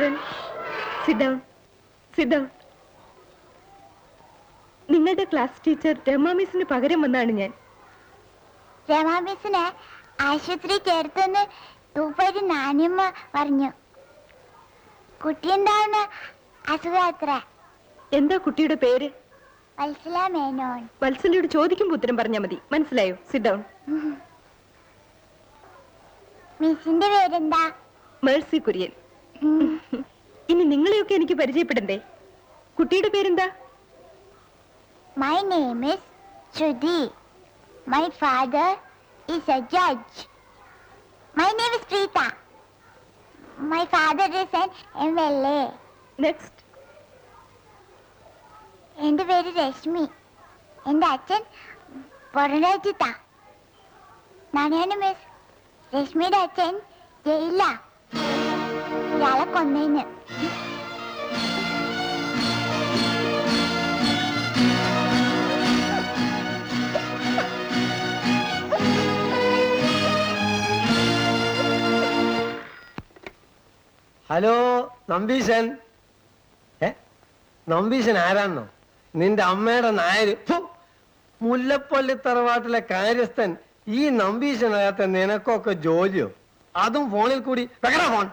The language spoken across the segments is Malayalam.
Children, sit down, sit down. നിങ്ങളുടെ ക്ലാസ് ടീച്ചർ രമാ മിസ്സിന് പകരം വന്നാണ് ഞാൻ. രമാ മിസ്സിനെ ആശുപത്രി ചേർത്തെന്ന് തൂപ്പേരി നാനിയമ്മ പറഞ്ഞു. കുട്ടി എന്താണ് അസുഖാത്ര? എന്താ കുട്ടിയുടെ പേര്? വത്സല മേനോൻ. വത്സലയോട് ചോദിക്കുമ്പോൾ ഉത്തരം പറഞ്ഞാൽ മതി. മനസ്സിലായോ? Sit down. മിസ്സിന്റെ പേരെന്താ? മേഴ്സി കുര്യൻ. ഇനി നിങ്ങളെയൊക്കെ എനിക്ക് പരിചയപ്പെടണ്ടേ? കുട്ടിയുടെ പേരെന്താ? My name is Shruti. My father is a judge. My name is Preeta. My father is an MLA. Next. എന്റെ പേര് രശ്മി. എന്റെ അച്ഛൻ പൊറരാജ്യത്താ. നാണയാണ് മിസ്. രശ്മിയുടെ അച്ഛൻ ജയിലിലാ. ഇയാളെ കൊന്നേന്. ഹലോ നമ്പീശൻ. നമ്പീശൻ ആരാന്നോ? നിന്റെ അമ്മയുടെ നായര്. മുല്ലപ്പള്ളി തറവാട്ടിലെ കാര്യസ്ഥൻ. ഈ നമ്പീശനകത്ത് നിനക്കൊക്കെ ജോലിയോ? അതും ഫോണിൽ കൂടി. വെക്കടാ ഫോൺ.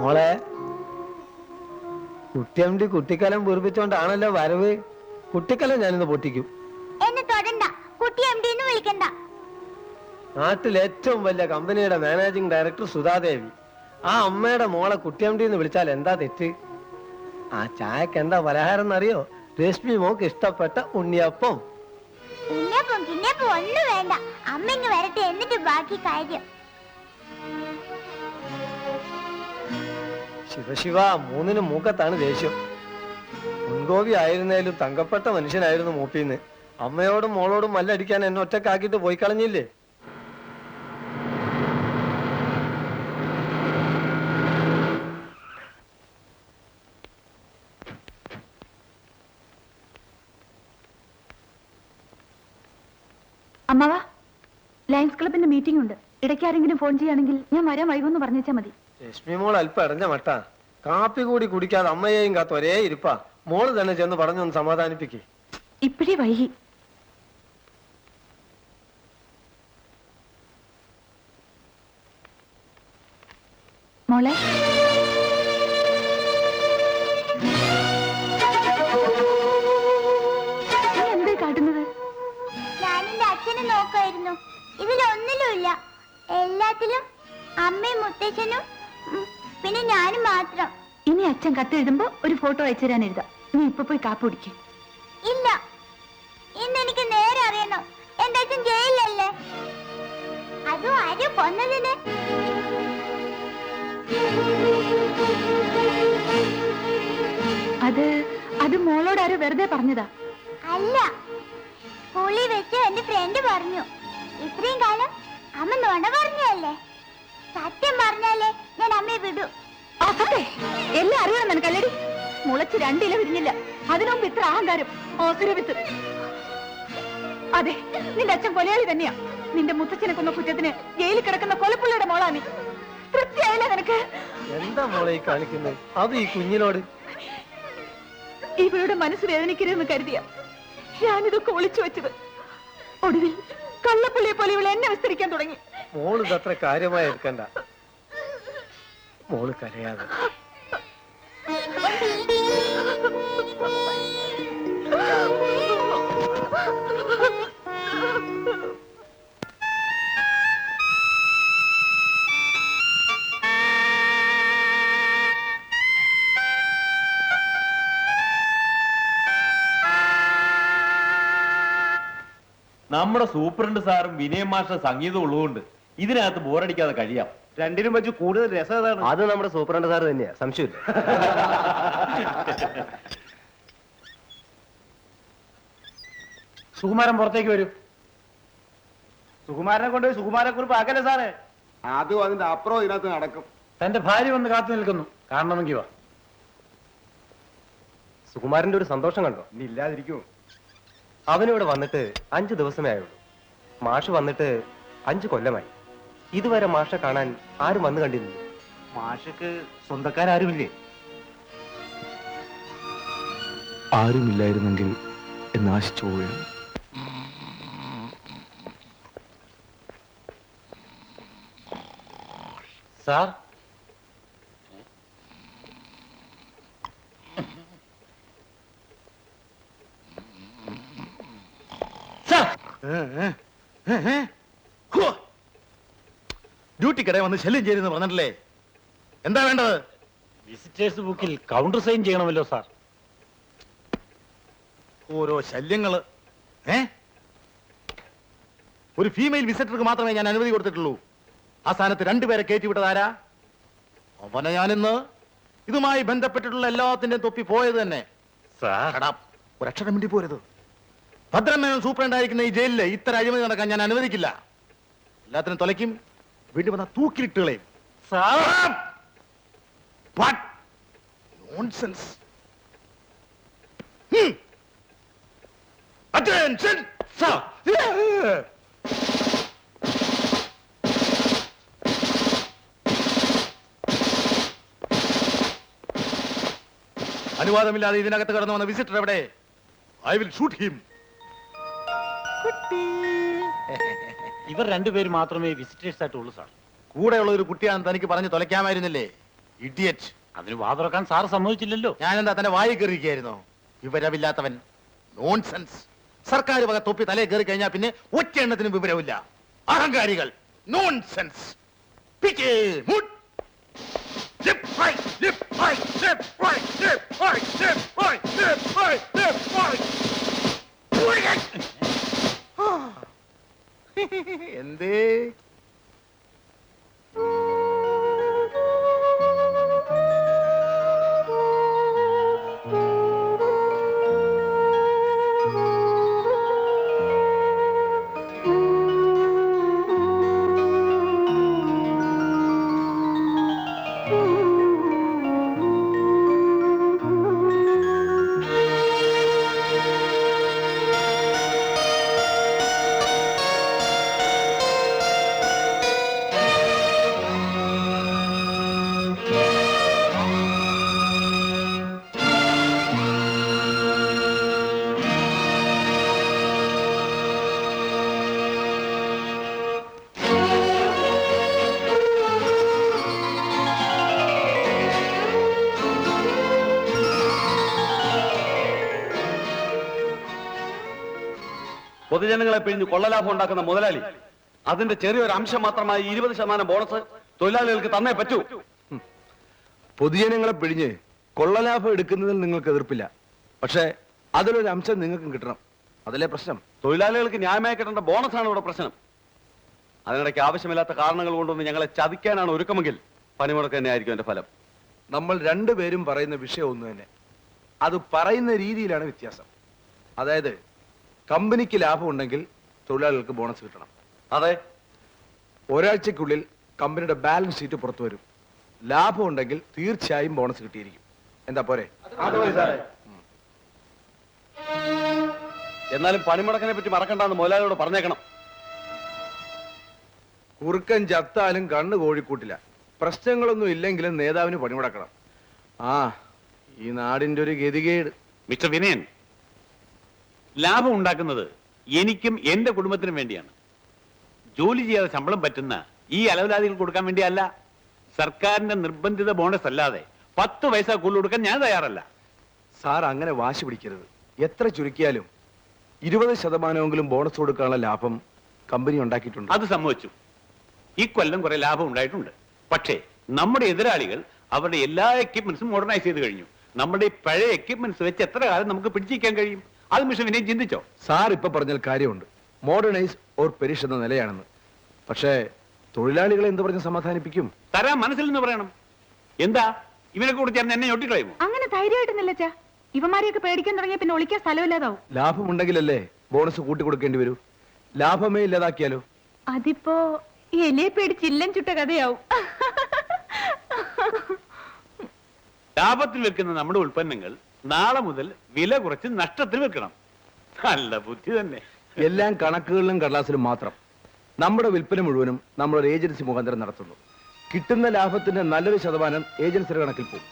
മോളെ, കുട്ടിയമ്മി കുട്ടിക്കാലം പൂർപ്പിച്ചോണ്ടാണല്ലോ വരവ്. കുട്ടിക്കാലം ഞാനിന്ന് പൊട്ടിക്കും. എന്നെ തൊടണ്ട. കുട്ടി എം ഡിന്ന് വിളിക്കണ്ട. നാട്ടിൽ ഏറ്റവും വലിയ കമ്പനിയുടെ മാനേജിംഗ് ഡയറക്ടർ സുധാദേവി. ആ അമ്മയുടെ മോളെ കുട്ടിയമ്മന്ന് വിളിച്ചാൽ എന്താ തെറ്റ്? ആ ചായക്ക് എന്താ പലഹാരം എന്നറിയോ? രശ്മി മോക്ക് ഇഷ്ടപ്പെട്ട ഉണ്ണിയപ്പം. ഉണ്ണിയപ്പം കിണ്ണിയപ്പം ഒന്നും വേണ്ട. അമ്മ ഇങ്ങ് വരട്ടെ, എന്നിട്ട് ബാക്കി കാര്യം. ശിവശിവ, മൂന്നിനും മൂക്കത്താണ് ദേഷ്യം. മുൻകോപി ആയിരുന്നേലും തങ്കപ്പെട്ട മനുഷ്യനായിരുന്നു മൂപ്പിന്ന്. അമ്മയോടും മോളോടും മല്ലടിക്കാൻ എന്നെ ഒറ്റക്കാക്കിട്ട് പോയി കളഞ്ഞില്ലേ? അമ്മാവാ, ലയൺസ് ക്ലബിന്റെ മീറ്റിംഗ് ഉണ്ട്. ഇടയ്ക്ക് ആരെങ്കിലും ഫോൺ ചെയ്യുകയാണെങ്കിൽ ഞാൻ വരാൻ വൈകുമെന്ന് പറഞ്ഞേച്ചാ മതി. രശ്മി മോൾ അല്പം അടഞ്ഞ മട്ടാ. കാപ്പി കൂടി കുടിക്കാതെ അമ്മയെയും കാത്ത് ഒരേ ഇരിപ്പാ. മോള് തന്നെ ചെന്ന് പറഞ്ഞൊന്ന് സമാധാനിപ്പിക്കേ. ഇപ്പഴേ വൈകി. മോളെ, എന്താ കാട്ടുന്നത്? ഞാനെന്റെ അച്ഛനെ നോക്കായിരുന്നു. ഇതിലൊന്നിലുമില്ല. എല്ലാത്തിലും അമ്മയും മുത്തച്ഛനും പിന്നെ ഞാനും മാത്രം. ഇനി അച്ഛൻ കത്തെഴുതുമ്പോ ഒരു ഫോട്ടോ അയച്ചു തരാൻ എഴുതാം. നീ ഇപ്പൊ പോയി കാപ്പ് കുടിക്കും. ഇല്ല, ഇന്ന് എനിക്ക് നേരെ അറിയണം. എന്റെ അച്ഛൻ ജയിലല്ലേ? അതും ആര് കൊന്നതിന്? അത് മോളോട് ആരോ വെറുതെ പറഞ്ഞതാ. അല്ല, സ്കൂളിൽ വെച്ച് എന്റെ ഫ്രണ്ട് പറഞ്ഞു. ഇത്രയും കാലം അമ്മ നുണ പറഞ്ഞല്ലേ? സത്യം പറഞ്ഞാലേ ഞാൻ അമ്മയെ വിടൂ. എല്ലാം അറിയണം നിനക്കല്ലടി. മുളച്ച് രണ്ടില വിരിഞ്ഞില്ല, അതിനുമുമ്പ് ഇത്ര അഹങ്കാരം. ഓസുരവിത്ത്. അതെ, നിന്റെ അച്ഛൻ കൊലയാളി തന്നെയാ. നിന്റെ മുത്തച്ഛനെ കൊന്ന കുറ്റത്തിന് ജയിലിൽ കിടക്കുന്ന കൊലപ്പുള്ളിയുടെ മോളാ നീ. തൃപ്തിയായില്ല നിനക്ക്? എന്താ മോളെ കാണിക്കുന്നത്? അത് ഈ കുഞ്ഞിനോട്. ഇവരുടെ മനസ്സ് വേദനിക്കരുതെന്ന് കരുതിയ ഞാനിതൊക്കെ ഒളിച്ചു വെച്ചത്. ഒടുവിൽ കള്ളപ്പുള്ളിയെ പോലെ ഇവളെ എന്നെ വിസ്തരിക്കാൻ തുടങ്ങി. മോള് ഇതത്ര കാര്യമായി എടുക്കണ്ട. മോള് കരയാതെ. നമ്മുടെ സൂപ്രണ്ട് സാറും വിനയ മാസ്റ്റർ സംഗീതം ഉള്ളതുകൊണ്ട് ഇതിനകത്ത് ബോറടിക്കാതെ കഴിയാം. രണ്ടിനും വെച്ച് കൂടുതൽ രസം ഏതാണ്? അത് നമ്മുടെ സൂപ്രണ്ട് സാർ തന്നെയാ, സംശയമില്ല. സുകുമാരൻ പുറത്തേക്ക് വരൂ. സുകുമാരനെ കൊണ്ട് സുകുമാരക്കുറിപ്പ് ആക്കല്ലേ സാറേ? അതും അതിന്റെ അപ്പുറം ഇതിനകത്ത് നടക്കും. തന്റെ ഭാര്യ വന്ന് കാത്തു നിൽക്കുന്നു, കാണണമെങ്കിൽ വാ. സുകുമാരന്റെ ഒരു സന്തോഷം കണ്ടോ? ഇനി ഇല്ലാതിരിക്കൂ. അവനിവിടെ വന്നിട്ട് 5 ദിവസമേ ആയുള്ളൂ. മാഷ് വന്നിട്ട് 5 കൊല്ലമായി. ഇതുവരെ മാഷെ കാണാൻ ആരും വന്നു കണ്ടിരുന്നു. മാഷക്ക് സ്വന്തക്കാരുമില്ലേ? ആരുമില്ലായിരുന്നെങ്കിൽ എന്നാശിച്ചു പോവുകയാണ്. സാർ, ഡ്യൂട്ടിക്കിടെ വന്ന് ശല്യം ചെയ്യുന്നു പറഞ്ഞിട്ടില്ലേ? എന്താ വേണ്ടത്? വിസിറ്റേഴ്സ് ബുക്കിൽ കൗണ്ടർ സൈൻ ചെയ്യണമല്ലോ സാർ. ഓരോ ശല്യങ്ങള്. ഒരു ഫീമെയിൽ വിസിറ്റർക്ക് മാത്രമേ ഞാൻ അനുമതി കൊടുത്തിട്ടുള്ളൂ. ആ സ്ഥാനത്ത് 2 പേരെ കയറ്റിവിട്ടതാരാ? അവനെ ഞാനിന്ന് ഇതുമായി ബന്ധപ്പെട്ടിട്ടുള്ള എല്ലാത്തിന്റെയും തൊപ്പി പോയത് തന്നെ. ഒരക്ഷരം വേണ്ടി പോരുത്. ഭദ്രമേനോൻ സൂപ്രണ്ടായിരിക്കുന്ന ഈ ജയിലില് ഇത്ര അഴിമതി നടക്കാൻ ഞാൻ അനുവദിക്കില്ല. എല്ലാത്തിനും തൊലയ്ക്കും, വീണ്ടും വന്ന തൂക്കിലിട്ടുകളെയും. Attention! Sir! അനുവാദമില്ലാതെ ഇതിനകത്ത് കടന്നു വന്ന വിസിറ്റർ എവിടെ? I will shoot him. ഇവർ 2 പേര് മാത്രമേ വിസിറ്റേഴ്സ് ആയിട്ടുള്ളൂ സാർ. കൂടെയുള്ള ഒരു കുട്ടിയാണെന്ന് തനിക്ക് പറഞ്ഞ് തൊലയ്ക്കാമായിരുന്നില്ലേ? ഇഡിയറ്റ്. അതിന് വാതുറക്കാൻ സാർ സമ്മതിച്ചില്ലല്ലോ. ഞാനെന്താ തന്റെ വായി കയറിയിരിക്കുകയായിരുന്നോ? വിവരമില്ലാത്തവൻ. നോൺസെൻസ്. സർക്കാർ വക തൊപ്പി തലേ കയറി കഴിഞ്ഞാൽ പിന്നെ ഒറ്റ എണ്ണത്തിനും വിവരമില്ല. അഹങ്കാരികൾ. നോൺസെൻസ്. എന്തേ? പൊതുജനങ്ങളെ പിഴിഞ്ഞ് കൊള്ളലാഭം ഉണ്ടാക്കുന്ന മുതലാളി അതിന്റെ ചെറിയൊരു അംശം മാത്രമായി 20% ബോണസ് തൊഴിലാളികൾക്ക് തന്നേ പറ്റൂ. പൊതുജനങ്ങളെ പിഴിഞ്ഞ് കൊള്ളലാഭം എടുക്കുന്നതിൽ നിങ്ങൾക്ക് എതിർപ്പില്ല. പക്ഷേ അതിലൊരു അംശം നിങ്ങൾക്കും കിട്ടണം. അതല്ലേ പ്രശ്നം? തൊഴിലാളികൾക്ക് ന്യായമായി കിട്ടേണ്ട ബോണസാണ് ഇവിടെ പ്രശ്നം. അതിനിടയ്ക്ക് ആവശ്യമില്ലാത്ത കാരണങ്ങൾ കൊണ്ടൊന്ന് ഞങ്ങളെ ചതിക്കാനാണ് ഒരുക്കമെങ്കിൽ പണിമുടക്ക് തന്നെ ആയിരിക്കും എന്റെ ഫലം. നമ്മൾ 2 പേരും പറയുന്ന വിഷയം ഒന്ന് തന്നെ. അത് പറയുന്ന രീതിയിലാണ് വ്യത്യാസം. അതായത് കമ്പനിക്ക് ലാഭം ഉണ്ടെങ്കിൽ തൊഴിലാളികൾക്ക് ബോണസ് കിട്ടണം. അതെ, ഒരാഴ്ചക്കുള്ളിൽ കമ്പനിയുടെ ബാലൻസ് ഷീറ്റ് പുറത്തു വരും. ലാഭം ഉണ്ടെങ്കിൽ തീർച്ചയായും ബോണസ് കിട്ടിയിരിക്കും. എന്താ പോരെ? എന്നാലും പണിമുടക്കിനെ പറ്റി മറക്കണ്ടെന്ന് മുതലാളിയോട് പറഞ്ഞേക്കണം. കുറുക്കൻ ചത്താലും കണ്ണ് കോഴിക്കൂട്ടില്ല. പ്രശ്നങ്ങളൊന്നും ഇല്ലെങ്കിലും നേതാവിന് പണിമുടക്കണം. ഈ നാടിന്റെ ഒരു ഗതികേട്. മിസ്റ്റർ വിനയൻ, ലാഭം ഉണ്ടാക്കുന്നത് എനിക്കും എന്റെ കുടുംബത്തിനും വേണ്ടിയാണ്. ജോലി ചെയ്യാതെ ശമ്പളം പറ്റുന്ന ഈ അലവലാദികൾ കൊടുക്കാൻ വേണ്ടിയല്ല. സർക്കാരിന്റെ നിർബന്ധിത ബോണസ് അല്ലാതെ 10 പൈസ കൂടുതൽ കൊടുക്കാൻ ഞാൻ തയ്യാറല്ല. സാർ അങ്ങനെ വാശി പിടിക്കരുത്. എത്ര ചുരുക്കിയാലും 20% ബോണസ് കൊടുക്കാനുള്ള ലാഭം കമ്പനി ഉണ്ടാക്കിയിട്ടുണ്ട്. അത് സമ്മതിച്ചു. ഈ കൊല്ലം കുറെ ലാഭം ഉണ്ടായിട്ടുണ്ട്. പക്ഷേ നമ്മുടെ എതിരാളികൾ അവരുടെ എല്ലാ എക്യുപ്മെന്റ്സും മോഡേണൈസ് ചെയ്ത് കഴിഞ്ഞു. നമ്മുടെ ഈ പഴയ എക്യുപ്മെന്റ്സ് വെച്ച് എത്ര കാലം നമുക്ക് പിടിച്ചിരിക്കാൻ കഴിയും? അത് മിസ്റ്റർ വിനയൻ ചിന്തിച്ചോ? സാർ ഇപ്പൊ പറഞ്ഞാൽ കാര്യമുണ്ട്. മോഡേണൈസ് ഓർ പെരിഷ് എന്ന നിലയാണെന്ന്. പക്ഷേ തൊഴിലാളികളെ എന്ത് പറഞ്ഞ് സമാധാനിപ്പിക്കും? തരാൻ മനസ്സിൽ നിന്ന് പറയണം. എന്താ ഇവനെ കൂടി ചേർന്ന് എന്നെ ഞൊട്ടിക്കളയുമോ? അങ്ങനെ ധൈര്യമായിട്ടൊന്നുമില്ല. ഇവന്മാരെയൊക്കെ പേടിക്കാൻ തുടങ്ങിയ പിന്നെ ഒളിക്കാൻ സ്ഥലമില്ലാതാവും. ലാഭമുണ്ടെങ്കിലല്ലേ ബോണസ് കൂട്ടി കൊടുക്കേണ്ടി വരൂ? ലാഭമേ ഇല്ലാതാക്കിയാലോ? അതിപ്പോ എലിയെ പേടിച്ച് ഇല്ലം ചുട്ട കഥയാവും. ലാഭത്തിൽ വെക്കുന്ന നമ്മുടെ ഉൽപ്പന്നങ്ങൾ നാളെ മുതൽ വില കുറച്ച് നഷ്ടത്തിൽ വെക്കണം. നല്ല ബുദ്ധി തന്നെ. എല്ലാം കണക്കുകളിലും കടലാസിലും മാത്രം. നമ്മുടെ വിൽപ്പന മുഴുവനും നമ്മളൊരു ഏജൻസി മുഖാന്തരം നടത്തുന്നു. കിട്ടുന്ന ലാഭത്തിന്റെ നല്ലൊരു ശതമാനം ഏജൻസിയുടെ കണക്കിൽ പോകും.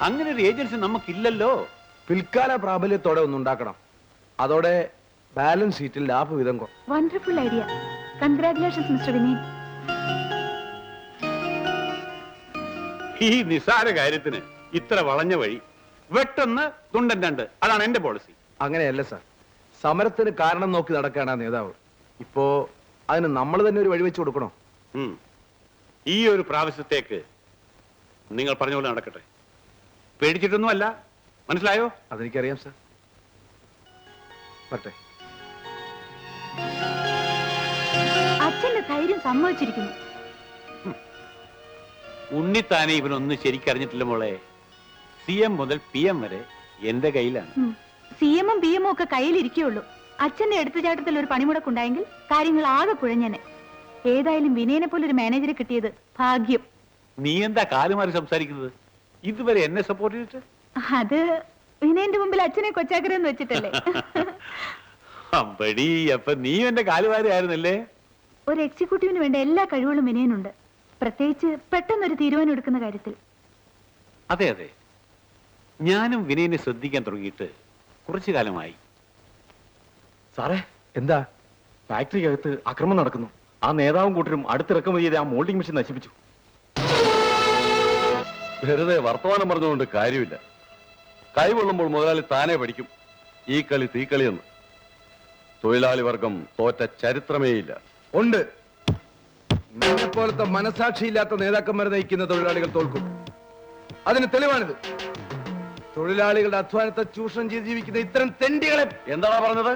അങ്ങനെ ഒരു ഏജൻസി നമുക്കില്ലല്ലോ. പിൽക്കാല പ്രാബല്യത്തോടെ ഒന്നുണ്ടാക്കണം. അതോടെ ബാലൻസ് ഷീറ്റിൽ ലാഭവിധം കുറയും. Wonderful idea. Congratulations mister Vinayan. ഈ നിസാര കാര്യത്തിന് ഇത്ര വളഞ്ഞ വഴി. വെട്ടെന്ന് തുണ്ടൻ രണ്ട്. അതാണ് എന്റെ പോളിസി. അങ്ങനെയല്ല സാർ, സമരത്തിന് കാരണം നോക്കി നടക്കുകയാണ് ആ നേതാവ്. ഇപ്പോ അതിന് നമ്മൾ തന്നെ ഒരു വഴി വെച്ച് കൊടുക്കണോ? ഈ ഒരു പ്രാവശ്യത്തേക്ക് നിങ്ങൾ പറഞ്ഞ പോലെ നടക്കട്ടെ. പേടിച്ചിട്ടൊന്നും അല്ല. മനസ്സിലായോ? അതെനിക്കറിയാം സാർ. പറ്റേ. അച്ഛന്റെ ധൈര്യം സമ്മതിച്ചിരിക്കുന്നു. ഉണ്ണിത്താനെ ഇവനൊന്നും ശരിക്കറിഞ്ഞിട്ടില്ല മോളെ. CM മുതൽ PM വരെ എന്റെ കയ്യിലാണ്. CM ഉം PM ഉം ഒക്കെ കയ്യിലിരിക്കുള്ളൂ. അച്ഛന്റെ എടുത്തുചാട്ടത്തിൽ ഒരു പണിമുടക്കുണ്ടായെങ്കിൽ കാര്യങ്ങൾ ആകെ കുഴഞ്ഞനെ. ഏതായാലും വിനയനെ പോലെ ഒരു മാനേജറെ കിട്ടിയത് ഭാഗ്യം. നീ എന്താ കാലുമാറി സംസാരിക്കുന്നത്? ഇതുവരെ എന്നെ സപ്പോർട്ട് ചെയ്തിട്ട്? അത് വിനയന്റെ മുമ്പിൽ അച്ഛനെ കൊച്ചാക്കരെന്ന് വെച്ചിട്ടല്ലേ. അമ്പടി, അപ്പൊ നീ എന്റെ കാലുമാരി ആയിരുന്നല്ലേ? ഒരു എക്സിക്യൂട്ടീവിന് വേണ്ട എല്ലാ കഴിവുകളും വിനയനുണ്ട്. പ്രത്യേകിച്ച് പെട്ടെന്നൊരു തീരുമാനം എടുക്കുന്ന കാര്യത്തിൽ. അതെ അതെ, ഞാനും വിനയനെ ശ്രദ്ധിക്കാൻ തുടങ്ങിയിട്ട് കുറച്ചു കാലമായി. സാറേ, എന്താ? ഫാക്ടറിക്കകത്ത് അക്രമം നടക്കുന്നു. ആ നേതാവും കൂട്ടരും അടുത്തിറക്കുമതി ചെയ്ത് ആ മോൾഡിംഗ് മെഷീൻ നശിപ്പിച്ചു. വെറുതെ വർത്തമാനം പറഞ്ഞുകൊണ്ട് കാര്യമില്ല. കൈകൊള്ളുമ്പോൾ മുതലാളി താനെ പഠിക്കും ഈ കളി തീക്കളിയെന്ന്. തൊഴിലാളി വർഗം തോറ്റ ചരിത്രമേയില്ല. ഉണ്ട്. പോലത്തെ മനസാക്ഷിയില്ലാത്ത നേതാക്കന്മാരെ നയിക്കുന്ന തൊഴിലാളികൾ തോൽക്കും. അതിന് തെളിവാണിത്. തൊഴിലാളികളുടെ അധ്വാനത്തെ ചൂഷണം ചെയ്ത് ജീവിക്കുന്ന ഇത്തരം തെണ്ടികളെ. എന്താണ് പറഞ്ഞത്?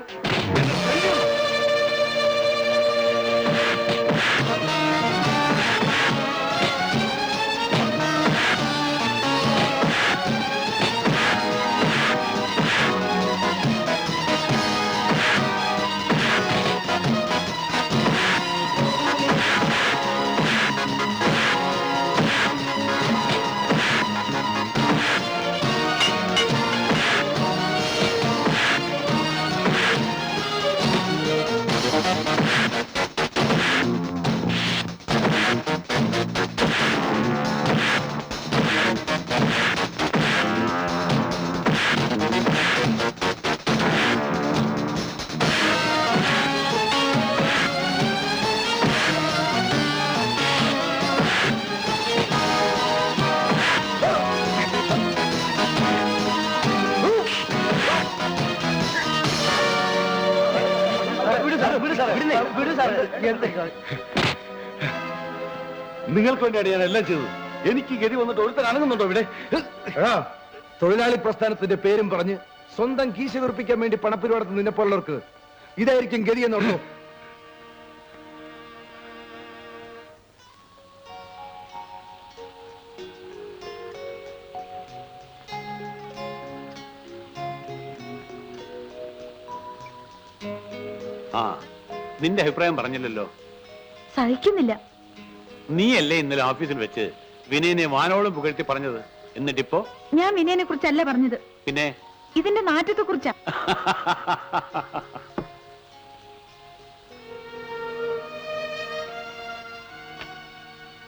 നിങ്ങൾക്ക് വേണ്ടിയാണ് ഞാൻ എല്ലാം ചെയ്തത്. എനിക്ക് ഗതി വന്നിട്ട് ഒരുത്തൻ അനങ്ങുന്നുണ്ടോ ഇവിടെ? തൊഴിലാളി പ്രസ്ഥാനത്തിന്റെ പേരും പറഞ്ഞ് സ്വന്തം കീശ വീർപ്പിക്കാൻ വേണ്ടി പണപ്പിരിവാടത്ത് നിന്നെപ്പോലുള്ളവർക്ക് ഇതായിരിക്കും ഗതി എന്നുള്ളൂ. ആ, നിന്റെ അഭിപ്രായം പറഞ്ഞില്ലല്ലോ. സഹിക്കുന്നില്ല. നീയല്ലേ ഇന്നലെ ഓഫീസിൽ വെച്ച് വിനയനെ വാനോളം പുകഴ്ത്തി പറഞ്ഞത്? എന്നിട്ടിപ്പോ? ഞാൻ വിനയനെ കുറിച്ചല്ല പറഞ്ഞത്. പിന്നെ? ഇതിന്റെ നാറ്റത്തെ കുറിച്ചാ.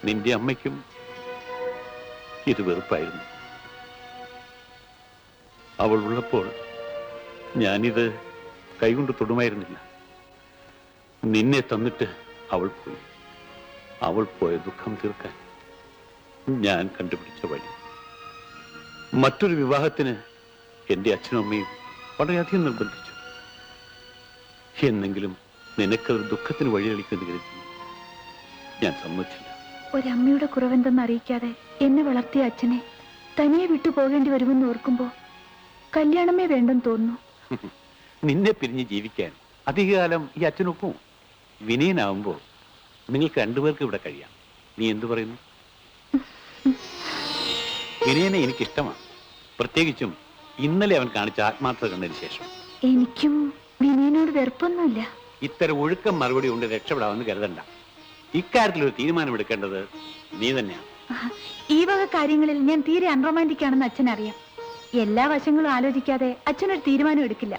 നിന്റെ അമ്മയ്ക്കും ഇത് വെറുപ്പായിരുന്നു. അവൾ ഉള്ളപ്പോൾ ഞാനിത് കൈകൊണ്ട് തൊടുമായിരുന്നില്ല. നിന്നെ തന്നിട്ട് അവൾ പോയി. അവൾ പോയ ദുഃഖം തീർക്കാൻ ഞാൻ കണ്ടുപിടിച്ച വഴി മറ്റൊരു വിവാഹത്തിന് എന്റെ അച്ഛനും അമ്മയും വളരെയധികം നിർബന്ധിച്ചു. എന്നെങ്കിലും നിനക്കൊരു ദുഃഖത്തിന് വഴിയളിക്കുന്നത് കരുതി ഞാൻ സമ്മതിച്ചില്ല. ഒരമ്മയുടെ കുറവെന്തെന്ന് അറിയിക്കാതെ എന്നെ വളർത്തിയ അച്ഛനെ തനിയെ വിട്ടു പോകേണ്ടി വരുമെന്ന് ഓർക്കുമ്പോ കല്യാണമേ വേണ്ടെന്ന് തോന്നുന്നു. നിന്നെ പിരിഞ്ഞ് ജീവിക്കാൻ അധികകാലം ഈ അച്ഛനൊപ്പം. വിനയനാവുമ്പോ നിങ്ങൾക്ക് രണ്ടുപേർക്ക് ഇവിടെ കഴിയാം. നീ എന്തു പറയുന്നു? വിനയനെ എനിക്കിഷ്ടമാണ്. പ്രത്യേകിച്ചും ഇന്നലെ അവൻ കാണിച്ച ആത്മാർത്ഥത കണ്ടതിന് ശേഷം. എനിക്കും വിനയനോട് വെറുപ്പൊന്നുമില്ല. ഇത്തരം ഒഴുക്കം മറുപടി കൊണ്ട് രക്ഷപ്പെടാമെന്ന് കരുതണ്ട. ഇക്കാര്യത്തിൽ ഒരു തീരുമാനമെടുക്കേണ്ടത് നീ തന്നെയാണ്. ഈ വക കാര്യങ്ങളിൽ ഞാൻ തീരെ അൺറൊമാൻറ്റിക് ആണെന്ന് അച്ഛൻ അറിയാം. എല്ലാ വശങ്ങളും ആലോചിക്കാതെ അച്ഛനൊരു തീരുമാനം എടുക്കില്ല.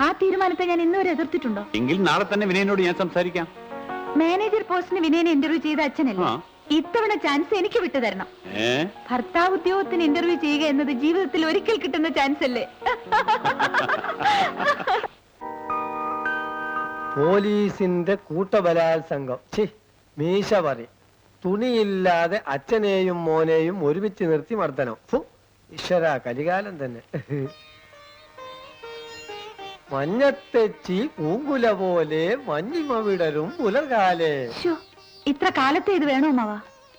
ആ തീരുമാനത്തെ ഞാൻ ഇന്നുവരെ എതിർത്തിട്ടുണ്ടോ? എങ്കിൽ നാളെ തന്നെ വിനയനോട് ഞാൻ സംസാരിക്കാം. മാനേജർ പോസ്റ്റിന് വിനയനെ ഇന്റർവ്യൂ ചെയ്ത അച്ഛനല്ലേ? ആ. ഇത്തവണ ചാൻസ് എനിക്ക് വിട്ടു തരണം. ഭർത്താവ് ഉദ്യോഗത്തിന് ഇന്റർവ്യൂ ചെയ്യുക എന്നത് ജീവിതത്തിൽ ഒരിക്കൽ കിട്ടുന്ന ചാൻസ് അല്ലേ? പോലീസിന്റെ കൂട്ടബലാത്സംഗം. മീശ പറയും. തുണിയില്ലാതെ അച്ഛനെയും മോനെയും ഒരുമിച്ച് നിർത്തി മർദ്ദനം. ഈശ്വര, കലികാലം തന്നെ. മഞ്ഞത്തെച്ചി പൂങ്കുല പോലെ മഞ്ഞിമ വിടരും പുലർകാലേ. ഇത്ര കാലത്തെ ഇത് വേണോ മാവാ?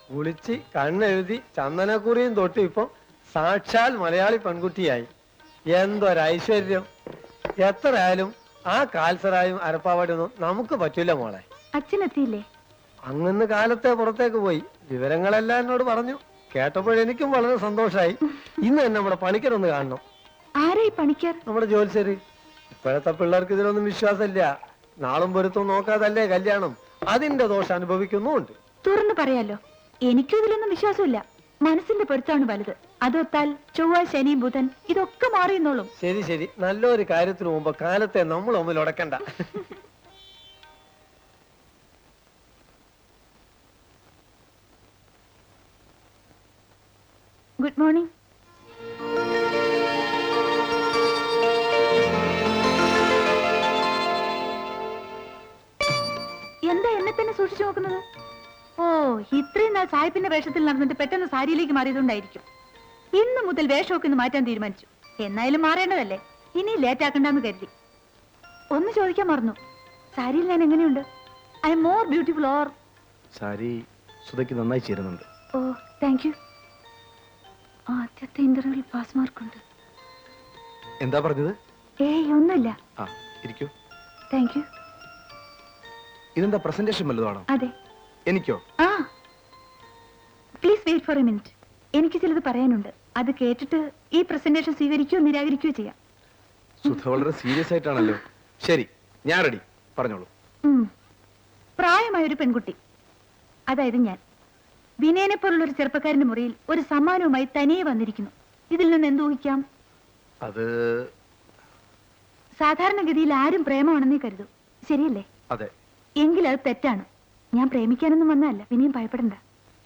കുളിച്ച് കണ്ണെഴുതി ചന്ദനക്കുറിയും തൊട്ട് ഇപ്പൊ സാക്ഷാൽ മലയാളി പെൺകുട്ടിയായി. എന്തൊരൈശ്വര്യം! എത്രയായാലും ആ കാൽസറായും അരപ്പാവടിയൊന്നും നമുക്ക് പറ്റൂല മോളെ. അച്ഛനെത്തിയില്ലേ? അങ്ങന്ന് കാലത്തെ പുറത്തേക്ക് പോയി. വിവരങ്ങളെല്ലാം എന്നോട് പറഞ്ഞു. കേട്ടപ്പോഴെനിക്കും വളരെ സന്തോഷായി. ഇന്ന് തന്നെ നമ്മുടെ പണിക്കരൊന്ന് കാണണം. ആരായി പണിക്കർ? നമ്മുടെ ജോത്സ്യര്. ഇപ്പോഴത്തെ പിള്ളേർക്ക് ഇതിലൊന്നും വിശ്വാസമില്ല. നാളും പൊരുത്തം നോക്കാതല്ലേ കല്യാണം. അതിന്റെ ദോഷം അനുഭവിക്കുന്നുണ്ട്. തുറന്നു പറയാലോ, എനിക്കും ഇതിലൊന്നും വിശ്വാസമില്ല. മനസ്സിന്റെ പൊരുത്താണ് വലുത്. അതൊത്താൽ ചൊവ്വ, ശനി, ബുധൻ ഇതൊക്കെ മാറിയെന്നോളും. ശരി ശരി, നല്ലൊരു കാര്യത്തിന് മുമ്പ് കാലത്തെ നമ്മൾ തമ്മിൽ ഉടക്കണ്ട. Good morning. എന്താ എന്നെ തന്നെ സൂക്ഷിച്ചു നോക്കുന്നത്? ഓ, ഇത്രയും നാൾ സാഹിബിന്റെ വേഷത്തിൽ നടന്നിട്ട് പെട്ടെന്ന് സാരിയിലേക്ക് മാറിയതുകൊണ്ടായിരിക്കും. ഇന്ന് മുതൽ വേഷമൊക്കെ ഒന്ന് മാറ്റാൻ തീരുമാനിച്ചു. എന്നായാലും മാറേണ്ടതല്ലേ, ഇനി ലേറ്റ് ആക്കണ്ടെന്ന് കരുതി. ഒന്ന് ചോദിക്കാൻ മറന്നു, സാരിയിൽ ഞാൻ എങ്ങനെയുണ്ട്? I am more beautiful or? Sari സുധയ്ക്ക് നന്നായി ചേരുന്നുണ്ട്. Oh, thank you. ആദ്യത്തെ ഇന്റർവ്യൂവിൽ പാസ് മാർക്കുണ്ട്. എന്താ പറഞ്ഞത്? ഏയ് ഒന്നുമില്ല. ആ, ഇരിക്കൂ. Thank you. ഇതെന്താ പ്രസന്റേഷൻ വല്ലതാണോ? അതെ. എനിക്കോ? ആ, please wait for a minute. എനിക്ക് ചിലത് പറയാനുണ്ട്. അത് കേട്ടിട്ട് ഈ പ്രസന്റേഷൻ സ്വീകരിക്കുകയോ നിരാകരിക്കുകയോ ചെയ്യാം. സുധ വളരെ സീരിയസ് ആയിട്ടാണല്ലോ. ശരി, ഞാൻ റെഡി. പറഞ്ഞോളൂ. പ്രായമായ ഒരു പെൺകുട്ടി, അതായത് ഞാൻ, വിനയനെ പോലുള്ള ഒരു ചെറുപ്പക്കാരന്റെ മുറിയിൽ ഒരു സമ്മാനവുമായി തനിയെ വന്നിരിക്കുന്നു. ഇതിൽ നിന്ന് എന്ത്? അത് സാധാരണഗതിയിൽ ആരും പ്രേമമാണെന്നേ കരുതൂ, ശരിയല്ലേ? അതെ. എങ്കിൽ അത് തെറ്റാണ്. ഞാൻ പ്രേമിക്കാനൊന്നും വന്നതല്ല, വിനയം ഭയപ്പെടണ്ട.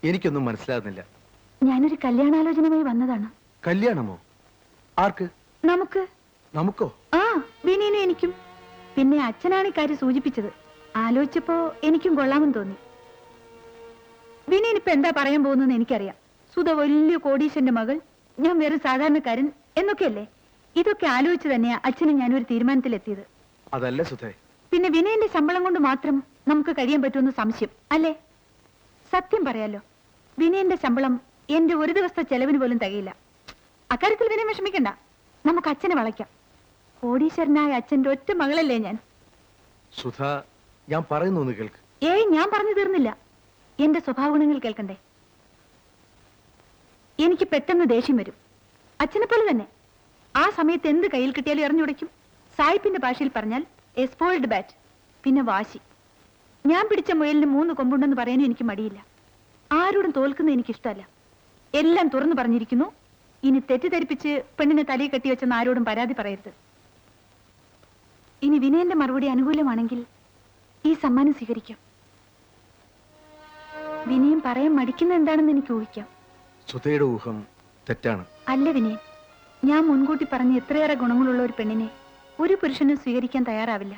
എനിക്കൊന്നും മനസ്സിലാകുന്നില്ല. ഞാനൊരു കല്യാണാലോചനയുമായി വന്നതാണ്. കല്യാണമോ? ആർക്ക്? നമുക്ക്. നമുക്കോ? ആ, വിനയനും എനിക്കും. പിന്നെ അച്ഛനാണ് ഇക്കാര്യം സൂചിപ്പിച്ചത്. ആലോചിച്ചപ്പോ എനിക്കും കൊള്ളാമെന്ന് തോന്നി. വിനയൻ ഇപ്പൊ എന്താ പറയാൻ പോകുന്നതെന്ന് എനിക്കറിയാം. സുധ വലിയ കോടീശ്വരന്റെ മകൾ, ഞാൻ വെറും സാധാരണക്കാരൻ എന്നൊക്കെയല്ലേ. ഇതൊക്കെ ആലോചിച്ച് തന്നെയാ അച്ഛനും ഞാനൊരു തീരുമാനത്തിലെത്തിയത്. അതല്ല സുധേ. പിന്നെ വിനയന്റെ ശമ്പളം കൊണ്ട് മാത്രം നമുക്ക് കഴിയാൻ പറ്റുമെന്ന് സംശയം അല്ലേ? സത്യം പറയാലോ, വിനയന്റെ ശമ്പളം എന്റെ ഒരു ദിവസത്തെ ചെലവിന് പോലും തികയില്ല. അക്കാര്യത്തിൽ വിനയം വിഷമിക്കണ്ട, നമുക്ക് അച്ഛനെ വളയ്ക്കാം. കോടീശ്വരനായ അച്ഛന്റെ ഒറ്റ മകളല്ലേ ഞാൻ. സുധ, ഞാൻ പറയുന്നു കേൾക്ക്. ഏയ്, ഞാൻ പറഞ്ഞു തീർന്നില്ല. എന്റെ സ്വഭാവ ഗുണങ്ങൾ കേൾക്കണ്ടേ? എനിക്ക് പെട്ടെന്ന് ദേഷ്യം വരും, അച്ഛനെ പോലെ തന്നെ. ആ സമയത്ത് എന്ത് കയ്യിൽ കിട്ടിയാലും എറിഞ്ഞുടയ്ക്കും. സായിപ്പിന്റെ ഭാഷയിൽ പറഞ്ഞാൽ എ സ്പോയിൽഡ് ബാറ്റ്. പിന്നെ വാശി. ഞാൻ പിടിച്ച മുയലിന് 3 കൊമ്പുണ്ടെന്ന് പറയാനും എനിക്ക് മടിയില്ല. ആരോടും തോൽക്കുന്നത് എനിക്കിഷ്ടമല്ല. എല്ലാം തുറന്നു പറഞ്ഞിരിക്കുന്നു. ഇനി തെറ്റിദ്ധരിപ്പിച്ച് പെണ്ണിനെ തലയിൽ കെട്ടി വെച്ചെന്ന് ആരോടും പരാതി പറയരുത്. ഇനി വിനയന്റെ മറുപടി അനുകൂലമാണെങ്കിൽ ഈ സമ്മാനം സ്വീകരിക്കാം. വിനയം പറയാൻ മടിക്കുന്ന എന്താണെന്ന് എനിക്ക് ഊഹിക്കാം. സുധയുടെ ഊഹം തെറ്റാണ്. അല്ല വിനയൻ, ഞാൻ മുൻകൂട്ടി പറഞ്ഞ എത്രയേറെ ഗുണങ്ങളുള്ള ഒരു പെണ്ണിനെ ഒരു പുരുഷനും സ്വീകരിക്കാൻ തയ്യാറാവില്ല.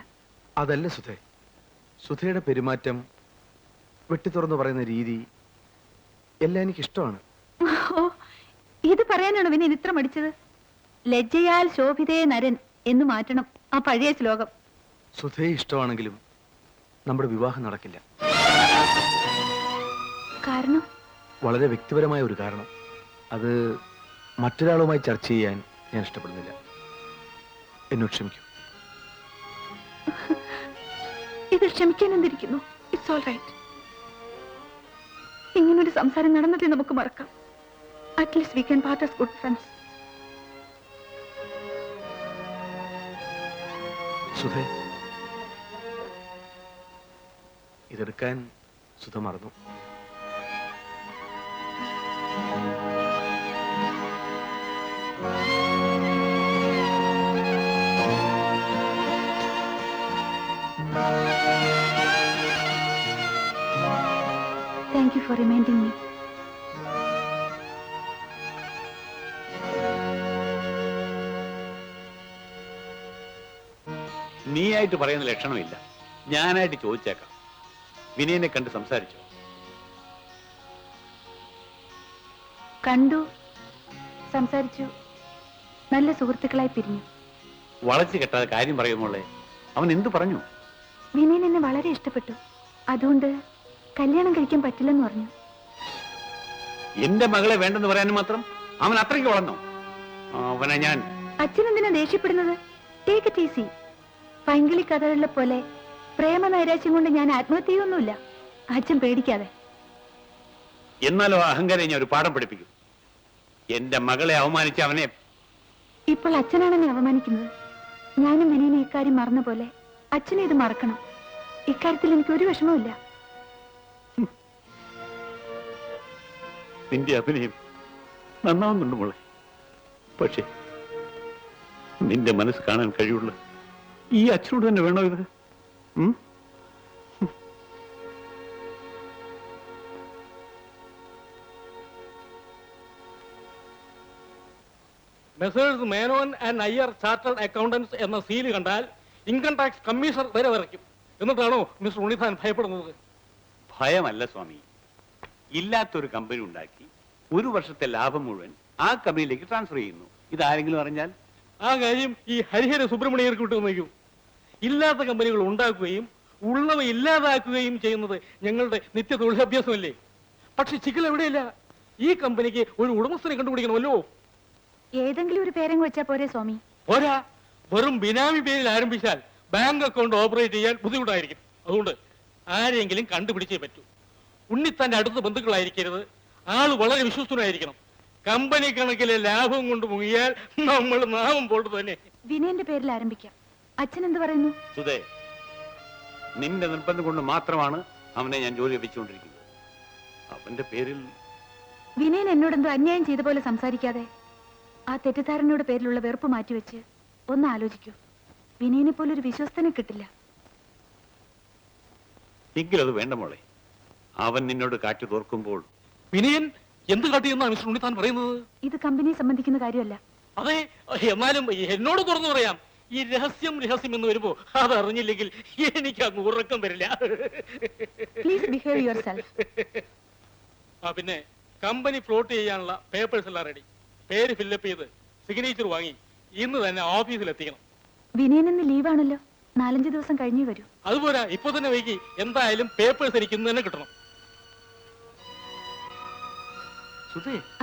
അതല്ല സുധേ. സുധയുടെ പെരുമാറ്റം, വെട്ടിത്തുറന്ന് പറയുന്ന രീതി എല്ലാം എനിക്കിഷ്ടമാണ്. ഓ, ഇത് പറയാനാണ് വിനയൻ ഇത്ര മടിച്ചത്? ലജ്ജയാൽ ശോഭിതേ നരൻ എന്ന് മാറ്റണം ആ പഴയ ശ്ലോകം. സുധയെ ഇഷ്ടമാണെങ്കിലും നമ്മുടെ വിവാഹം നടക്കില്ല. കാരണം? വളരെ വ്യക്തിപരമായ ഒരു കാരണം. അത് മറ്റൊരാളുമായി ചർച്ച ചെയ്യാൻ ഞാൻ ഇഷ്ടപ്പെടുന്നില്ല. എന്നോട് ക്ഷമിക്കൂ. ഇത് ക്ഷമിക്കാൻ എന്തിരിക്കുന്നു? It's all right. ഇങ്ങനൊരു സംസാരം നടന്നതിൽ നമുക്ക് മറക്കാം. At least we can part as good friends. സുധേ, ഇതെടുക്കാൻ സുധ മറന്നു. Thank you for reminding me. നീയായിട്ട് പറയുന്ന ലക്ഷണമില്ല. ഞാനായിട്ട് ചോദിച്ചേക്കാം. വിനയനെ കണ്ട് സംസാരിച്ചോ? കണ്ടു, സംസാരിച്ചു, നല്ല സുഹൃത്തുക്കളായി പിരിഞ്ഞു. വളച്ചു കെട്ടാതെ കാര്യം പറയുമ്പോളെ അവൻ എന്തു പറഞ്ഞു? വിനയൻ എന്നെ വളരെ ഇഷ്ടപ്പെട്ടു. അതുകൊണ്ട് കല്യാണം കഴിക്കാൻ പറ്റില്ലെന്ന് പറഞ്ഞു. എന്റെ മകളെ വേണ്ടെന്ന് പറയാനും മാത്രം അവൻ അത്രയ്ക്ക് വളർന്നോ? അവനെ ഞാൻ... അച്ഛൻ എന്തിനാ ദേഷ്യപ്പെടുന്നത്? Take it easy. പൈങ്കിളി കഥകളിലെ പോലെ പ്രേമ നൈരാശ്യം കൊണ്ട് ഞാൻ ആത്മഹത്യ ചെയ്യൊന്നുമില്ല. അച്ഛൻ പേടിക്കാതെ. എന്നാലോ അഹങ്കാരം ഞാൻ ഒരു പാഠം പഠിപ്പിക്കും. എന്റെ മകളെ അവമാനിച്ച അവനെ... ഇപ്പോൾ അച്ഛനാണ് എന്നെ അവമാനിക്കുന്നത്. ഞാനും വിനയനെ ഇക്കാര്യം മറന്ന പോലെ അച്ഛനെ ഇത് മറക്കണം. ഇക്കാര്യത്തിൽ എനിക്കൊരു വിഷമവുമില്ല. നിന്റെ അഭിനയം നന്നാവുന്നുണ്ട് മോളെ. പക്ഷേ നിന്റെ മനസ്സ് കാണാൻ കഴിവുള്ള ഈ അച്ഛനോട് തന്നെ വേണോ ഇത്? Messrs Menon and Iyer chartered accountants എന്ന സീല് കണ്ടാൽ ഇൻകം ടാക്സ് കമ്മീഷണർ വരെ വരയ്ക്കും. എന്നിട്ടാണോ മിസ്റ്റർ ഉണ്ണിത്താൻ ഭയപ്പെടുന്നത്? ഭയമല്ല സ്വാമി. ഇല്ലാത്തൊരു കമ്പനി ഉണ്ടാക്കി 1 വർഷത്തെ ലാഭം മുഴുവൻ ആ കമ്പനിയിലേക്ക് ട്രാൻസ്ഫർ ചെയ്യുന്നു. ഇതാരെങ്കിലും അറിഞ്ഞാൽ ആ കാര്യം ഈ ഹരിഹര സുബ്രഹ്മണ്യർക്ക് വിട്ടുവന്നേക്കും. ഇല്ലാത്ത കമ്പനികൾ ഉണ്ടാക്കുകയും ഉള്ളവ ഇല്ലാതാക്കുകയും ചെയ്യുന്നത് ഞങ്ങളുടെ നിത്യ തൊഴിലഭ്യാസമല്ലേ? പക്ഷെ ചിക്കൽ എവിടെയില്ല. ഈ കമ്പനിക്ക് ഒരു ഉടമസ്ഥനെ കണ്ടുപിടിക്കണമല്ലോ. ഏതെങ്കിലും ഒരു പേരങ്ങ് വെച്ചാ പോരെ സ്വാമി? പോരാ, വെറും ബിനാമി പേരിൽ ആരംഭിച്ചാൽ ബാങ്ക് അക്കൗണ്ട് ഓപ്പറേറ്റ് ചെയ്യാൻ ബുദ്ധിമുട്ടായിരിക്കും. അതുകൊണ്ട് ആരെങ്കിലും കണ്ടുപിടിച്ചേ പറ്റൂ. ഉണ്ണിത്താന്റെ അടുത്ത ബന്ധുക്കളായിരിക്കരുത്. ആള് വളരെ വിശ്വസ്തനായിരിക്കണം. കമ്പനി കണക്കിലെ ലാഭം കൊണ്ട് മുങ്ങിയാൽ നമ്മൾ നാമം പോട്ട് തന്നെ. വിനയന്റെ പേരിൽ ആരംഭിക്കാം. അച്ഛൻ എന്ത് പറയുന്നു? സുധേ, നിന്റെ നിർബന്ധം കൊണ്ട് മാത്രമാണ് അവനെ ഞാൻ ജോലി ലഭിച്ചുകൊണ്ടിരിക്കുന്നത്. അവന്റെ പേരിൽ... വിനയൻ എന്നോടെന്തോ അന്യായം ചെയ്ത പോലെ സംസാരിക്കാതെ ആ തെറ്റിദ്ധാരണയുടെ പേരിലുള്ള വെറുപ്പ് മാറ്റിവെച്ച് ഒന്ന് ആലോചിക്കൂ. വിനയനെ പോലൊരു വിശ്വസ്തനെ കിട്ടില്ല. എങ്കിലത് വേണ്ട മോളെ. അവൻ നിന്നോട് കാറ്റു തോർക്കുമ്പോൾ... വിനയൻ എന്ത് കാട്ടിയെന്നാണ് മിസ്റ്റർ ഉണ്ണിത്താൻ പറയുന്നത്? ഇത് കമ്പനിയെ സംബന്ധിക്കുന്ന കാര്യമല്ല. അതെ, എന്നാലും എന്നോട് തുറന്നു പറയാം. ഈ രഹസ്യം എന്ന് വരുമ്പോ അതറിഞ്ഞില്ലെങ്കിൽ എനിക്ക് അങ്ങ് ഉറക്കം വരില്ല. Please behave your self. പിന്നെ കമ്പനി ഫ്ലോട്ട് ചെയ്യാനുള്ള പേപ്പേഴ്സ് എല്ലാം റെഡി. പേര് ഫില്ലപ്പ് ചെയ്ത് സിഗ്നേച്ചർ വാങ്ങി ഇന്ന് തന്നെ ഓഫീസിൽ എത്തിക്കണം. വിനയൻ ഇന്ന് ലീവാണല്ലോ. 4-5 ദിവസം കഴിഞ്ഞേ വരൂ. അതുപോരാ, ഇപ്പൊ തന്നെ വൈകി. എന്തായാലും പേപ്പേഴ്സ് എനിക്ക് ഇന്ന് തന്നെ കിട്ടണം.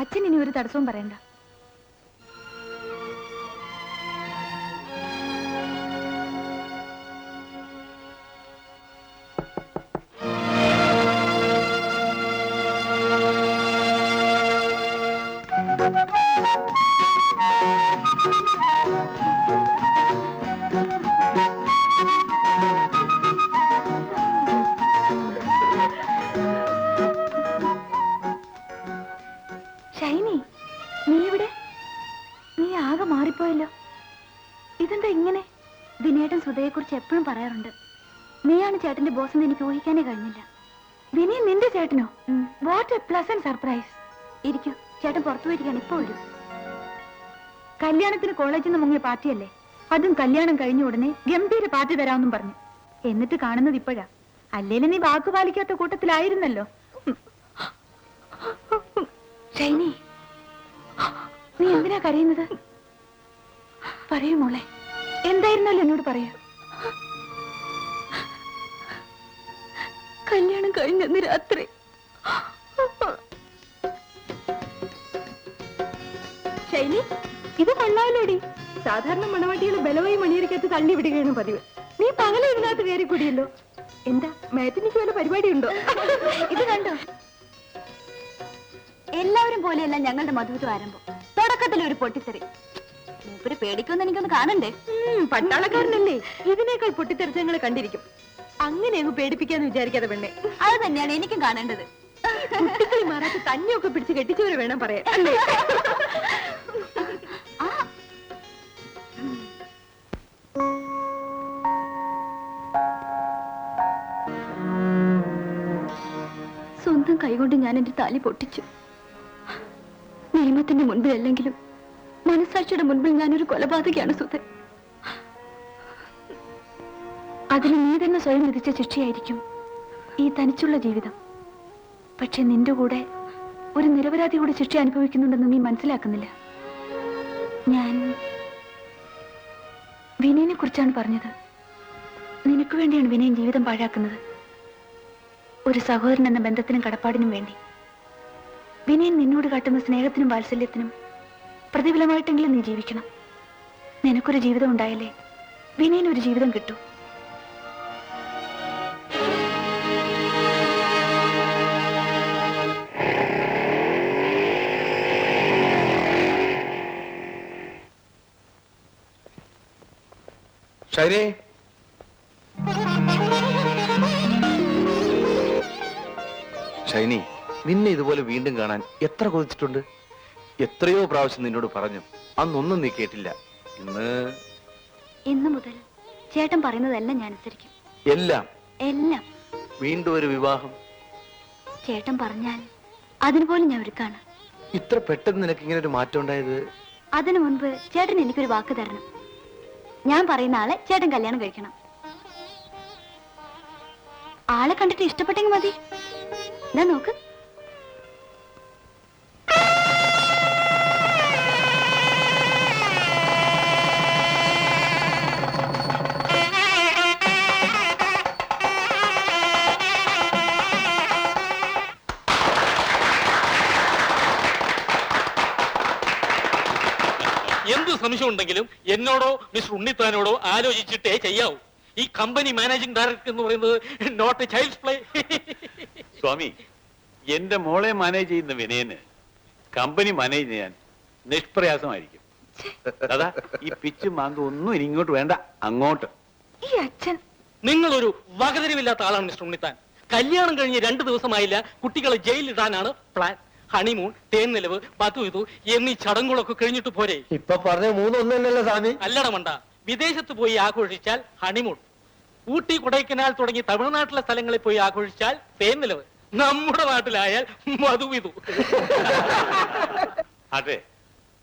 അച്ഛൻ ഇനി ഒരു തടസ്സവും പറയണ്ട. ഷൈനി, നീ ഇവിടെ? നീ ആകെ മാറിപ്പോയല്ലോ. ഇതെന്താ ഇങ്ങനെ? വിനയേട്ടൻ സുധയെ കുറിച്ച് എപ്പോഴും പറയാറുണ്ട്. നീയാണ് ചേട്ടന്റെ ബോസ് എന്ന് എനിക്ക് ഊഹിക്കാനേ കഴിഞ്ഞില്ല. വിനയൻ നിന്റെ ചേട്ടനോ? What a pleasant surprise. ഇരിക്കൂ, ചേട്ടൻ പുറത്തു പോയിരിക്കാൻ ഇപ്പൊ വരും. കല്യാണത്തിന് കോളേജിൽ നിന്ന് മുങ്ങിയ പാർട്ടിയല്ലേ? അതും കല്യാണം കഴിഞ്ഞ ഉടനെ ഗംഭീര പാർട്ടി തരാമെന്നും പറഞ്ഞു. എന്നിട്ട് കാണുന്നത് ഇപ്പോഴാ. അല്ലേലും നീ വാക്ക് പാലിക്കാത്ത കൂട്ടത്തിലായിരുന്നല്ലോ. ഷൈനി, നീ എന്തിനാ കരയുന്നത്? പറയൂ മോളെ, എന്തായിരുന്നല്ലോ എന്നോട് പറയൂ. കല്യാണം കഴിഞ്ഞന്ന് രാത്രി ഷൈനി, ഇത് കൊള്ളാമല്ലോടി. സാധാരണ മണവാട്ടികൾ ബലമായി മണിയരിക്കകത്ത് തള്ളി വിടുകയാണ് പതിവ്. നീ പകല ഇതിനകത്ത് കയറി കൂടിയല്ലോ. എന്താ മാറ്റിനിക്ക് വല്ല പരിപാടിയുണ്ടോ? ഇത് കണ്ടോ? എല്ലാവരും പോലെയല്ല ഞങ്ങളുടെ മധുവിധ ആരംഭം. തുടക്കത്തിൽ ഒരു പൊട്ടിത്തെറി, മൂപ്പര് പേടിക്കുമെന്ന് എനിക്കൊന്ന് കാണണ്ടേ? പട്ടാളക്കാരനല്ലേ, ഇതിനേക്കാൾ പൊട്ടിത്തെറിച്ചങ്ങൾ കണ്ടിരിക്കും. അങ്ങനെ അങ്ങ് പേടിപ്പിക്കാന്ന് വിചാരിക്കാതെ പെണ്ണെ. അത് തന്നെയാണ് എനിക്കും കാണേണ്ടത്. കുട്ടികളി മാറാത്ത തന്നെയൊക്കെ പിടിച്ച് കെട്ടിച്ചവര് വേണം പറയാൻ അല്ലേ? സ്വന്തം കൈകൊണ്ട് ഞാൻ എന്റെ താലി പൊട്ടിച്ചു. നിയമത്തിന്റെ മുൻപിൽ അല്ലെങ്കിലും മനസാക്ഷിയുടെ മുൻപിൽ ഞാനൊരു കൊലപാതകയാണ് സുധൻ. അതിന് നീ തന്നെ സ്വയം വിധിച്ച ശിക്ഷയായിരിക്കും ഈ തനിച്ചുള്ള ജീവിതം. പക്ഷെ നിന്റെ കൂടെ ഒരു നിരപരാധി കൂടെ ശിക്ഷ അനുഭവിക്കുന്നുണ്ടെന്ന് നീ മനസ്സിലാക്കുന്നില്ല. ഞാൻ വിനയനെ കുറിച്ചാണ് പറഞ്ഞത്. നിനക്ക് വേണ്ടിയാണ് വിനയൻ ജീവിതം പാഴാക്കുന്നത്. ഒരു സഹോദരൻ എന്ന ബന്ധത്തിനും കടപ്പാടിനും വേണ്ടി. വിനയൻ നിന്നോട് കാട്ടുന്ന സ്നേഹത്തിനും വാത്സല്യത്തിനും പ്രതിഫലമായിട്ടെങ്കിലും നീ ജീവിക്കണം. നിനക്കൊരു ജീവിതം ഉണ്ടായാലേ വിനയൻ ഒരു ജീവിതം കിട്ടൂ. ഷൈനി, ഷൈനി, നിന്നെ ഇതുപോലെ വീണ്ടും കാണാൻ എത്ര കൊതിച്ചിട്ടുണ്ട്. എത്രയോ പ്രാവശ്യം നിന്നോട് പറഞ്ഞു, അന്നൊന്നും നീ കേട്ടില്ല. ഇന്ന് മുതൽ ചേട്ടൻ പറയുന്നതെല്ലാം ഞാൻ അനുസരിക്കും. എല്ലാം എല്ലാം. വീണ്ടും ഒരു വിവാഹം? ചേട്ടൻ പറഞ്ഞാൽ അതിനുപോലും ഞാൻ ഒരുക്കാണ്. ഇത്ര പെട്ടെന്ന് നിനക്ക് ഇങ്ങനെ ഒരു മാറ്റം ഉണ്ടായത്? അതിനു മുൻപ് ചേട്ടൻ എനിക്കൊരു വാക്ക് തരണം. ഞാൻ പറയുന്ന ആളെ ചേട്ടൻ കല്യാണം കഴിക്കണം. ആളെ കണ്ടിട്ട് ഇഷ്ടപ്പെട്ടെങ്കിൽ മതി. ഞാൻ നോക്ക്. എന്ത് സംശയം ഉണ്ടെങ്കിലും എന്നോടോ മിസ്റ്റർ ഉണ്ണിത്താനോടോ ആലോചിച്ചിട്ടേ ചെയ്യാവൂ. ഈ കമ്പനി മാനേജിംഗ് ഡയറക്ടർ എന്ന് പറയുന്നത് നോട്ട് എ ചൈൽഡ്സ് പ്ലേ. സ്വാമി, എന്റെ മോളെ മാനേജ് ചെയ്യുന്ന വിനയന് കമ്പനി മാനേജ് ചെയ്യാൻ നിഷ്പ്രയാസമായിരിക്കും. അതാ ഈ പിച്ചും മാങ്കും ഒന്നും ഇനി ഇങ്ങോട്ട് വേണ്ട, അങ്ങോട്ട്. ഈ അച്ഛൻ നിങ്ങളൊരു വകതിരിവില്ലാത്ത ആളാണ് മിസ്റ്റർ ഉണ്ണിത്താൻ. കല്യാണം കഴിഞ്ഞ് 2 ദിവസമായില്ല, കുട്ടികളെ ജയിലിലിടാനാണ് പ്ലാൻ. ഹണിമൂൺ, തേൻനിലവ്, പതുവിതു എന്നീ ചടങ്ങുകളൊക്കെ കഴിഞ്ഞിട്ട് പോരെ? ഇപ്പൊ പറഞ്ഞ 3 ഒന്നല്ലോ സ്വാമി. അല്ലട മണ്ട, വിദേശത്ത് പോയി ആഘോഷിച്ചാൽ ഹണിമൂൺ, ഊട്ടി കൊടൈക്കനാൽ തുടങ്ങി തമിഴ്നാട്ടിലെ സ്ഥലങ്ങളിൽ പോയി ആഘോഷിച്ചാൽ തേൻനിലവ്, നമ്മുടെ നാട്ടിലായാൽ മധുവിതു. അതെ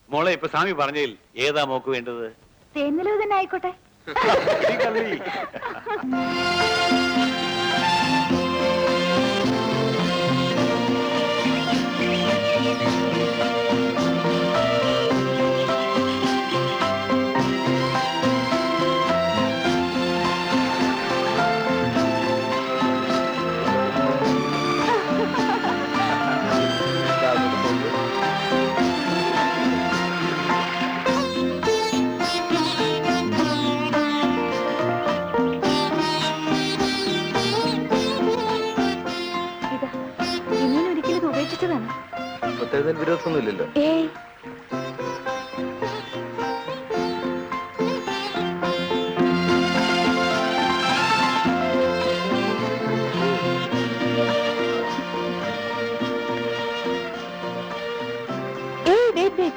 മോളെ, ഇപ്പൊ സ്വാമി പറഞ്ഞതിൽ ഏതാ മോക്ക് വേണ്ടത്? തേന്നിലവ് തന്നെ ആയിക്കോട്ടെ. ഈ കളി. വിരോധമൊന്നുമില്ലല്ലോ. ഏയ്, wait.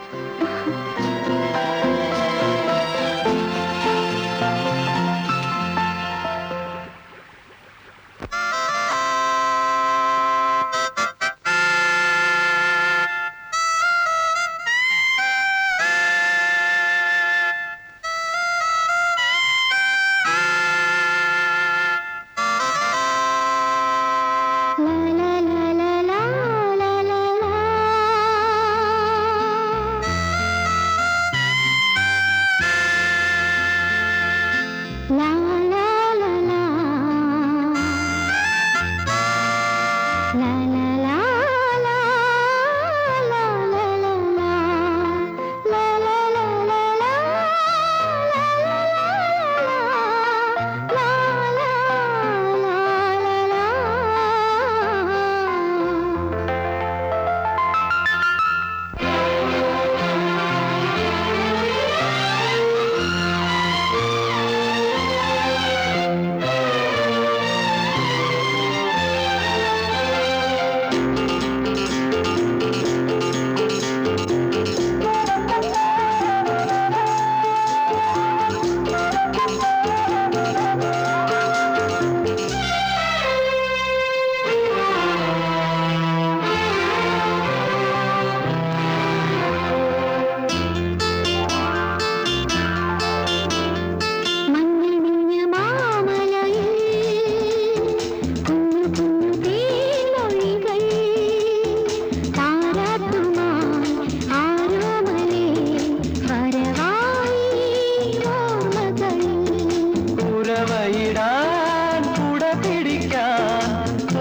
ഉറവയിടാൻ കുട പിടിക്കാൻ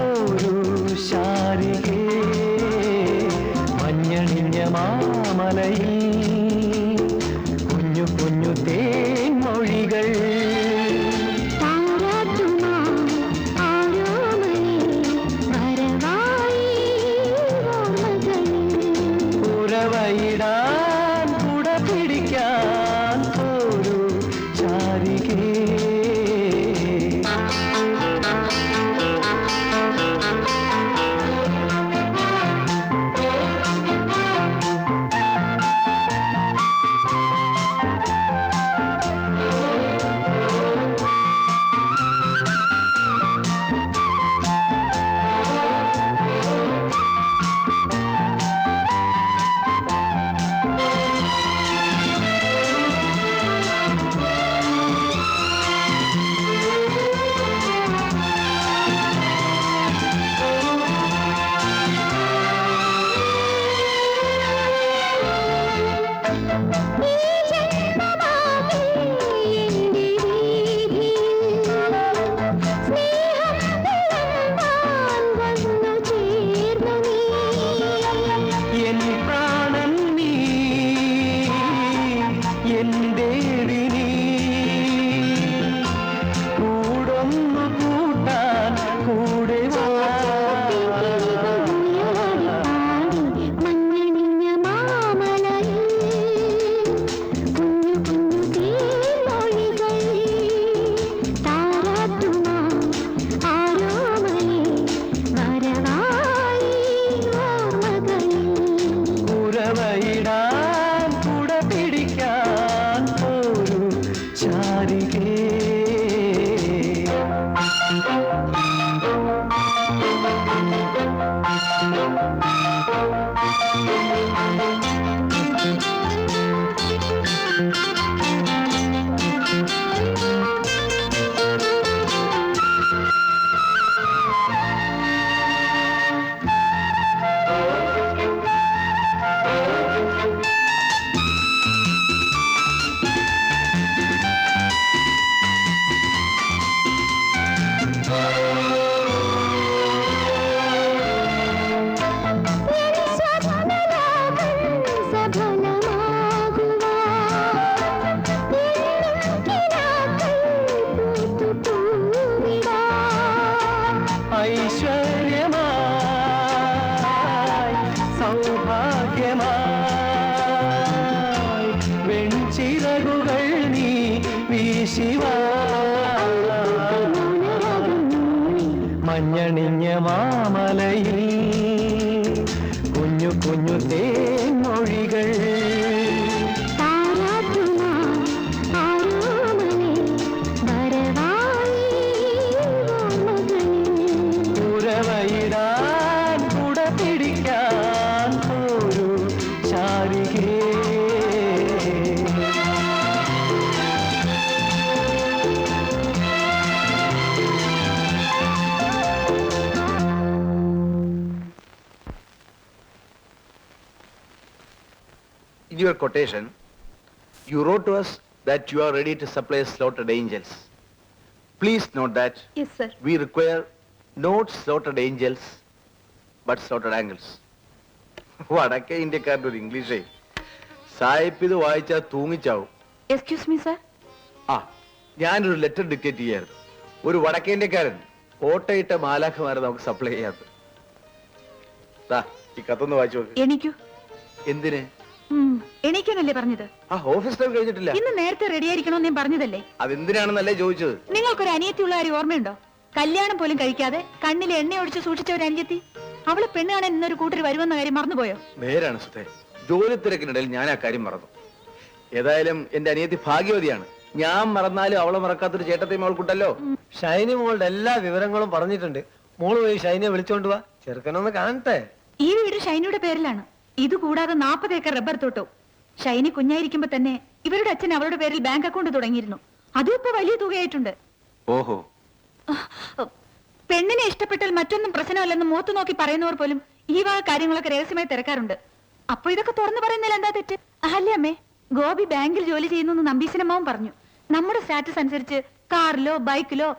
ഒരു ശാരികേ മഞ്ഞണിഞ്ഞ മാമലയിൽ കുഞ്ഞു കുഞ്ഞു തേൻമൊഴികൾ ഉറവയിടാൻ കുട പിടിക്കാൻ ഒരു ശാരികേ മഞ്ഞണിഞ്ഞ മാമലയിൽ കുഞ്ഞു കുഞ്ഞു തേൻമൊഴികൾ ഉറവയിടാൻ കുട പിടിക്കാൻ ഒരു ശാരികേ In your quotation, you wrote to us that you are ready to supply slaughtered angels. Please note that yes sir. we require not slaughtered angels, but slaughtered angles. വടക്കേ ഇന്ത്യക്കാരുടെ ഒരു ഇംഗ്ലീഷേ സായിപ്പ് ഇത് വായിച്ചാൽ തൂങ്ങിച്ചാവും. Excuse me sir. ആ, ഞാനൊരു ലെറ്റർ ഡിക്റ്റേറ്റ് ചെയ്യായിരുന്നു. ഒരു വടക്കേ ഇന്ത്യക്കാരൻ ഓട്ടയിട്ട മാലാഖമാരെ നമുക്ക് സപ്ലൈ ചെയ്യാത്തത്. ഈ കത്തൊന്ന് വായിച്ചു നോക്ക്. എണീക്കൂ. എന്തിന്? എണീക്കാനല്ലേ പറഞ്ഞത്? ആ, ഓഫീസ് ടൈം കഴിഞ്ഞിട്ടില്ല. ഇന്ന് നേരത്തെ റെഡി ആയിരിക്കണോന്ന് ഞാൻ പറഞ്ഞതല്ലേ? അതെന്തിനാണെന്നല്ലേ ചോദിച്ചത്. നിങ്ങൾക്കൊരു അനിയത്തിയുള്ള കാര്യം ഓർമ്മയുണ്ടോ? കല്യാണം പോലും കഴിക്കാതെ കണ്ണിൽ എണ്ണ ഒഴിച്ച് സൂക്ഷിച്ച ഒരു അനിയത്തി. അവള് പെണ്ണ് കാണാൻ ഇന്നൊരു കൂട്ടർ വരുമെന്ന കാര്യം മറന്നുപോയോ? നേരാണ് സുധേ, ജോലി തിരക്കിനിടയിൽ ഞാൻ ആ കാര്യം മറന്നു. ഏതായാലും എന്റെ അനിയത്തി ഭാഗ്യവതിയാണ്. ഞാൻ മറന്നാലും അവളെ മറക്കാത്തൊരു ചേട്ടത്തെയും അവൾക്കുണ്ടല്ലോ. ഷൈനി മോളുടെ എല്ലാ വിവരങ്ങളും പറഞ്ഞിട്ടുണ്ട്. മോള് പോയി ഷൈനിയെ വിളിച്ചോണ്ട് വാ, ചെറുക്കനൊന്ന് കാണട്ടെ. ഈ വീട് ഷൈനിയുടെ പേരിലാണ്. ഇത് കൂടാതെ 40 ഏക്കർ റബ്ബർ തോട്ടവും. ഷൈനി കുഞ്ഞായിരിക്കുമ്പോ തന്നെ ഇവരുടെ അച്ഛൻ അവരുടെ പേരിൽ ബാങ്ക് അക്കൗണ്ട് തുടങ്ങിയിരുന്നു. അതും ഇപ്പൊ വലിയ തുകയായിട്ടുണ്ട്. ഓഹോ, പെണ്ണിനെ ഇഷ്ടപ്പെട്ടാൽ മറ്റൊന്നും പ്രശ്നമല്ലെന്ന് മുഖത്ത് നോക്കി പറയുന്നവർ പോലും ഈ വക കാര്യങ്ങളൊക്കെ രഹസ്യമായി തിരക്കാറുണ്ട്. അപ്പൊ ഇതൊക്കെ തുറന്നു പറയുന്നതിൽ എന്താ തെറ്റ്? അല്ലേ അമ്മേ? ഗോപി ബാങ്കിൽ ജോലി ചെയ്യുന്നു നമ്പീശനമ്മാവും പറഞ്ഞു. നമ്മുടെ സ്റ്റാറ്റസ് അനുസരിച്ച് കാറിലോ ബൈക്കിലോ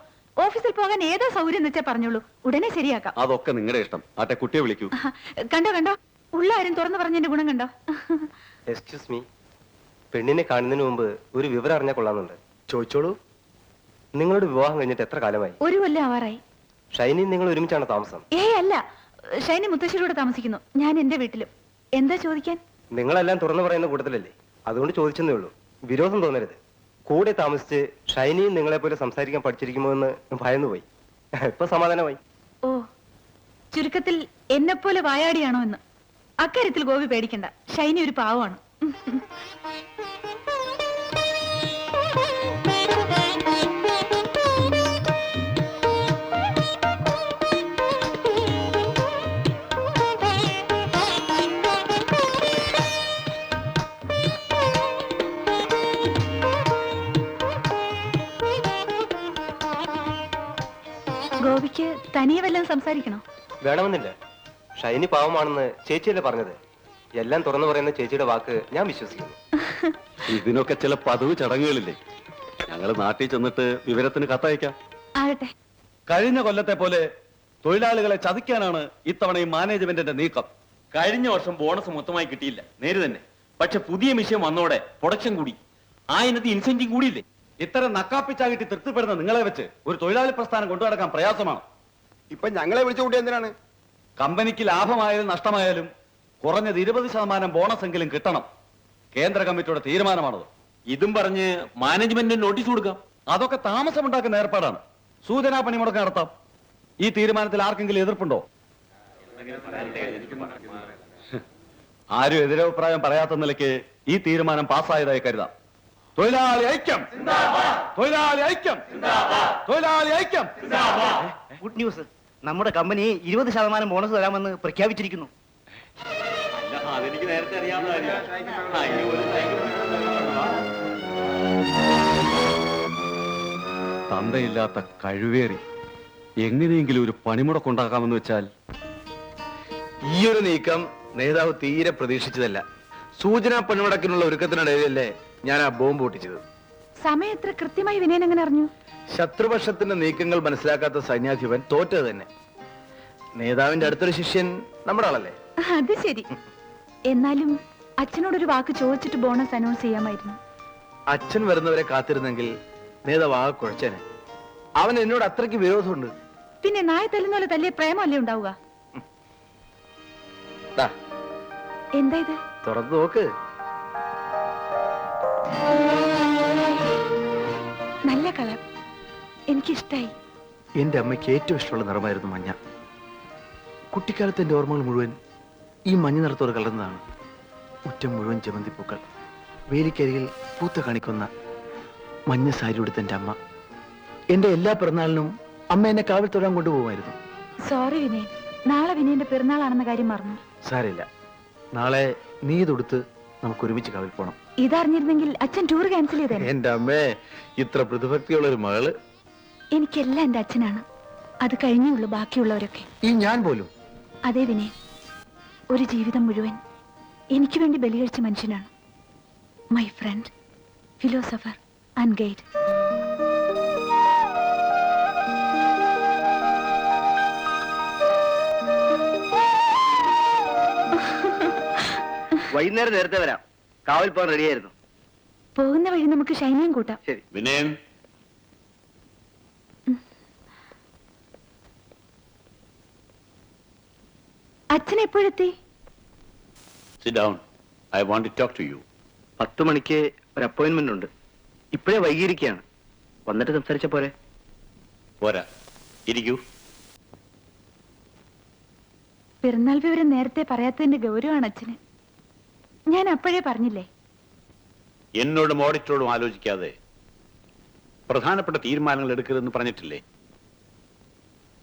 ഓഫീസിൽ പോകാൻ ഏതോ സൗകര്യം എന്ന് വെച്ചാൽ പറഞ്ഞോളൂ, ഉടനെ ശരിയാക്കാം. അതൊക്കെ നിങ്ങളുടെ ഇഷ്ടം. ആട്ടെ, കുട്ടിയെ വിളിക്കൂ. കണ്ടോ കണ്ടോ, ഉള്ള ആരും തുറന്നു പറഞ്ഞതിന്റെ ഗുണം കണ്ടോ. എക്സ്ക്യൂസ് മീ, പെണ്ണിനെ കാണുന്നതിന് മുമ്പ് ഒരു വിവരം അറിഞ്ഞാൽ കൊള്ളാമെന്നുണ്ട്. ചോദിച്ചോളൂ. നിങ്ങളുടെ വിവാഹം കഴിഞ്ഞിട്ട് എത്ര കാലമായി? 1 കൊല്ലം ആവാറായി. ഷൈനി നിങ്ങൾ ഒരുമിച്ചാണ് താമസം? അല്ല, ഷൈനി മുത്തശ്ശിയുടെ താമസിക്കുന്നു, ഞാൻ എന്റെ വീട്ടിലും. എന്താ ചോദിക്കാൻ? നിങ്ങളെല്ലാം തുറന്നു പറയുന്ന കൂട്ടത്തിലല്ലേ, അതുകൊണ്ട് ചോദിച്ചെന്നേ ഉള്ളൂ. വിരോധം തോന്നരുത്. കൂടെ താമസിച്ച് ഷൈനിയും നിങ്ങളെ പോലെ സംസാരിക്കാൻ പഠിച്ചിരിക്കുമോ എന്ന് ഭയന്നു പോയി. ഇപ്പൊ സമാധാനമായി. ഓ, ചുരുക്കത്തിൽ എന്നെപ്പോലെ വായാടിയാണോ എന്ന്. അക്കാര്യത്തിൽ ഗോപി പേടിക്കണ്ട, ഷൈനി ഒരു പാവമാണ്. ഗോപിക്ക് തനിയെ വല്ലതും സംസാരിക്കണോ? വേണമെന്നില്ല. ഷൈനി പാവമാണെന്ന് ചേച്ചിയല്ലേ പറഞ്ഞത്. എല്ലാം തുറന്നു പറയുന്ന ചേച്ചിയുടെ വാക്ക് ഞാൻ വിശ്വസിക്കുന്നു. ഇതിനൊക്കെ ചില പതിവ് ചടങ്ങുകളില്ലേ? ഞങ്ങൾ നാട്ടിൽ ചെന്നിട്ട് വിവരത്തിന് കത്തയക്കാം. ആകട്ടെ. കഴിഞ്ഞ കൊല്ലത്തെ പോലെ തൊഴിലാളികളെ ചതിക്കാനാണ് ഇത്തവണ ഈ മാനേജ്മെന്റിന്റെ നീക്കം. കഴിഞ്ഞ വർഷം ബോണസ് മൊത്തമായി കിട്ടിയില്ല, നേര് തന്നെ. പക്ഷെ പുതിയ മിഷൻ വന്നോടെ പ്രൊഡക്ഷൻ കൂടി, ആ ഇനത്തിൽ ഇൻസെന്റീവ് കൂടിയില്ലേ? ഇത്തരം നക്കാപ്പിച്ചാകിട്ട് തൃപ്തിപ്പെടുന്ന നിങ്ങളെ വെച്ച് ഒരു തൊഴിലാളി പ്രസ്ഥാനം കൊണ്ടുനടക്കാൻ പ്രയാസമാണ്. ഇപ്പൊ ഞങ്ങളെ വിളിച്ചു കൂട്ടി എന്തിനാണ്? കമ്പനിക്ക് ലാഭമായാലും നഷ്ടമായാലും കുറഞ്ഞത് 20% ബോണസ് എങ്കിലും കിട്ടണം. കേന്ദ്ര കമ്മിറ്റിയുടെ തീരുമാനമാണത്. ഇതും പറഞ്ഞ് മാനേജ്മെന്റിന് നോട്ടീസ് കൊടുക്കാം. അതൊക്കെ താമസമുണ്ടാക്കുന്ന ഏർപ്പാടാണ്. സൂചനാ പണിമുടക്ക് നടത്താം. ഈ തീരുമാനത്തിൽ ആർക്കെങ്കിലും എതിർപ്പുണ്ടോ? ആരും എതിരഭിപ്രായം പറയാത്ത നിലയ്ക്ക് ഈ തീരുമാനം പാസ്സായതായി കരുതാം. തൊഴിലാളി ഐക്യം! തൊഴിലാളി ഐക്യം! തൊഴിലാളി ഐക്യം! ഗുഡ് ന്യൂസ്, നമ്മുടെ കമ്പനി 20% ബോണസ് തരാമെന്ന് പ്രഖ്യാപിച്ചിരിക്കുന്നു. അതെനിക്ക് നേരത്തെ അറിയാവുന്ന തന്തയില്ലാത്ത കഴിവേറി എങ്ങനെയെങ്കിലും ഒരു പണിമുടക്കുണ്ടാക്കാമെന്ന് വെച്ചാൽ ഈ ഒരു നീക്കം നേതാവ് തീരെ പ്രതീക്ഷിച്ചതല്ല. സൂചനാ പണിമുടക്കിനുള്ള ഒരുക്കത്തിനിടയിലല്ലേ ഞാൻ ആ ബോംബ് പൊട്ടിച്ചത്. സമയം എത്ര കൃത്യമായി വിനയൻ എങ്ങനെ അറിഞ്ഞു? ശത്രുപക്ഷത്തിന്റെ നീക്കങ്ങൾ മനസ്സിലാക്കാത്ത സൈന്യാധിപൻ തോറ്റത് തന്നെ. നേതാവിന്റെ അടുത്തൊരു ശിഷ്യൻ നമ്മുടെ ആളല്ലേ. അത് ശരി. എന്നാലും അച്ഛനോടൊരു വാക്ക് ചോദിച്ചിട്ട് ബോണസ് അനൗൺസ് ചെയ്യാമായിരുന്നു. അച്ഛൻ വരുന്നവരെ കാത്തിരുന്നെങ്കിൽ നേതാവ് ആകെ കുഴച്ചേനെ. അവൻ എന്നോട് അത്രയ്ക്ക് വിരോധമുണ്ട്. പിന്നെ നായ തല്ലുന്ന പോലെ തല്ലിയ പ്രേമല്ലേ ഉണ്ടാവുക? ദാ, എന്താ ഇത്? തുറന്നു നോക്ക്. നല്ല കളർ, എനിക്കിഷ്ടായി. എന്റെ അമ്മയ്ക്ക് ഏറ്റവും ഇഷ്ടമുള്ള നിറമായിരുന്നു മഞ്ഞ. കുട്ടിക്കാലത്ത് എന്റെ ഓർമ്മകൾ മുഴുവൻ ഈ മഞ്ഞ നിറത്തോട് കലർന്നതാണ്. മുറ്റം മുഴുവൻ ജമന്തിപ്പൂക്കൾ, വേലിക്കരികിൽ പൂത്ത കാണിക്കുന്ന മഞ്ഞ സാരി ഉടുത്ത എന്റെ അമ്മ. എന്റെ എല്ലാ പിറന്നാളിനും അമ്മ എന്നെ കാവൽ തൊഴാൻ കൊണ്ടുപോകുമായിരുന്നു. സോറി വിനയൻ, നാളെ വിനയന്റെ പിറന്നാളാണെന്ന കാര്യം മറന്നു. സാരില്ല, നാളെ നീ ഇതൊടുത്ത് നമുക്ക് ഒരുമിച്ച് കാവൽ പോണം. ഇതറിഞ്ഞിരുന്നെങ്കിൽ അച്ഛൻ ടൂർ ക്യാൻസൽ ചെയ്തേ. എന്റെ അമ്മേ, ഇത്ര പ്രതിഭക്തിയുള്ള ഒരു മകള്. എനിക്കെല്ലാം എന്റെ അച്ഛനാണ്. അത് കഴിഞ്ഞുള്ളൂ ബാക്കിയുള്ളവരൊക്കെ. ഈ ഞാൻ പോലും. അതെ വിനയൻ, ഒരു ജീവിതം മുഴുവൻ എനിക്ക് വേണ്ടി ബലികഴിച്ച മനുഷ്യനാണ്. My friend, philosopher and guide. വൈകുന്നേരം നേരത്തെ വരാം, കാവൽ പോകാൻ റെഡിയായിരുന്നു. പോകുന്ന വഴി നമുക്ക് ഷൈനിയും കൂട്ടാം. ശരി. വിനയൻ, അച്ഛൻ എപ്പോഴെത്തി? sit down. I want to talk to you. 10 മണിക്ക് ഒരു അപ്പോയിന്റ്മെന്റ് ഉണ്ട്. ഇപ്പോഴേ വൈകിയിരിക്കുകയാണ്. വന്നിട്ട് സംസാരിച്ച പോരെ? പോരാ, ഇരിക്കൂ. പിറന്നാൾ വിവരം നേരത്തെ പറയാത്തതിന്റെ ഗൗരവമാണ് അച്ഛന്. ഞാൻ അപ്പോഴേ പറഞ്ഞില്ലേ. എന്നോടും ഓഡിറ്ററോടും ആലോചിക്കാതെ പ്രധാനപ്പെട്ട തീരുമാനങ്ങൾ എടുക്കരുതെന്ന് പറഞ്ഞിട്ടില്ലേ?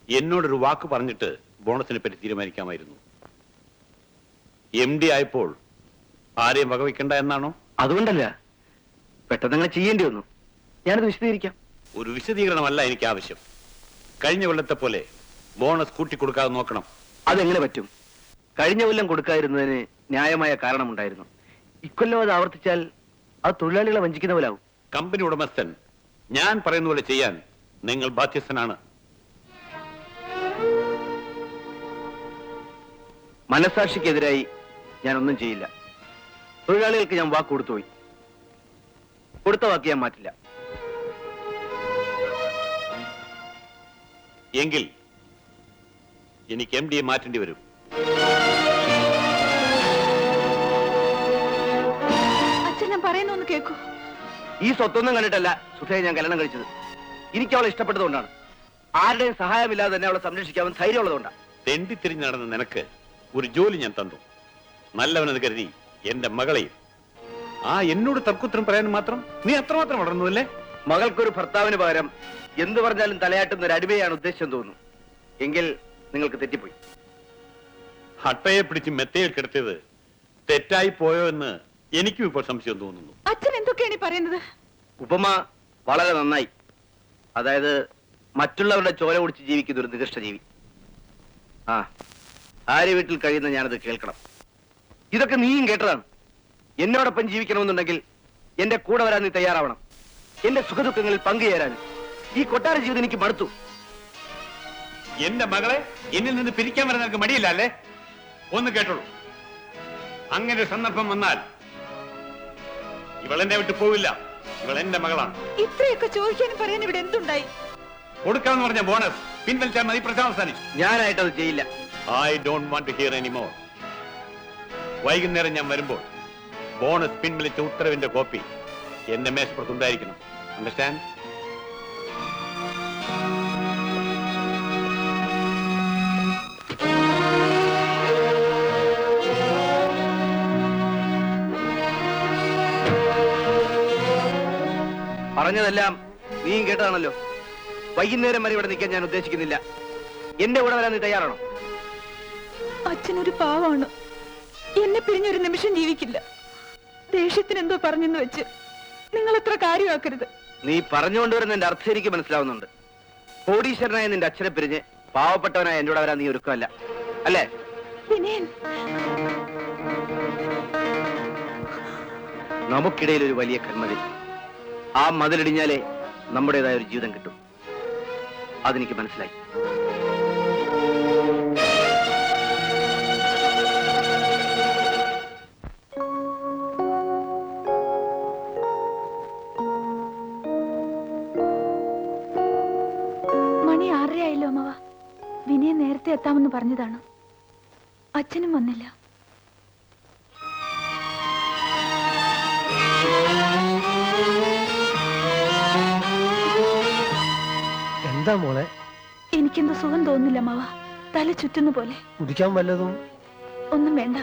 എന്നോടൊരു വാക്ക് പറഞ്ഞിട്ട് ബോണസിനെ പറ്റി തീരുമാനിക്കാമായിരുന്നു. MD ആയപ്പോൾ ആരെയും വകവയ്ക്കണ്ട എന്നാണോ? അതുകൊണ്ടല്ല, പെട്ടെന്ന് അങ്ങനെ ചെയ്യേണ്ടി വന്നു. ഞാനത് വിശദീകരിക്കാം. ഒരു വിശദീകരണമല്ല എനിക്ക് ആവശ്യം. കഴിഞ്ഞ കൊല്ലത്തെ പോലെ ബോണസ് കൂട്ടിക്കൊടുക്കാതെ നോക്കണം. അതെങ്ങനെ പറ്റും? കഴിഞ്ഞ കൊല്ലം കൊടുക്കാതിരുന്നതിന് ന്യായമായ കാരണമുണ്ടായിരുന്നു. ഇക്കൊല്ലം അത് ആവർത്തിച്ചാൽ അത് തൊഴിലാളികളെ വഞ്ചിക്കുന്ന പോലാവും. കമ്പനി ഉടമസ്ഥൻ ഞാൻ പറയുന്ന പോലെ ചെയ്യാൻ നിങ്ങൾ ബാധ്യസ്ഥനാണ്. മനസാക്ഷിക്കെതിരായി ഞാൻ ഒന്നും ചെയ്യില്ല. തൊഴിലാളികൾക്ക് ഞാൻ വാക്ക് കൊടുത്തുപോയി. കൊടുത്ത വാക്ക് ഞാൻ മാറ്റില്ല. എങ്കിൽ എനിക്ക് MD യെ മാറ്റേണ്ടി വരും. അച്ഛൻ ഞാൻ പറയുന്ന ഒന്ന് കേൾക്കൂ. ഈ സ്വത്തൊന്നും കണ്ടിട്ടല്ല സുധയെ ഞാൻ കല്യാണം കഴിച്ചത്. എനിക്ക് അവളെ ഇഷ്ടപ്പെട്ടതുകൊണ്ടാണ്. ആരുടെയും സഹായമില്ലാതെ തന്നെ അവളെ സംരക്ഷിക്കാമെന്ന് ധൈര്യമുള്ളതുകൊണ്ടാണ്. തെണ്ടിത്തിരിഞ്ഞ് നടന്ന നിനക്ക് ഒരു ജോലി ഞാൻ തന്നു. നല്ലവനെന്ന് കരുതി എന്റെ മകളെയും. എന്നോട് തർക്കുത്തരം പറയാൻ മാത്രം നീ അത്രമാത്രം വളർന്നു അല്ലേ? മകൾക്കൊരു ഭർത്താവിന് പകരം എന്ത് പറഞ്ഞാലും തലയാട്ടുന്ന ഒരു അടിമയാണ് ഉദ്ദേശം തോന്നുന്നു. എങ്കിൽ നിങ്ങൾക്ക് തെറ്റിപ്പോയി. ഹട്ടയെ പിടിച്ച് മെത്തയിൽ കിടത്തിയത് തെറ്റായി പോയോ എന്ന് എനിക്കും ഇപ്പോൾ സംശയം തോന്നുന്നു. അച്ഛൻ എന്തൊക്കെയാണ് ഈ പറയുന്നത്? ഉപമ വളരെ നന്നായി. അതായത് മറ്റുള്ളവരുടെ ചോര കുടിച്ച് ജീവിക്കുന്ന ഒരു നികൃഷ്ട ജീവി. ആര്യ വീട്ടിൽ കഴിയുന്ന ഞാനത് കേൾക്കണം. ഇതൊക്കെ നീയും കേട്ടതാണ്. എന്നോടൊപ്പം ജീവിക്കണമെന്നുണ്ടെങ്കിൽ എന്റെ കൂടെ വരാൻ നീ തയ്യാറാവണം. എന്റെ സുഖദുഃഖങ്ങളിൽ പങ്കുചേരാൻ. ഈ കൊട്ടാര ജീവിതം എനിക്ക് മടുത്തു. എന്റെ മകളെ എന്നിൽ നിന്ന് പിരിക്കാൻ വരാൻ നിനക്ക് മടിയില്ല അല്ലേ? ഒന്ന് കേട്ടോളൂ. അങ്ങനെ ഒരു സന്ദർഭം വന്നാൽ ഇവളെന്നെ വിട്ടു പോവില്ല. ഇവൾ എന്റെ മകളാണ്. ഇത്രയൊക്കെ ചോദിക്കാനും പറയാൻ ഇവിടെ എന്തുണ്ടായി? കൊടുക്കാമെന്ന് പറഞ്ഞ ബോണസ് പിൻവലിച്ചാൽ മതി. പ്രശ്നം അവസാനിച്ചു. ഞാനായിട്ടത് ചെയ്യില്ല. I don't want to hear any more. വൈകുന്നേരം ഞാൻ വരുമ്പോൾ ബോണസ് പിൻവലിച്ച ഉത്തരവിന്റെ കോപ്പി എന്റെ മേശപ്പുറത്തുണ്ടായിരിക്കണം. അണ്ടർസ്റ്റാൻഡ്? പറഞ്ഞതെല്ലാം നീയും കേട്ടതാണല്ലോ. വൈകുന്നേരം വരെ ഇവിടെ നിൽക്കാൻ ഞാൻ ഉദ്ദേശിക്കുന്നില്ല. എന്റെ കൂടെ വരാൻ നീ തയ്യാറാണോ? അച്ഛനൊരു പാവാണ്. എന്നെ പിരിഞ്ഞൊരു നിമിഷം ജീവിക്കില്ല. ദേഷ്യത്തിന് എന്തോ പറഞ്ഞെന്ന് വെച്ച് നിങ്ങൾ അത്ര കാര്യമാക്കരുത്. നീ പറഞ്ഞുകൊണ്ടുവരുന്ന എന്റെ അർത്ഥം എനിക്ക് മനസ്സിലാവുന്നുണ്ട്. കോടീശ്വരനായ നിന്റെ അച്ഛനെ പിരിഞ്ഞ് പാവപ്പെട്ടവനായ എന്റെ കൂടെ വരാൻ നീ ഒരുക്കമല്ല അല്ലേ? വിനയൻ, നമുക്കിടയിൽ ഒരു വലിയ കന്മതിൽ. ആ മതിലിടിഞ്ഞാലേ നമ്മുടേതായ ഒരു ജീവിതം കിട്ടും. അതെനിക്ക് മനസ്സിലായി. മണി 6:30 ആയല്ലോ അമ്മവ. വിനയൻ നേരത്തെ എത്താമെന്ന് പറഞ്ഞതാണ്. അച്ഛനും വന്നില്ല. എന്താ മോളെ? എനിക്കെന്തോ സുഖം തോന്നുന്നില്ല അമ്മവ. തല ചുറ്റുന്ന പോലെ. കുടിക്കാൻ വല്ലതും? ഒന്നും വേണ്ട.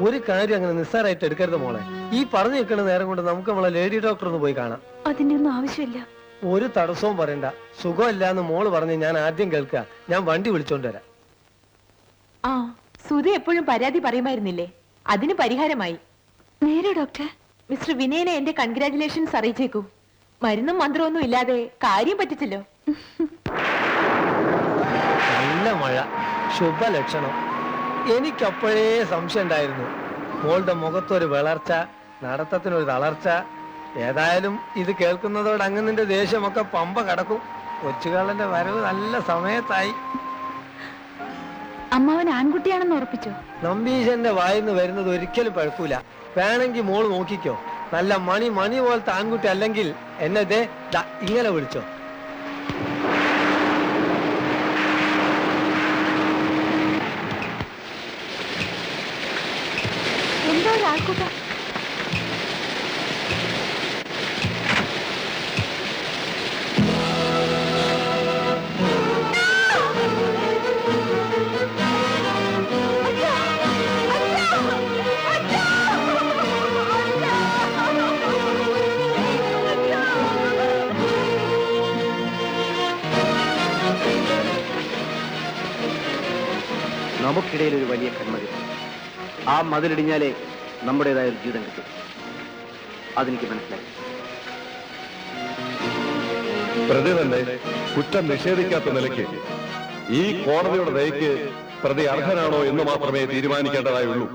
ഒരു കാര്യം അങ്ങനെ നിസ്സാരമായിട്ട് എടുക്കരുത് മോളെ. ഈ പറഞ്ഞു നിൽക്കുന്ന നേരം കൊണ്ട് നമുക്ക് നമ്മളെ ലേഡി ഡോക്ടർ ഒന്ന് പോയി കാണാം. അതിന്റെ ഒന്നും ആവശ്യമില്ല. ഒരു തടസ്സവും പറയണ്ട. സുഖമില്ല എന്ന് മോള് പറഞ്ഞ് ഞാൻ ആദ്യം കേൾക്കുക. ഞാൻ വണ്ടി വിളിച്ചോണ്ട് വരാം. സുധ എപ്പോഴും പരാതി പറയുമായിരുന്നില്ലേ? അതിന് പരിഹാരമായി. നേരെ ഡോക്ടർ. മിസ്റ്റർ വിനയനെ എന്റെ കൺഗ്രാറ്റുലേഷൻസ് അറിയിച്ചേക്കൂ. മരുന്നും മന്ത്രമൊന്നും ഇല്ലാതെ കാര്യം പറ്റിച്ചല്ലോ. നല്ല മഴ, ശുഭലക്ഷണം. എനിക്കപ്പോഴേ സംശയം ഉണ്ടായിരുന്നു. മോളുടെ മുഖത്തൊരു വിളർച്ച, നടത്തത്തിനൊരു തളർച്ച. ഏതായാലും ഇത് കേൾക്കുന്നതോടെ അങ്ങ് ദേഷ്യമൊക്കെ പമ്പ കടക്കും. കൊച്ചുകാളന്റെ വരവ് നല്ല സമയത്തായി. അമ്മാവൻ ആൺകുട്ടിയാണെന്ന് ഉറപ്പിച്ചോ? നമ്പീശന്റെ വായിന്ന് വരുന്നത് ഒരിക്കലും പഴക്കൂല. വേണമെങ്കിൽ മോള് നോക്കിക്കോ. നല്ല മണി പോലത്തെ ആൺകുട്ടി അല്ലെങ്കിൽ എന്നെ ഇങ്ങനെ വിളിച്ചോ. എന്താ ഒരു ആൾക്കൂട്ടം? നമുക്കിടയിൽ ഒരു വലിയ കന്മതിൽ. ആ മതിലിടിഞ്ഞാലേ നമ്മുടേതായ ഒരു ജീവിതം കിട്ടും. അതെനിക്ക് മനസ്സിലായി. പ്രതി തന്നെ കുറ്റം നിഷേധിക്കാത്ത നിലയ്ക്ക് ഈ കോടതിയുടെ ദയക്ക് പ്രതി അർഹനാണോ എന്ന് മാത്രമേ തീരുമാനിക്കേണ്ടതായുള്ളൂ.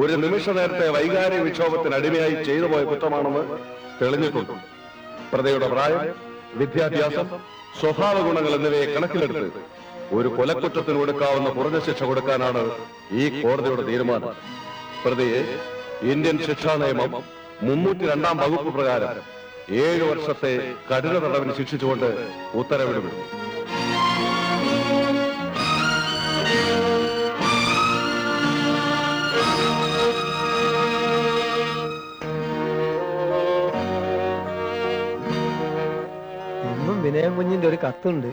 ഒരു നിമിഷ നേരത്തെ വൈകാരിക വിക്ഷോഭത്തിന് അടിമയായി ചെയ്തു പോയ കുറ്റമാണെന്ന് തെളിഞ്ഞിട്ടുണ്ട്. പ്രതിയുടെ പ്രായം, വിദ്യാഭ്യാസം, സ്വഭാവ ഗുണങ്ങൾ എന്നിവയെ കണക്കിലെടുത്ത് ഒരു കൊലക്കുറ്റത്തിന് കൊടുക്കാവുന്ന കുറഞ്ഞ ശിക്ഷ കൊടുക്കാനാണ് ഈ കോടതിയുടെ തീരുമാനം. പ്രതിയെ ഇന്ത്യൻ ശിക്ഷാ നിയമം 302 വകുപ്പ് പ്രകാരം 7 വർഷത്തെ കഠിന തടവിന് ശിക്ഷിച്ചുകൊണ്ട് ഉത്തരവിടും. ഇന്നും വിനയം കുഞ്ഞിന്റെ ഒരു കത്തുണ്ട്.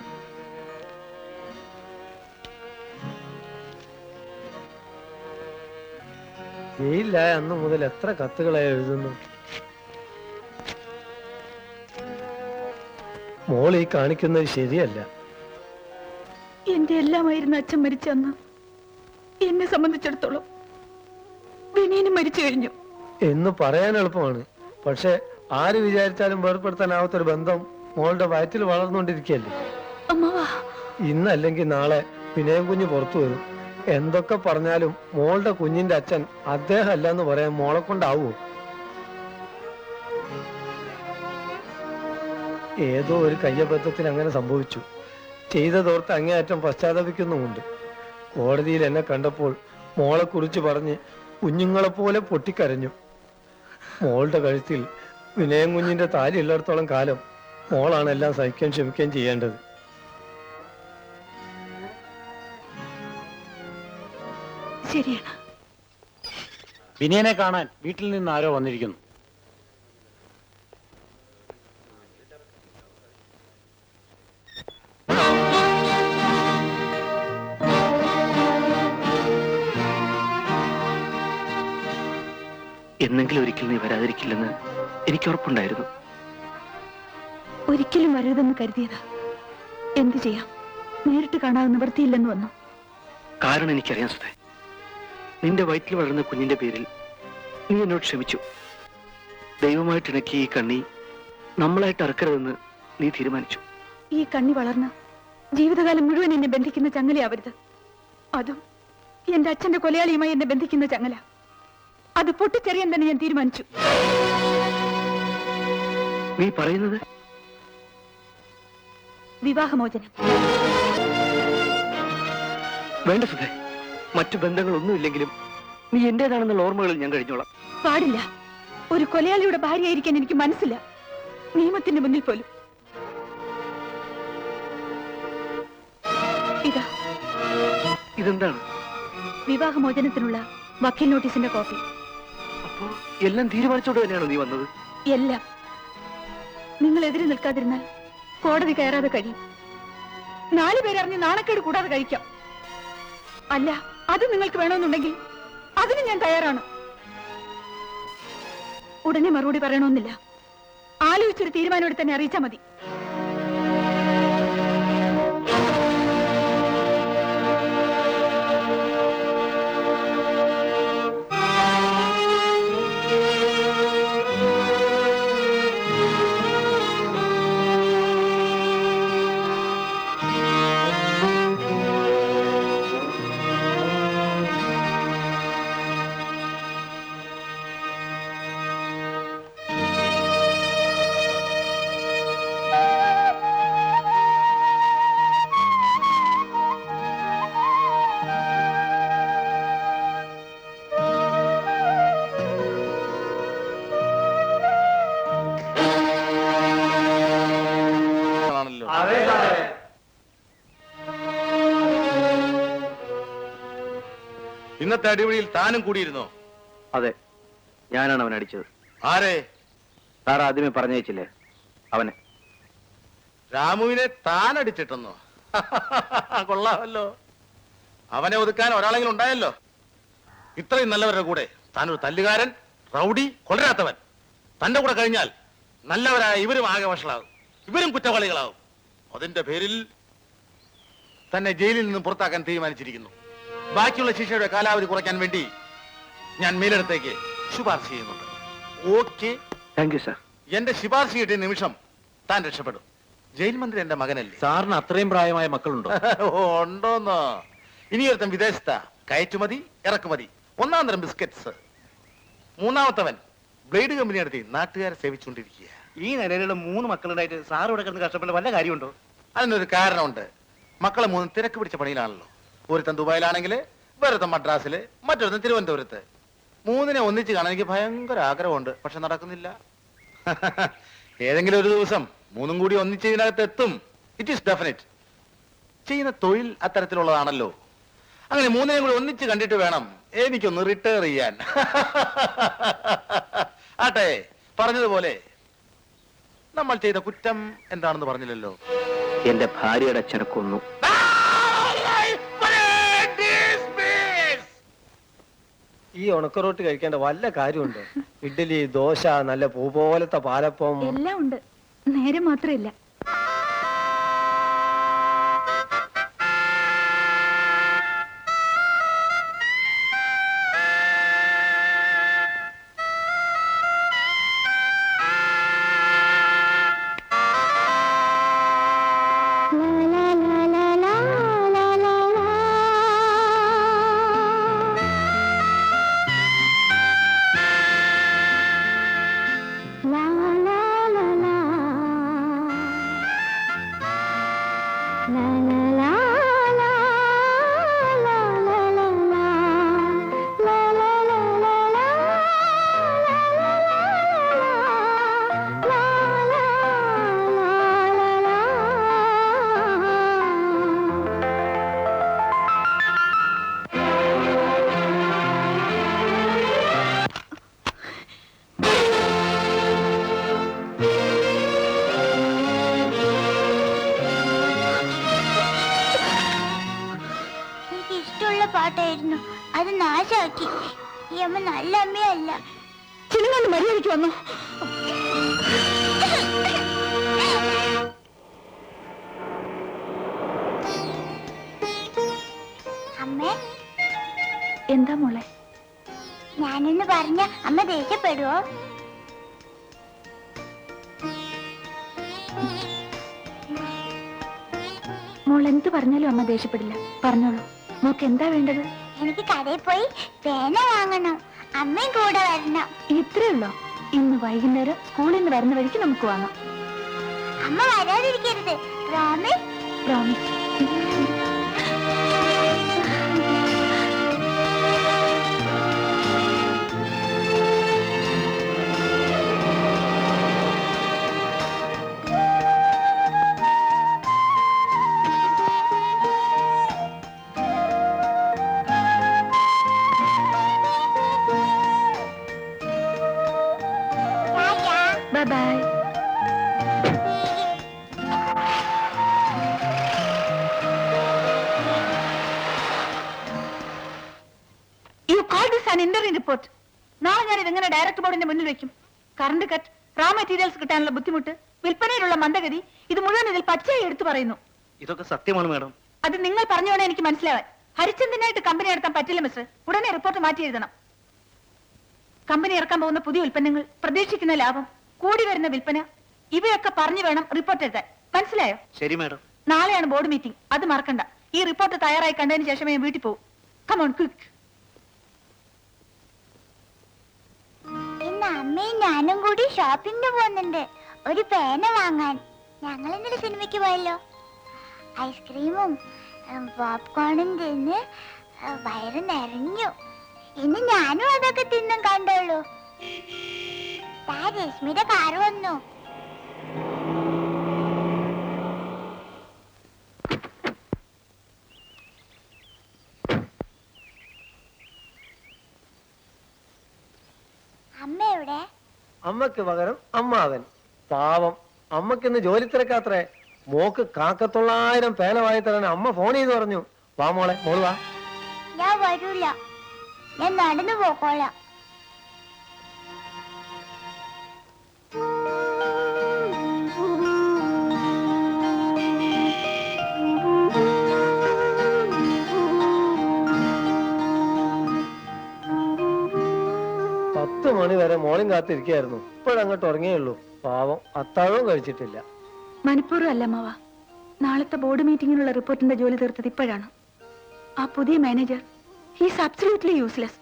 ജയിലിലായ അന്ന് മുതൽ എത്ര കത്തുകളായി എഴുതുന്നു. മോൾ ഈ കാണിക്കുന്നത് ശരിയല്ല. എന്റെ എല്ലാമായിരുന്നു അച്ഛൻ മരിച്ചന്ന്. എന്നെ സംബന്ധിച്ചിടത്തോളം വിനയനും മരിച്ചു കഴിഞ്ഞു എന്ന് പറയാൻ എളുപ്പമാണ്. പക്ഷെ ആര് വിചാരിച്ചാലും വേർപ്പെടുത്താനാവാത്തൊരു ബന്ധം മോളുടെ വയറ്റിൽ വളർന്നുകൊണ്ടിരിക്കുകയല്ലേ. അമ്മാവാ, ഇന്നല്ലെങ്കിൽ നാളെ വിനയം കുഞ്ഞ് പുറത്തു വരും. എന്തൊക്കെ പറഞ്ഞാലും മോളുടെ കുഞ്ഞിന്റെ അച്ഛൻ അദ്ദേഹം അല്ല എന്ന് പറയാൻ മോളെ കൊണ്ടാവൂ? ഏതോ ഒരു കയ്യബദ്ധത്തിൽ അങ്ങനെ സംഭവിച്ചു. ചെയ്തതോർത്ത് അങ്ങേയറ്റം പശ്ചാത്തപിക്കുന്നുമുണ്ട്. കോടതിയിൽ എന്നെ കണ്ടപ്പോൾ മോളെ കുറിച്ച് പറഞ്ഞ് കുഞ്ഞുങ്ങളെപ്പോലെ പൊട്ടിക്കരഞ്ഞു. മോളുടെ കഴുത്തിൽ വിനയം കുഞ്ഞിന്റെ താലി ഉള്ളിടത്തോളം കാലം മോളാണ് എല്ലാം സഹിക്കാൻ ക്ഷമിക്കുകയും ചെയ്യേണ്ടത്. ശരിയാണ്. വിനയനെ കാണാൻ വീട്ടിൽ നിന്ന് ആരോ വന്നിരിക്കുന്നു. എന്നെങ്കിലും ഒരിക്കൽ നീ വരാതിരിക്കില്ലെന്ന് എനിക്ക് ഉറപ്പുണ്ടായിരുന്നു. ഒരിക്കലും വരരുതെന്ന് കരുതിയതാ. എന്തു ചെയ്യാം, നേരിട്ട് കാണാതെ നിവൃത്തിയില്ലെന്ന് വന്നു. കാരണം എനിക്കറിയാം സുധേ, നിന്റെ വയറ്റിൽ വളർന്ന കുഞ്ഞിന്റെ പേരിൽ നീ എന്നോട് ക്ഷമിച്ചു. ദൈവമായിട്ട് ഇണക്കിയ ഈ കണ്ണി നമ്മളായിട്ട് അറക്കരുതെന്ന് നീ തീരുമാനിച്ചു. ഈ കണ്ണി വളർന്ന് ജീവിതകാലം മുഴുവൻ എന്നെ ബന്ധിക്കുന്ന ചങ്ങലയാവരുത്. അതും എന്റെ അച്ഛന്റെ കൊലയാളിയുമായി എന്നെ ബന്ധിക്കുന്ന ചങ്ങല. അത് പൊട്ടിച്ചെറിയാൻ തന്നെ ഞാൻ തീരുമാനിച്ചു. നീ പറയുന്നത്? വിവാഹമോചനം. വേണ്ട സുധേ, മറ്റു ബന്ധങ്ങളൊന്നുമില്ലെങ്കിലും നീ എന്റേതാണെന്നുള്ള ഓർമ്മകളിൽ ഞാൻ കഴിഞ്ഞോളാം. പാടില്ല. ഒരു കൊലയാളിയുടെ ഭാര്യയായിരിക്കാൻ എനിക്ക് മനസ്സില്ല, നിയമത്തിന്റെ മുന്നിൽ പോലും. ഇതാ. ഇതെന്താണ്? വിവാഹമോചനത്തിനുള്ള വക്കീൽ നോട്ടീസിന്റെ കോപ്പി. അപ്പോ എല്ലാം തീരുമാനിച്ചോണ്ട് തന്നെയാണോ നീ വന്നത്? എല്ലാം. നിങ്ങൾ എതിരെ നിൽക്കാതിരുന്നാൽ കോടതി കയറാതെ കഴിയും. 4 പേരറിഞ്ഞ് നാണക്കേട് കൂടാതെ കഴിക്കാം. അല്ല, അത് നിങ്ങൾക്ക് വേണമെന്നുണ്ടെങ്കിൽ അതിന് ഞാൻ തയ്യാറാണ്. ഉടനെ മറുപടി പറയണമെന്നില്ല. ആലോചിച്ചൊരു തീരുമാനം തന്നെ അറിയിച്ചാൽ മതി. ഇന്നത്തെ അടിപൊളിയിൽ താനും കൂടിയിരുന്നോ? അതെ, ഞാനാണ് അവൻ അടിച്ചത്. ആരെ? സാർ ആദ്യമേ പറഞ്ഞയച്ചില്ലേ, അവനെ. രാമുവിനെ താൻ അടിച്ചിട്ടെന്നോ? കൊള്ളാമല്ലോ. അവനെ ഒതുക്കാൻ ഒരാളെങ്കിലും ഉണ്ടായല്ലോ. ഇത്രയും നല്ലവരുടെ കൂടെ താനൊരു തല്ലുകാരൻ, റൗഡി, കൊള്ളരാത്തവൻ. തന്റെ കൂടെ കഴിഞ്ഞാൽ നല്ലവരായ ഇവരും ആകെ വഷളാകും, ഇവരും കുറ്റവാളികളാകും. അതിന്റെ പേരിൽ തന്നെ ജയിലിൽ നിന്നും പുറത്താക്കാൻ തീരുമാനിച്ചിരിക്കുന്നു. ബാക്കിയുള്ള ശിക്ഷയുടെ കാലാവധി കുറയ്ക്കാൻ വേണ്ടി ഞാൻ മേലിടത്തേക്ക് ശുപാർശ ചെയ്യുന്നുണ്ട്. ഓക്കെ? Thank you sir. എന്റെ ശുപാർശ കിട്ടിയ നിമിഷം താൻ രക്ഷപ്പെടും. ജയിൽ മന്ത്രി എന്റെ മകനല്ലേ? സാറിന് അത്രയും പ്രായമായ മക്കളുണ്ടോ? ഉണ്ടോന്നോ? ഇനിയൊരുത്തൻ വിദേശത്ത, കയറ്റുമതി ഇറക്കുമതി, 1-ാം തരം ബിസ്ക്കറ്റ്സ്. 3-ാമത്തവൻ ബ്ലേഡ് കമ്പനി നടത്തി നാട്ടുകാരെ സേവിച്ചുകൊണ്ടിരിക്കുക. ഈ നിലയിലുള്ള 3 മക്കളുണ്ടായിട്ട് സാർ ഇവിടെ കിടന്ന് കഷ്ടപ്പെട്ട വല്ല കാര്യമുണ്ടോ? അതിനൊരു കാരണമുണ്ട്. മക്കളെ 3 തിരക്ക് പിടിച്ച പണിയിലാണല്ലോ. ഒരുത്തൻ ദുബായിലാണെങ്കിൽ വേറൊരുത്തൻ മദ്രാസില്, മറ്റൊരുത്തൻ തിരുവനന്തപുരത്ത്. 3നെ ഒന്നിച്ച് കാണാൻ എനിക്ക് ഭയങ്കര ആഗ്രഹമുണ്ട്. പക്ഷെ നടക്കുന്നില്ല. ഏതെങ്കിലും ഒരു ദിവസം 3ഉം കൂടി ഒന്നിച്ച് ഇതിനകത്ത് എത്തും. It is definite. ചെയ്യുന്ന തൊഴിൽ അത്തരത്തിലുള്ളതാണല്ലോ. അങ്ങനെ 3നെയും കൂടി ഒന്നിച്ച് കണ്ടിട്ട് വേണം എനിക്കൊന്ന് റിട്ടയർ ചെയ്യാൻ. ആട്ടെ, പറഞ്ഞതുപോലെ നമ്മൾ ചെയ്ത കുറ്റം എന്താണെന്ന് പറഞ്ഞില്ലല്ലോ. എന്റെ ഭാര്യയുടെ അച്ഛനെ കൊന്നു. ഈ ഉണക്കറോട്ട് കഴിക്കേണ്ട വല്ല കാര്യമുണ്ടോ? ഇഡ്ഡലി, ദോശ, നല്ല പൂ പോലത്തെ പാലപ്പം എല്ലാം ഉണ്ട്, നേരെ മാത്രമില്ല. പാട്ടായിരുന്നു, അത് നാശാക്കി. ഈ അമ്മ നല്ല അമ്മയല്ല. ചിലങ്ങാണ്ട് മര്യാദയ്ക്ക് വന്നു. അമ്മേ, എന്താ മോളെ? ഞാനെന്ന് പറഞ്ഞ അമ്മ ദേഷ്യപ്പെടുവോ? മോൾ എന്ത് പറഞ്ഞാലും അമ്മ ദേഷ്യപ്പെടില്ല. പറഞ്ഞോളൂ, മോക്ക് എന്താ വേണ്ടത്? എനിക്ക് കടയിൽ പോയി പേന വാങ്ങണം. അമ്മയും കൂടെ വരണം. ഇത്രേ ഉള്ളോ? ഇന്ന് വൈകുന്നേരം സ്കൂളിൽ നിന്ന് വരുന്ന വഴിക്ക് നമുക്ക് വാങ്ങാം. അമ്മ വരാതിരിക്കരുത്. Promise? Promise. Bye bye. You call this an interim report. നാളെ ഞാൻ ഇതെങ്ങനെ ഡയറക്ടർ ബോർഡിന്റെ മുന്നിൽ വെക്കും? കറണ്ട് കട്ട്, റാ മെറ്റീരിയൽസ് കിട്ടാനുള്ള ബുദ്ധിമുട്ട്, വിൽപ്പനയിലുള്ള മന്ദഗതി, ഇത് മുഴുവൻ ഇതിൽ പച്ചയായി എടുത്തു പറയുന്നു. ഇതൊക്കെ സത്യമാണ് മാഡം. അത് നിങ്ങൾ പറഞ്ഞു വേണേ എനിക്ക് മനസ്സിലാവാൻ. ഹരിചന്ദനായിട്ട് കമ്പനി നടത്താൻ പറ്റില്ല മിസ്റ്റർ. ഉടനെ റിപ്പോർട്ട് മാറ്റി എഴുതണം. കമ്പനി ഇറക്കാൻ പോകുന്ന പുതിയ ഉൽപ്പന്നങ്ങൾ, പ്രതീക്ഷിക്കുന്ന ലാഭം, കൂടി വരുന്ന വിൽപ്പന, ഇവയൊക്കെ പറഞ്ഞു വേണം റിപ്പോർട്ട് എഴുതാൻ. മനസ്സിലായോ? ശരി മാഡം. നാളെയാണ് ബോർഡ് മീറ്റിംഗ്, അത് മറക്കണ്ട. ഈ റിപ്പോർട്ട് തയ്യാറായി കണ്ടതിന് ശേഷമേ ഞാൻ വീട്ടിൽ പോകും. Come on quick. ഇന്ന് അമ്മയും ഞാനും കൂടി ഷോപ്പിംഗിന് പോകുന്നുണ്ട്, ഒരു പേന വാങ്ങാൻ. ഞങ്ങൾ ഇന്നലെ സിനിമയ്ക്ക് പോയല്ലോ. ഐസ്ക്രീമും പോപ്കോണും തിന്ന് വയറ് നിറഞ്ഞു. ഇന്ന് ഞാനും അതൊക്കെ തിന്നും കണ്ടോളൂ. രശ്മിയുടെ കാറ് വന്നു. അമ്മ എവിടെ? അമ്മക്ക് പകരം അമ്മാവൻ. പാവം, അമ്മക്കിന്ന് ജോലി തിരക്കാത്രേ. മോക്ക് 1,900 പേന വാങ്ങി തരാൻ അമ്മ ഫോൺ ചെയ്ത് പറഞ്ഞു. വാ മോളെ, മോള് വാ. ഞാൻ വരൂല, ഞാൻ നടന്നു പോക്കോളാം. മണി വരെ മോളിൽ കാത്തിരിക്കായിരുന്നു. ഇപ്പോഴങ്ങോട്ട് ഉറങ്ങിയുള്ളൂ. പാവം, അത്താഴവും കഴിച്ചിട്ടില്ല. മനഃപൂർവ്വം അല്ല മാവ. നാളത്തെ ബോർഡ് മീറ്റിംഗിനുള്ള റിപ്പോർട്ടിന്റെ ജോലി തീർത്തത് ഇപ്പോഴാണ്. ആ പുതിയ മാനേജർ ഹീസ് അബ്സല്യൂട്ട്ലി യൂസ്ലെസ്.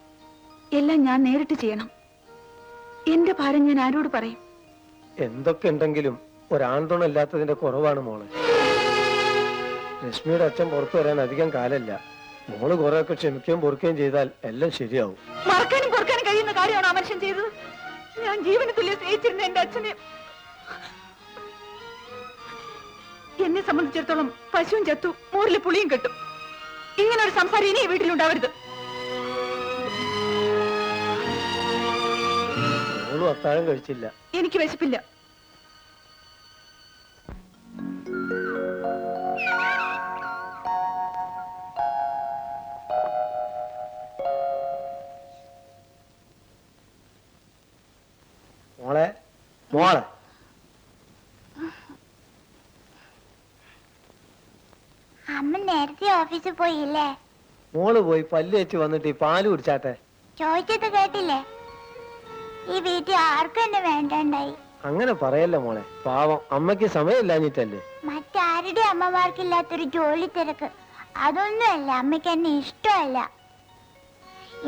എല്ലാം ഞാൻ നേരിട്ട് ചെയ്യണം. എന്റെ ഭാരം ഞാൻ ആരോട് പറയും? എന്തൊക്കെ ഉണ്ടെങ്കിലും ഒരാൺതുണല്ലാത്തതിന്റെ കുറവാണ് മോള്. രശ്മിയുടെ അച്ഛൻ പുറത്തു വരാൻ അധികം കാലല്ല. മോള് കുറെയൊക്കെ ക്ഷമിക്കുകയും പൊറുക്കുകയും ചെയ്താൽ എല്ലാം ശരിയാവും. മറക്കാനും പൊറുക്കാനും കഴിയുന്ന കാര്യമാണ് ആ മനുഷ്യൻ ചെയ്തത്. ഞാൻ ജീവന് തുല്യം സ്നേഹിച്ചിരുന്ന എന്റെ അച്ഛനെ. എന്നെ സംബന്ധിച്ചിടത്തോളം പശുവും ചത്തു, മോറിലെ പുളിയും കെട്ടും. ഇങ്ങനൊരു സംസാരം ഇനി ഈ വീട്ടിലുണ്ടാവരുത്. മോളും അത്താഴം കഴിച്ചില്ല. എനിക്ക് വിശപ്പില്ല. മോളെ മോളെ അമ്മ നേരത്തെ ഓഫീസിൽ പോയില്ലേ? മോള് പോയി പല്ല് വെച്ച് വന്നിട്ട് ഈ പാല് കുടിച്ചാട്ടെ. ചോദിച്ചത് കേട്ടില്ലേ? ഈ വീട്ടിൽ ആർക്കും എന്നെ വേണ്ടണ്ടായി. അങ്ങനെ പറയല്ല മോളെ, പാവം അമ്മയ്ക്ക് സമയമില്ലാഞ്ഞിട്ടല്ലേ. മറ്റാരുടെ അമ്മമാർക്കില്ലാത്തൊരു ജോലി തിരക്ക്. അതൊന്നുമല്ല, അമ്മയ്ക്ക് എന്നെ ഇഷ്ടമല്ല.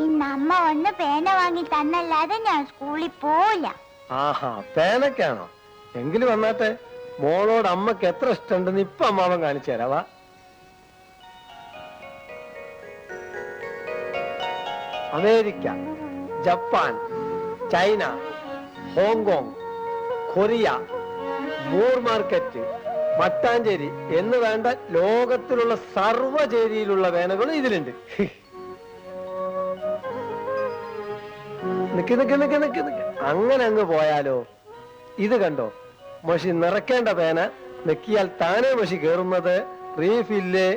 ഇന്ന് അമ്മ ഒന്ന് പേന വാങ്ങി തന്നല്ലാതെ ഞാൻ സ്കൂളിൽ പോവില്ല. ആഹാ, പേനക്കാണോ? എങ്കിലും വന്നാട്ടെ. മോളോട് അമ്മക്ക് എത്ര ഇഷ്ടമുണ്ടെന്ന് ഇപ്പൊ അമ്മാവൻ കാണിച്ചു തരാവാ. America, Japan, China, Hong Kong, Korea, Moore market, Mattancherry എന്ന് വേണ്ട ലോകത്തിലുള്ള സർവ്വചേരിയിലുള്ള വേനകളും ഇതിലുണ്ട്. നിക്ക് നിക്ക് നിക്ക് നിക്ക് നിക്ക്. അങ്ങനെ അങ്ങ് പോയാലോ? ഇത് കണ്ടോ, മഷി നിറക്കേണ്ട പേന നെക്കിയാൽ താനേ മഷി കയറുന്നത്. റീഫില്ല്,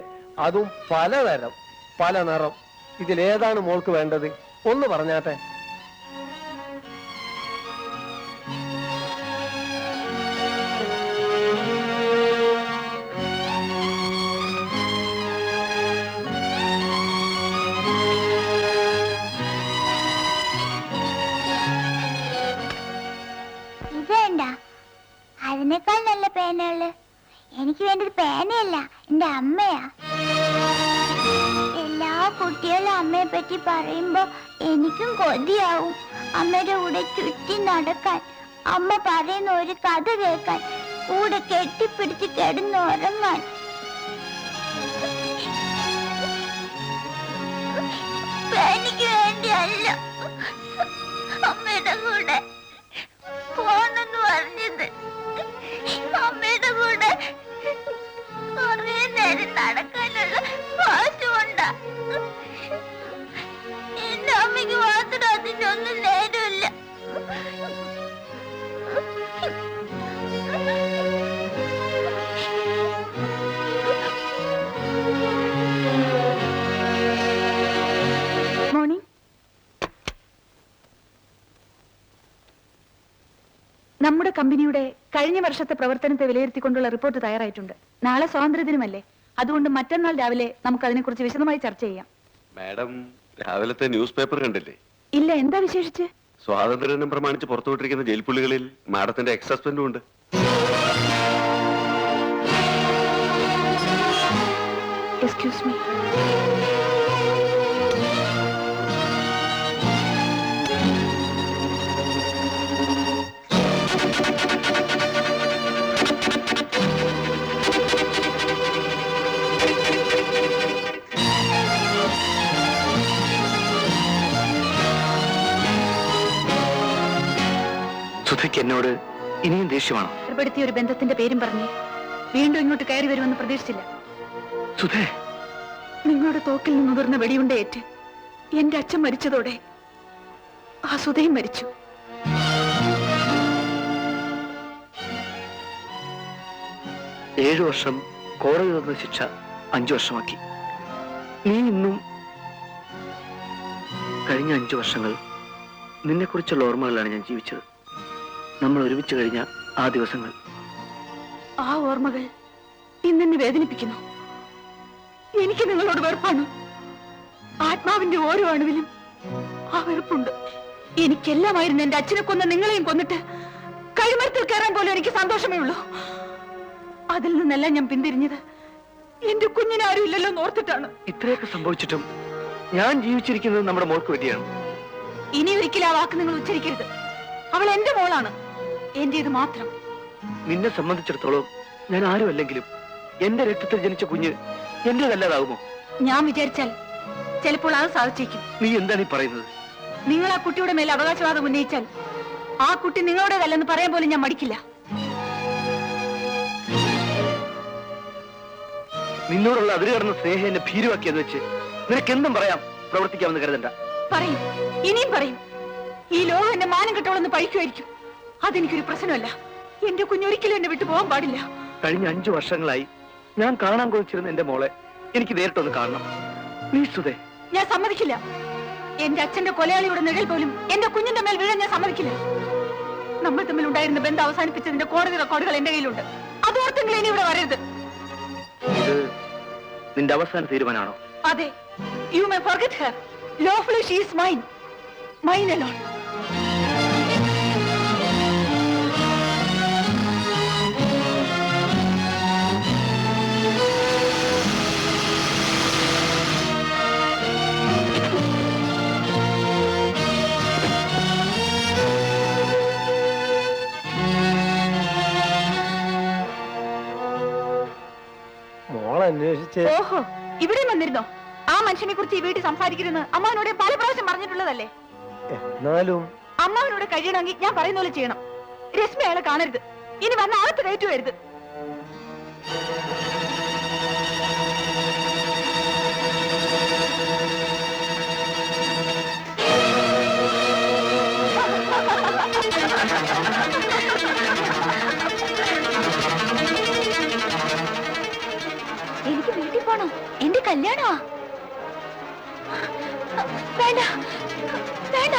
അതും പലതരം, പല നിറം. ഇതിലേതാണ് മോൾക്ക് വേണ്ടത്? ഒന്ന് പറഞ്ഞാട്ടെ. ഇതേണ്ട, അതിനേക്കാൾ നല്ല പേനകള്. എനിക്ക് വേണ്ടത് പേനയല്ല, എന്റെ അമ്മയാ. എല്ലാ കുട്ടികളും അമ്മയെ പറ്റി പറയുമ്പോ എനിക്കും കൊതിയാവും. അമ്മയുടെ കൂടെ ചുറ്റി നടക്കാൻ, അമ്മ പറയുന്ന ഒരു കഥ കേൾക്കാൻ, കൂടെ കെട്ടിപ്പിടിച്ച് കിടന്നുറങ്ങാൻ. എനിക്ക് വേണ്ടിയല്ല അമ്മയുടെ കൂടെ പോണെന്ന് പറഞ്ഞത്. അമ്മയുടെ കൂടെ കുറേ നേരം നടക്കാനുള്ള വാശുകൊണ്ടാ. എന്റെ അമ്മയ്ക്ക് മാത്രം അതിനൊന്നും നേരമില്ല. മോർണിംഗ്. നമ്മുടെ കമ്പനിയുടെ കഴിഞ്ഞ വർഷത്തെ പ്രവർത്തനത്തെ വിലയിരുത്തിക്കൊണ്ടുള്ള റിപ്പോർട്ട് തയ്യാറായിട്ടുണ്ട്. നാളെ സ്വാതന്ത്ര്യദിനമല്ലേ, അതുകൊണ്ട് മറ്റന്നാൾ രാവിലെ നമുക്ക് അതിനെക്കുറിച്ച് വിശദമായി ചർച്ച ചെയ്യാം. മാഡം രാവിലത്തെ ന്യൂസ് പേപ്പർ കണ്ടില്ലേ? ഇല്ല, എന്താ വിശേഷിച്ച്? സ്വാതന്ത്ര്യദിനം പ്രമാണിച്ച് പുറത്തുവിട്ടിരിക്കുന്ന ജയിൽ പുള്ളികളിൽ മാഡത്തിന്റെ എക്സ് ഹസ്ബൻഡും ഉണ്ട്. Excuse me. സുധയ്ക്ക് എന്നോട് ഇനിയും ദേഷ്യമാണോ? ഏർപ്പെടുത്തിയ ഒരു ബന്ധത്തിന്റെ പേരും പറഞ്ഞ് വീണ്ടും ഇങ്ങോട്ട് കയറി വരുമെന്ന് പ്രതീക്ഷിച്ചില്ല. സുധേ, നിങ്ങളുടെ തോക്കിൽ നിന്ന് ഉതിർന്ന വെടിയുണ്ടേറ്റ് എന്റെ അച്ഛൻ മരിച്ചതോടെ ആ സുധയും മരിച്ചു. ഏഴു വർഷം കോടതി തന്ന ശിക്ഷ 5 വർഷമാക്കി. നീ ഇന്നും കഴിഞ്ഞ 5 വർഷങ്ങൾ നിന്നെക്കുറിച്ചുള്ള ഓർമ്മകളിലാണ് ഞാൻ ജീവിച്ചത്. നമ്മൾ ഒരുമിച്ച് കഴിഞ്ഞ ആ ദിവസങ്ങൾ. ആ ഓർമ്മകൾ ഇന്നെന്നെ വേദനിപ്പിക്കുന്നു. എനിക്ക് നിങ്ങളോട് വെറുപ്പാണ്. ആത്മാവിന്റെ ഓരോ അണുവിലും ആ വെറുപ്പുണ്ട്. എനിക്കെല്ലാമായിരുന്നു എന്റെ അച്ഛനെ കൊന്ന നിങ്ങളെയും കൊന്നിട്ട് കഴിമരത്തിൽ കയറാൻ പോലും എനിക്ക് സന്തോഷമേ ഉള്ളൂ. അതിൽ നിന്നെല്ലാം ഞാൻ പിന്തിരിഞ്ഞത് എന്റെ കുഞ്ഞിനെ ആരും ഇല്ലല്ലോ ഓർത്തിട്ടാണ്. ഇത്രയൊക്കെ സംഭവിച്ചിട്ടും ഞാൻ ജീവിച്ചിരിക്കുന്നത് നമ്മുടെ മോൾക്ക് വേണ്ടിയാണ്. ഇനി ഒരിക്കലും ആ വാക്ക് നിങ്ങൾ ഉച്ചരിക്കരുത്. അവൾ എന്റെ മോളാണ്. എന്റേത് മാത്രം. നിന്നെ സംബന്ധിച്ചിടത്തോളം ഞാൻ ആരുമല്ലെങ്കിലും എന്റെ രക്തത്തിൽ ജനിച്ച കുഞ്ഞ് എന്റേതല്ലാതാകുമോ? ഞാൻ വിചാരിച്ചാൽ ചിലപ്പോൾ അത് സാധിച്ചേക്കും. നീ എന്താണ് ഈ പറയുന്നത്? നിങ്ങൾ ആ കുട്ടിയുടെ മേൽ അവകാശവാദം ഉന്നയിച്ചാൽ ആ കുട്ടി നിങ്ങളുടേതല്ലെന്ന് പറയാൻ പോലും ഞാൻ മടിക്കില്ല. നിന്നോടുള്ള അതിര് കടന്ന സ്നേഹം എന്നെ ഭീരുവാക്കിയെന്ന് വെച്ച് നിനക്കെന്തും പറയാം, പ്രവർത്തിക്കാമെന്ന് കരുതണ്ട. പറയും, ഇനിയും പറയും. ഈ ലോകം എന്നെ മാനം കെട്ടോളെന്ന് പഴിക്കുമായിരിക്കും. അതെനിക്കൊരു പ്രശ്നമല്ല. എന്റെ കുഞ്ഞൊരിക്കലും എന്നെ വിട്ടു പോകാൻ പാടില്ല. കഴിഞ്ഞ 5 വർഷങ്ങളായി ഞാൻ കാണാൻ കൊതിച്ചിരുന്ന എന്റെ മോളെ എനിക്ക് നേരിട്ടൊന്ന് കാണണം. പ്ലീസ് സുധേ. ഞാൻ സമ്മതിക്കില്ല. എന്റെ അച്ഛന്റെ കൊലയാളിയുടെ നിഴൽ പോലും എന്റെ കുഞ്ഞിന്റെ മേൽ വീഴാൻ ഞാൻ സമ്മതിക്കില്ല. നമ്മൾ തമ്മിൽ ഉണ്ടായിരുന്ന ബന്ധം അവസാനിപ്പിച്ചതിന്റെ കോടതി റെക്കോർഡുകൾ എന്റെ കയ്യിലുണ്ട്. അതോർത്തെങ്കിലും ഇനി ഇവിടെ വരരുത്. ഇത് നിന്റെ അവസാന തീരുമാനമാണോ? അതെ. You may forget Har. Lawfully she is mine. Mine alone. അന്വേഷിച്ച്. ഓഹോ, ഇവിടെ വന്നിരുന്നോ? ആ മനുഷ്യനെ കുറിച്ച് ഈ വീട്ടിൽ സംസാരിക്കരുതെന്ന് അമ്മാവനോട് പല പ്രാവശ്യം പറഞ്ഞിട്ടുള്ളതല്ലേ? എന്നാലും അമ്മാവനോട് കഴിയണമെങ്കിൽ ഞാൻ പറയുന്ന പോലെ ചെയ്യണം. രശ്മി അയാളെ കാണരുത്. ഇനി വന്ന അകത്ത് കയറ്റുവരുത്. എനിക്ക് വീട്ടിൽ പോണോ? എന്റെ കല്യാണമാ. വേണ്ട വേണ്ട,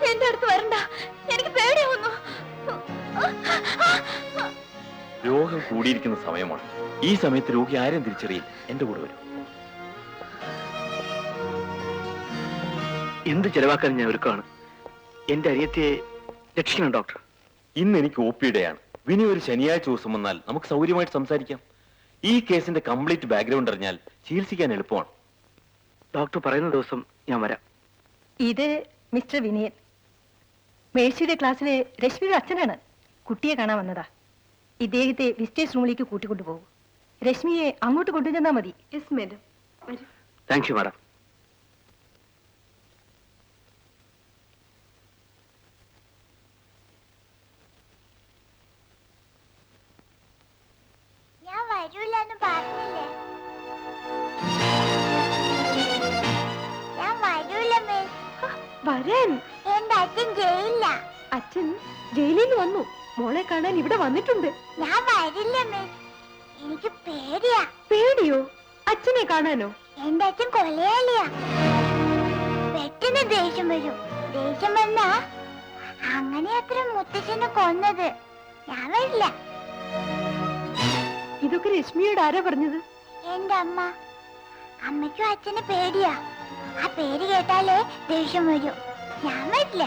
എന്റെ അടുത്ത് വരണ്ട. എനിക്ക് പേടിയാവുന്നു. രോഗം കൂടിയിരിക്കുന്ന സമയമാണ്. ഈ സമയത്ത് രോഗി ആരും തിരിച്ചറിയില്ല. എന്റെ കൂടെ വരും. എന്ത് ചെലവാക്കാൻ ഞാൻ ഒരുക്കാണ്. എന്റെ അരിയത്തെ രക്ഷിക്കണം ഡോക്ടർ. ഇന്ന് എനിക്ക് OP-യുടെയാണ്. ഇനി ഒരു ശനിയാഴ്ച ദിവസം വന്നാൽ നമുക്ക് സൗകര്യമായിട്ട് സംസാരിക്കാം. ഈ കേസിന്റെ കംപ്ലീറ്റ് ബാക്ക്ഗ്രൗണ്ട് അറിഞ്ഞാൽ ചികിത്സിക്കാൻ എളുപ്പമാണ്. ഡോക്ടർ പറയുന്ന ദിവസം ഞാൻ വരാം. ഇത് മിസ്റ്റർ വിനയൻ, മേഴ്സിയുടെ ക്ലാസ്സിലെ രശ്മിയുടെ അച്ഛനാണ്. കുട്ടിയെ കാണാൻ വന്നതാ. ഇദ്ദേഹത്തെ വിസിറ്റേഴ്സ് റൂമിലേക്ക് കൂട്ടിക്കൊണ്ടുപോകും. രശ്മിയെ അങ്ങോട്ട് കൊണ്ടുചെന്നാ മതി. Yes madam. Thank you madam. ഞാൻ വരൂലെന്ന് പറഞ്ഞില്ലേ? ഞാൻ വരൂല മിസ്. വരാൻ എന്റെ അച്ഛൻ ജയിലില്ല. അച്ഛൻ ജയിലിൽ നിന്ന് വന്നു. മോളെ കാണാൻ ഇവിടെ വന്നിട്ടുണ്ട്. ഞാൻ വരില്ല മിസ്. എനിക്ക് പേടിയാ. പേടിയോ? അച്ഛനെ കാണാനോ? എന്റെ അച്ഛൻ കൊലയാളിയാ. പെട്ടെന്ന് ദേഷ്യം വരും. ദേഷ്യം വന്നാ അങ്ങനെ അത്ര മുത്തച്ഛനെ കൊന്നത്. ഞാൻ വരില്ല. ഇതൊക്കെ രശ്മിയോട് ആരാ പറഞ്ഞത്? എന്റെ അമ്മ. അമ്മയ്ക്കും അച്ഛന് പേടിയാ. ആ പേര് കേട്ടാലേ ദേഷ്യം വരും. ഞാൻ വരില്ല.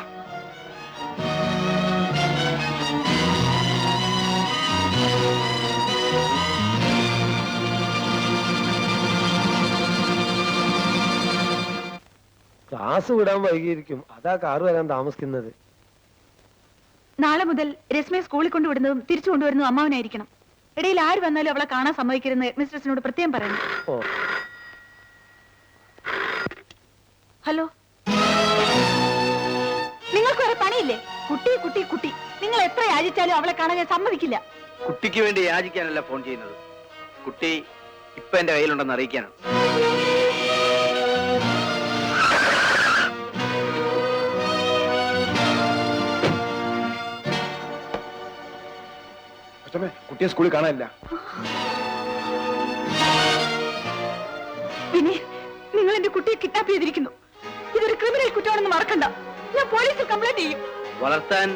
ക്ലാസ് വിടാൻ വൈകിയിരിക്കും. അതാ കാറ് വരാൻ താമസിക്കുന്നത്. നാളെ മുതൽ രശ്മിയെ സ്കൂളിൽ കൊണ്ടുവിടുന്നതും തിരിച്ചു കൊണ്ടുവരുന്നതും അമ്മാവനായിരിക്കണം. ഇടയിൽ ആര് വന്നാലും അവളെ കാണാൻ സമ്മതിക്കരുതെന്ന് ഹെഡ്മിസ്ട്രസിനോട് പ്രത്യേകം പറയണം. ഓ, ഹലോ, നിങ്ങൾക്ക് വേറെ പണിയില്ലേ? കുട്ടി കുട്ടി കുട്ടി. നിങ്ങൾ എത്ര യാചിച്ചാലും അവളെ കാണാൻ ഞാൻ സമ്മതിക്കില്ല. കുട്ടിക്ക് വേണ്ടി യാചിക്കാനല്ല ഫോൺ ചെയ്യുന്നത്. കുട്ടി ഇപ്പൊ എന്റെ കയ്യിലുണ്ടെന്ന് അറിയിക്കാനാണ്. കുട്ടിയെ സ്കൂളിൽ കാണാനില്ല. പിന്നെ നിങ്ങൾ എന്റെ കുട്ടിയെ കിഡ്നാപ്പ് ചെയ്തിരിക്കുന്നു. ഇതൊരു ക്രിമിനൽ കുറ്റമാണെന്ന് മറക്കണ്ട. ഞാൻ പോലീസിൽ കംപ്ലൈന്റ് ചെയ്യും. വളർത്താൻ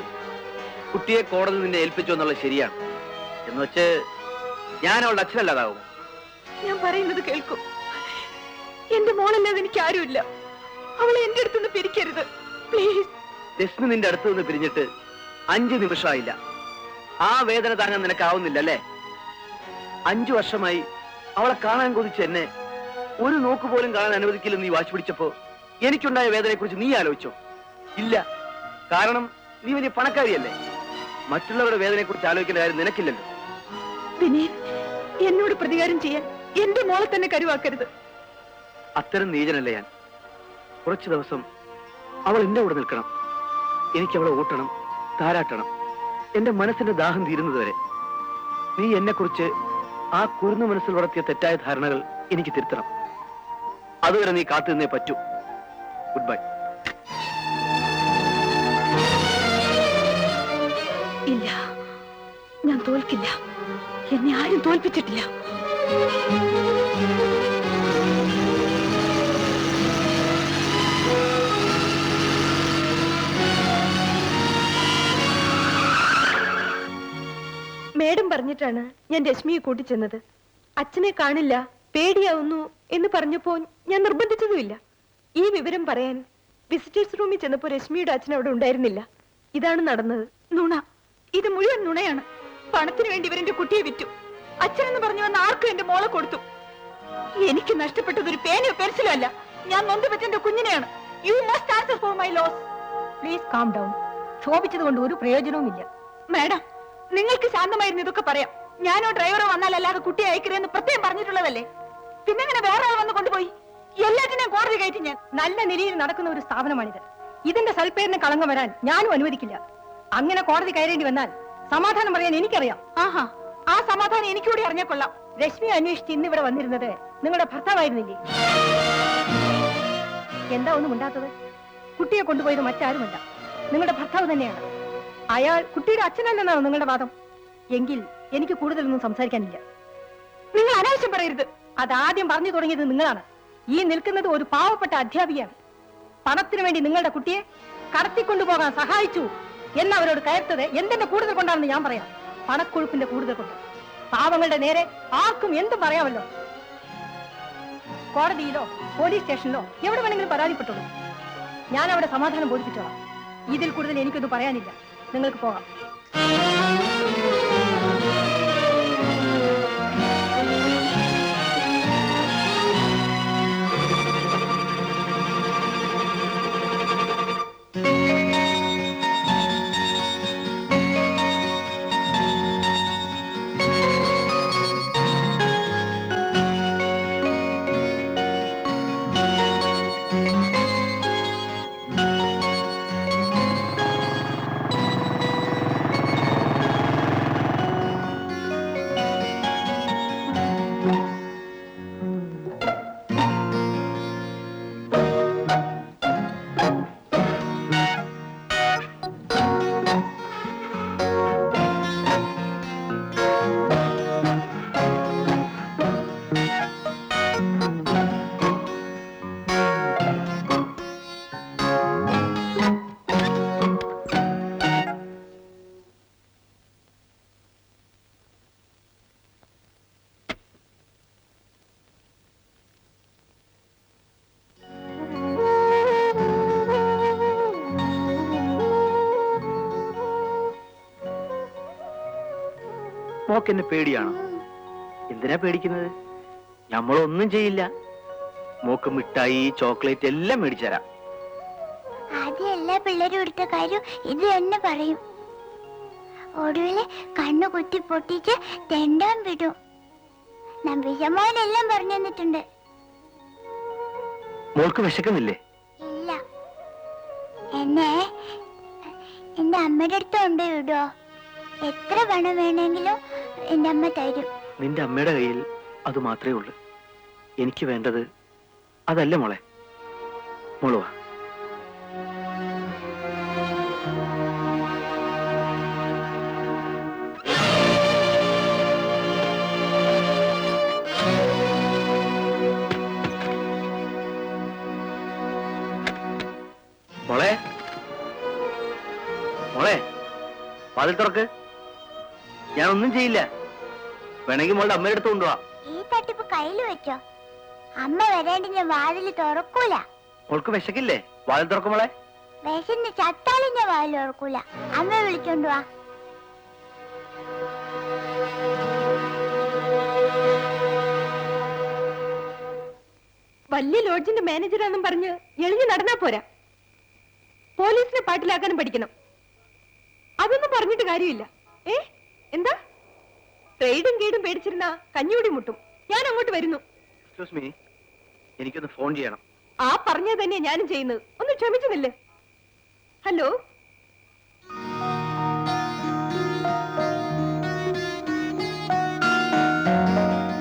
കുട്ടിയെ കോടതി നിന്നെ ഏൽപ്പിച്ചു എന്നുള്ളത് ശരിയാണ്. എന്ന് വെച്ച് ഞാൻ അവളുടെ അച്ഛനല്ലാതാവും. ഞാൻ പറയുന്നത് കേൾക്കും. എന്റെ മോളല്ലാതെ എനിക്ക് ആരുമില്ല. അവളെ എന്റെ അടുത്തുനിന്ന് പിരിക്കരുത് പ്ലീസ്. രശ്മി നിന്റെ അടുത്ത് നിന്ന് പിരിഞ്ഞിട്ട് 5 നിമിഷമായില്ല. ആ വേദന താങ്ങാൻ നിനക്കാവുന്നില്ല അല്ലേ? 5 വർഷമായി അവളെ കാണാൻ കൊതിച്ച് എന്നെ ഒരു നോക്ക് പോലും കാണാൻ അനുവദിക്കില്ലെന്ന് നീ വാശി പിടിച്ചപ്പോ എനിക്കുണ്ടായ വേദനയെ കുറിച്ച് നീ ആലോചിച്ചോ? ഇല്ല. കാരണം നീ വലിയ പണക്കാരിയല്ലേ. മറ്റുള്ളവരുടെ വേദനയെ കുറിച്ച് ആലോചിക്കേണ്ട കാര്യം നിനക്കില്ലല്ലോ. വിനീത്, എന്നോട് പ്രതികാരം ചെയ്യാൻ എന്റെ മോളെ തന്നെ കരുവാക്കരുത്. അത്തരം നീചനല്ലേ ഞാൻ. കുറച്ചു ദിവസം അവൾ എന്റെ കൂടെ നിൽക്കണം. എനിക്ക് അവളെ ഓട്ടണം, താരാട്ടണം, എന്റെ മനസ്സിന്റെ ദാഹം തീരുന്നത് വരെ. നീ എന്നെ കുറിച്ച് ആ കുരുന്നു മനസ്സിൽ വളർത്തിയ തെറ്റായ ധാരണകൾ എനിക്ക് തിരുത്തണം. അതുവരെ നീ കാത്തു നിന്നേ പറ്റൂ. Good bye. ഇല്ല, ഞാൻ തോൽക്കില്ല. എന്നെ ആരും തോൽപ്പിച്ചിട്ടില്ല. മേഡം പറഞ്ഞിട്ടാണ് ഞാൻ രശ്മിയെ കൂട്ടിച്ചെന്നത്. അച്ഛനെ കാണില്ല, പേടിയാവുന്നു എന്ന് പറഞ്ഞപ്പോ ഞാൻ നിർബന്ധിച്ചതുമില്ല. ഈ വിവരം പറയാൻ വിസിറ്റേഴ്സ് റൂമിൽ ചെന്നപ്പോ രശ്മിയുടെ അച്ഛൻ അവിടെ ഉണ്ടായിരുന്നില്ല. ഇതാണ് നടന്നത്. നുണ. ഇത് മുഴുവൻ നുണയാണ്. പണത്തിന് വേണ്ടി ഇവരെന്റെ കുട്ടിയെ വിറ്റു. അച്ഛനെന്ന് പറഞ്ഞു വന്ന ആർക്കും എന്റെ മോളെ കൊടുത്തു. എനിക്ക് നഷ്ടപ്പെട്ടത് ഒരു പേനയോ പെൻസിലോ അല്ല, ഞാൻ നൊന്തുപറ്റ എന്റെ കുഞ്ഞിനെയാണ്. You must answer for my loss. Please calm down. ക്ഷോഭിച്ചത് കൊണ്ട് ഒരു പ്രയോജനവുമില്ല. മാഡം, നിങ്ങൾക്ക് ശാന്തമായിരുന്നു ഇതൊക്കെ പറയാം. ഞാനോ ഡ്രൈവറോ വന്നാലല്ലാതെ കുട്ടിയെ അയക്കരുതെന്ന് പ്രത്യേകം പറഞ്ഞിട്ടുള്ളതല്ലേ. പിന്നെങ്ങനെ വേറെ ആൾ വന്ന് കൊണ്ടുപോയി? എല്ലാറ്റിനെയും കോടതി കയറ്റി ഞാൻ. നല്ല നിലയിൽ നടക്കുന്ന ഒരു സ്ഥാപനമാണിത്. ഇതിന്റെ സൽപ്പേരിന് കളങ്കം വരാൻ ഞാനും അനുവദിക്കില്ല. അങ്ങനെ കോടതി കയറേണ്ടി വന്നാൽ സമാധാനം പറയാൻ എനിക്കറിയാം. ആഹാ, ആ സമാധാനം എനിക്കൂടി അറിഞ്ഞാൽ കൊള്ളാം. രശ്മി അന്വേഷിച്ച് ഇന്നിവിടെ വന്നിരുന്നത് നിങ്ങളുടെ ഭർത്താവായിരുന്നില്ലേ? എന്താ ഒന്നും ഉണ്ടാത്തത്? കുട്ടിയെ കൊണ്ടുപോയത് മറ്റാരുമല്ല, നിങ്ങളുടെ ഭർത്താവ് തന്നെയാണ്. അയാൾ കുട്ടിയുടെ അച്ഛനല്ലെന്നാണ് നിങ്ങളുടെ വാദം. എങ്കിൽ എനിക്ക് കൂടുതലൊന്നും സംസാരിക്കാനില്ല. നിങ്ങൾ അനാവശ്യം പറയരുത്. അതാദ്യം പറഞ്ഞു തുടങ്ങിയത് നിങ്ങളാണ്. ഈ നിൽക്കുന്നത് ഒരു പാവപ്പെട്ട അധ്യാപികയാണ്. പണത്തിനു വേണ്ടി നിങ്ങളുടെ കുട്ടിയെ കടത്തിക്കൊണ്ടുപോകാൻ സഹായിച്ചു എന്നവരോട് കയർത്തത് എന്തിന്റെ കൂടുതൽ കൊണ്ടാണെന്ന് ഞാൻ പറയാം. പണക്കൊഴുപ്പിന്റെ കൂടുതൽ കൊണ്ട്. പാവങ്ങളുടെ നേരെ ആർക്കും എന്തും പറയാമല്ലോ. കോടതിയിലോ പോലീസ് സ്റ്റേഷനിലോ എവിടെ വേണമെങ്കിലും പരാതിപ്പെട്ടോളൂ. ഞാൻ അവിടെ സമാധാനം ബോധിപ്പിച്ചോളാം. ഇതിൽ കൂടുതൽ എനിക്കൊന്നും പറയാനില്ല. നിങ്ങൾക്ക് പോകാം. മോക്കെന്നെ പേടിയാണോ? എന്തിനാ പേടിക്കുന്നത്? നമ്മളൊന്നും ചെയ്യില്ല. മോക്ക് മിഠായി, ചോക്ലേറ്റ് എല്ലാം മേടിച്ചു തരാം. ആദ്യം എല്ലാ പിള്ളേരും എടുത്ത കാര്യം ഇത് തന്നെ പറയും. ഒടുവില് കണ്ണു കുത്തി പൊട്ടിച്ച് തെണ്ടാൻ വിടും. നമ്പിശമോനെല്ലാം പറഞ്ഞു തന്നിട്ടുണ്ട്. മോൾക്ക് വിശക്കുന്നില്ലേ? ഇല്ല. എന്നെ എന്റെ അമ്മയുടെ അടുത്ത് കൊണ്ട് വിടുവോ? എത്ര പണം വേണമെങ്കിലും എന്റെ അമ്മ തരും. നിന്റെ അമ്മയുടെ കയ്യിൽ അത് മാത്രമേ ഉള്ളൂ. എനിക്ക് വേണ്ടത് അതല്ല മോളെ. മോളുവാ. മോളെ, മോളെ, വാതിൽ തുറക്ക്. ഞാനൊന്നും ചെയ്യില്ല. വേണമെങ്കിൽ മോളുടെ അമ്മയുടെ അടുത്ത് കൊണ്ടുപോവാ. ഈ തട്ടിപ്പ് കയ്യിൽ വെച്ചോ. അമ്മ വരാണ്ട് ഞാൻ വാതില് തുറക്കൂല. മോൾക്ക് വിശക്കില്ലേ? വാതിൽ തുറക്കും മോളെ. വിശന്ന് ചത്താലും ഞാൻ വാതിൽ തുറക്കൂല. അമ്മ വിളിച്ചോണ്ട് വാ. വലിയ ലോഡ്ജിന്റെ മാനേജറാണെന്നും പറഞ്ഞ് എളിഞ്ഞു നടന്നാ പോരാ. പോലീസിനെ പാട്ടിലാക്കാനും പഠിക്കണം. അതൊന്നും പറഞ്ഞിട്ട് കാര്യമില്ല. എന്താ ട്രേഡും കേടും പേടിച്ചിരുന്ന കഞ്ഞൂടി മുട്ടും. ഞാൻ അങ്ങോട്ട് വരുന്നു. എക്സ്ക്യൂസ് മീ, എനിക്കൊന്ന് ഫോൺ ചെയ്യണം. ആ പറഞ്ഞത് തന്നെയാ ഞാനും ചെയ്യുന്നത്. ഒന്ന് ക്ഷമിക്കുന്നില്ലേ? ഹലോ,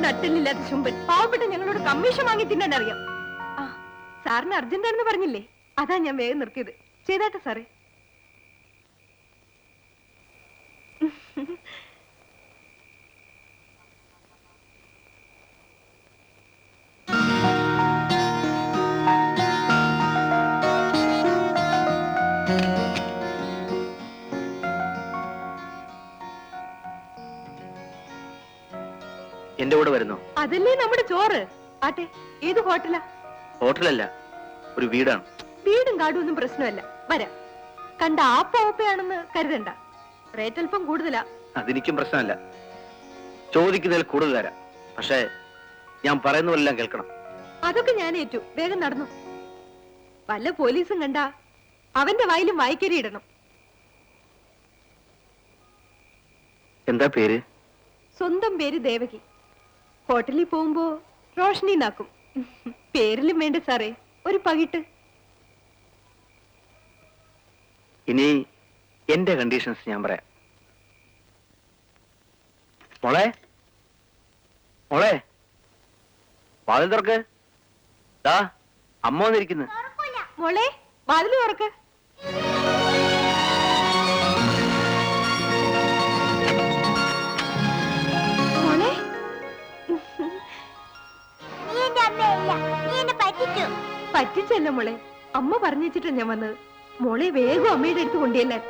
നട്ടിലില്ലാത്ത ചുമ്പൻ പാവപ്പെട്ട ഞങ്ങളോട് കമ്മീഷൻ വാങ്ങി തിന്നാൻ അറിയാം. ആ, സാറിന് അർജന്റാണെന്ന് പറഞ്ഞില്ലേ, അതാ ഞാൻ വേഗം നിർത്തിയത്. ചെയ്താട്ടെ സാറേ. എന്റെ കൂടെ വരുന്നോ? അതല്ലേ നമ്മുടെ ചോറ്. ആട്ടെ, ഏത് ഹോട്ടലാ? ഹോട്ടലല്ല, ഒരു വീടാണ്. വീടും കാടും ഒന്നും പ്രശ്നമല്ല, വരാം. കണ്ട ആപ്പയാണെന്ന് കരുതണ്ട. റേറ്റ് അല്പം കൂടുതലാ. അതെനിക്കും പ്രശ്നമല്ല, ചോദിക്കുന്നതിൽ കൂടുതൽ തരാം. പക്ഷേ ഞാൻ പറയുന്നതെല്ലാം കേൾക്കണം. അതൊക്കെ ഞാൻ ഏറ്റു. വേഗം നടന്നു. വല്ല പോലീസും കണ്ട അവന്റെ വായിലും വായിക്കരി ഇടണം. എന്താ പേര്? സ്വന്തം പേര് ദേവകി. ഹോട്ടലിൽ പോകുമ്പോ റോഷനി നാക്കും. പേരിലും വേണ്ട സാറേ ഒരു പകിട്ട്. ഇനി എന്റെ കണ്ടീഷൻസ് ഞാൻ പറയാം. മോളെ, മോളെ, വാതിൽ തുറക്ക്. ദാ അമ്മ വന്നിരിക്കുന്നു. മോളെ, വാതില് തുറക്ക്. മോളെ, പറ്റിച്ചല്ല മോളെ, അമ്മ പറഞ്ഞു വെച്ചിട്ടാ ഞാൻ വന്നത്. മോളെ വേഗം അമ്മയുടെ അടുത്ത് കൊണ്ടുവല്ലാൻ.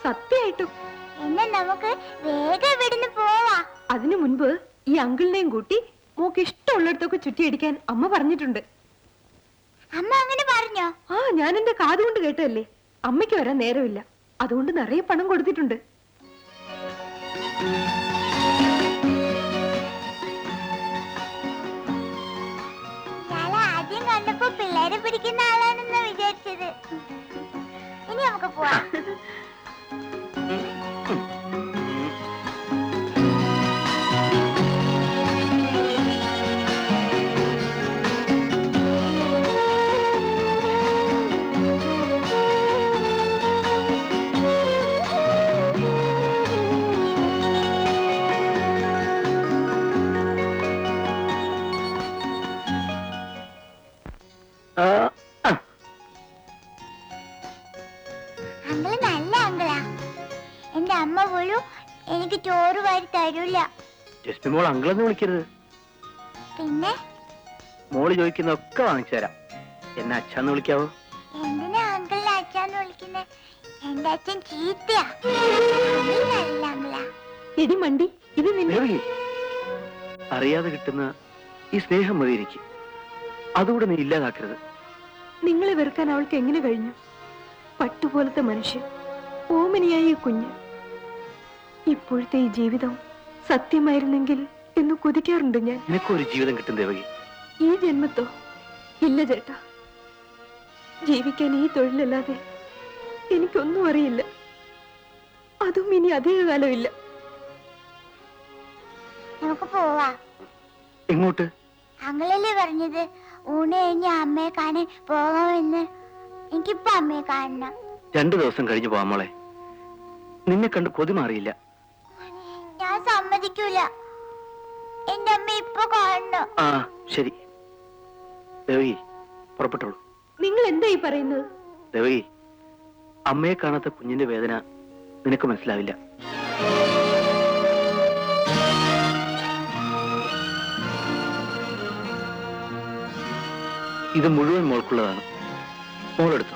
സത്യമായിട്ടും എന്നാ നമുക്ക് വേഗം ഇവിടുന്ന് പോവാ. അതിനു മുൻപ് ഈ അങ്കിളിനെയും കൂട്ടി മോക്ക് ഇഷ്ടമുള്ളിടത്തൊക്കെ ചുറ്റിയടിക്കാൻ അമ്മ പറഞ്ഞിട്ടുണ്ട്. അമ്മ അങ്ങനെ പറഞ്ഞോ? ആ, ഞാൻ എന്റെ കാതുകൊണ്ട് കേട്ടതല്ലേ. അമ്മയ്ക്ക് വരാൻ നേരമില്ല, അതുകൊണ്ട് നിറയെ പണം കൊടുത്തിട്ടുണ്ട്. ആദ്യം കണ്ടപ്പോ പിള്ളേരെ പിടിക്കുന്ന ആളാണെന്ന് വിചാരിച്ചത്. ഇനി നമുക്ക് പോവാം. അങ്കിള് നല്ല അങ്കിളാ. എന്റെ അമ്മ പോലും എനിക്ക് ചോറ് വാരി തരൂല. ജസ്റ്റ് മോൾ അങ്കിളെന്ന് വിളിക്കരുത്. പിന്നെ മോള് ചോദിക്കുന്നൊക്കെ വാങ്ങിച്ചു തരാം. എന്നെ അച്ഛന്ന് വിളിക്കാവോ? എന്തിനാ അങ്കിളിനെ അച്ഛന്ന് വിളിക്കുന്നെ? എന്റെ അച്ഛൻ ചീത്തയാ. അങ്കിള് നല്ല അങ്കിളാ. എടി മണ്ടി, ഇത് നിന്നെ അറിയാതെ കിട്ടുന്ന ഈ സ്നേഹം മതി എനിക്ക്. അതുകൂടെ നീ ഇല്ലാതാക്കരുത്. നിങ്ങളെ വെറുക്കാൻ അവൾക്ക് എങ്ങനെ കഴിഞ്ഞു? പട്ടുപോലത്തെ മനുഷ്യൻ, ഓമനിയായ ഈ കുഞ്ഞ്. ഇപ്പോഴത്തെ ഈ ജീവിതം സത്യമായിരുന്നെങ്കിൽ എന്ന് കൊതിക്കാറുണ്ട് ഞാൻ. നിനക്കൊരു ജീവിതം കിട്ടും ദേവകി. ഈ ജന്മത്തോ? ഇല്ല ചേട്ടാ, ജീവിക്കാൻ ഈ തൊഴിലല്ലാതെ എനിക്കൊന്നും അറിയില്ല. അതും ഇനി അധികകാലം ഇല്ല. നമുക്ക് പോവാ. എങ്ങോട്ട്? അങ്കിളല്ലേ പറഞ്ഞത് ഊണ് കഴിഞ്ഞ് അമ്മയെ കാണാൻ പോകാമെന്ന്. എനിക്കിപ്പോ അമ്മയെ കാണണം. 2 ദിവസം കഴിഞ്ഞു പോവാം മോളെ. നിന്നെ കണ്ട് കൊതി മാറിയില്ല. ഞാൻ സമ്മതിക്കൂല. എന്റെ അമ്മ ഇപ്പൊ കാണണം. ആ ശരി ദേവകി, പുറപ്പെട്ടോളൂ. നിങ്ങൾ എന്താ ഈ പറയുന്നത്? ദേവകി, അമ്മയെ കാണാത്ത കുഞ്ഞിന്റെ വേദന നിനക്ക് മനസ്സിലാവില്ല. ഇത് മുഴുവൻ മോൾക്കുള്ളതാണ്. മോളെടുത്തോ.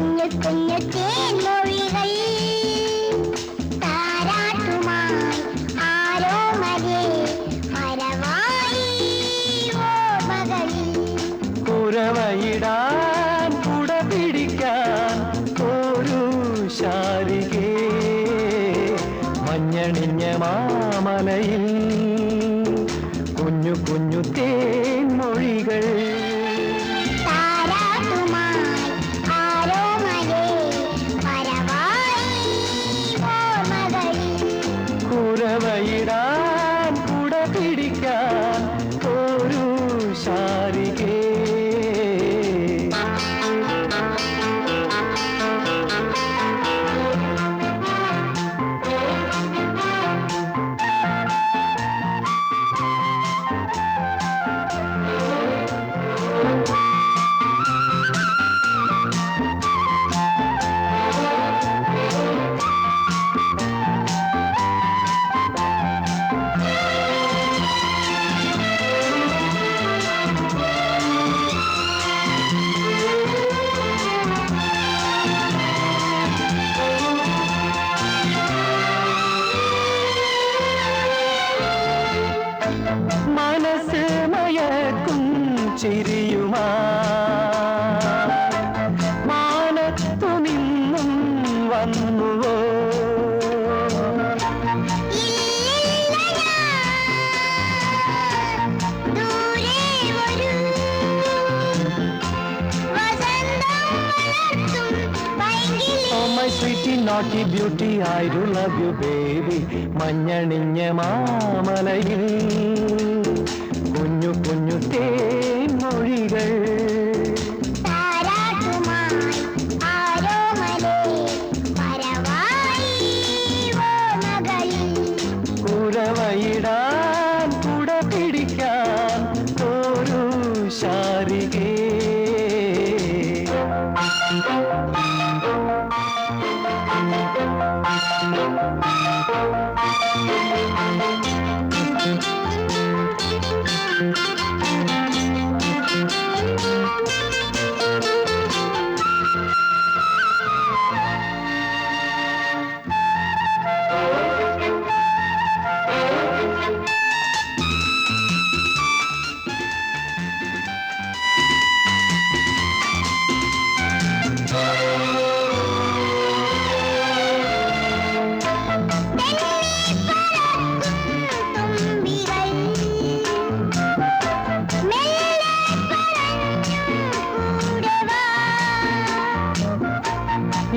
കുഞ്ഞു കുഞ്ഞു തേൻമൊഴികൾ താരാട്ടുമായി ആരോ മരേ പരവായി ഓർമ്മകളിൽ കുരവയിടാൻ കുട പിടിക്കാൻ ഒരു ശാരികേ മഞ്ഞണിഞ്ഞ മാമലയിൽ കുഞ്ഞു കുഞ്ഞു തേൻമൊഴികൾ താരാട്ടുമായി ആരോ മരേ പരവായി ഓർമ്മകളിൽ കുരവയിടാൻ കുട പിടിക്കാൻ ഒരു ശാരികേ മനസ്സ് മയക്കും ചിരിയുമാ മാനത്തു നിന്നും വന്നുവോ ദൂരെ ഒരു വസന്തം വളർത്തും പൈങ്കിളി Oh my sweetie naughty beauty I do love you baby മഞ്ഞണിഞ്ഞ മാമലയിൽ കുഞ്ഞു കുഞ്ഞു തേൻമൊഴികൾ താരാട്ടുമായി ആരോ മരേ പരവായി ഓർമ്മകളിൽ കുരവയിടാൻ കുട പിടിക്കാൻ ഒരു ശാരികേ തുമ്പികൾ മെല്ലെ പറഞ്ഞു കൂടെ വാ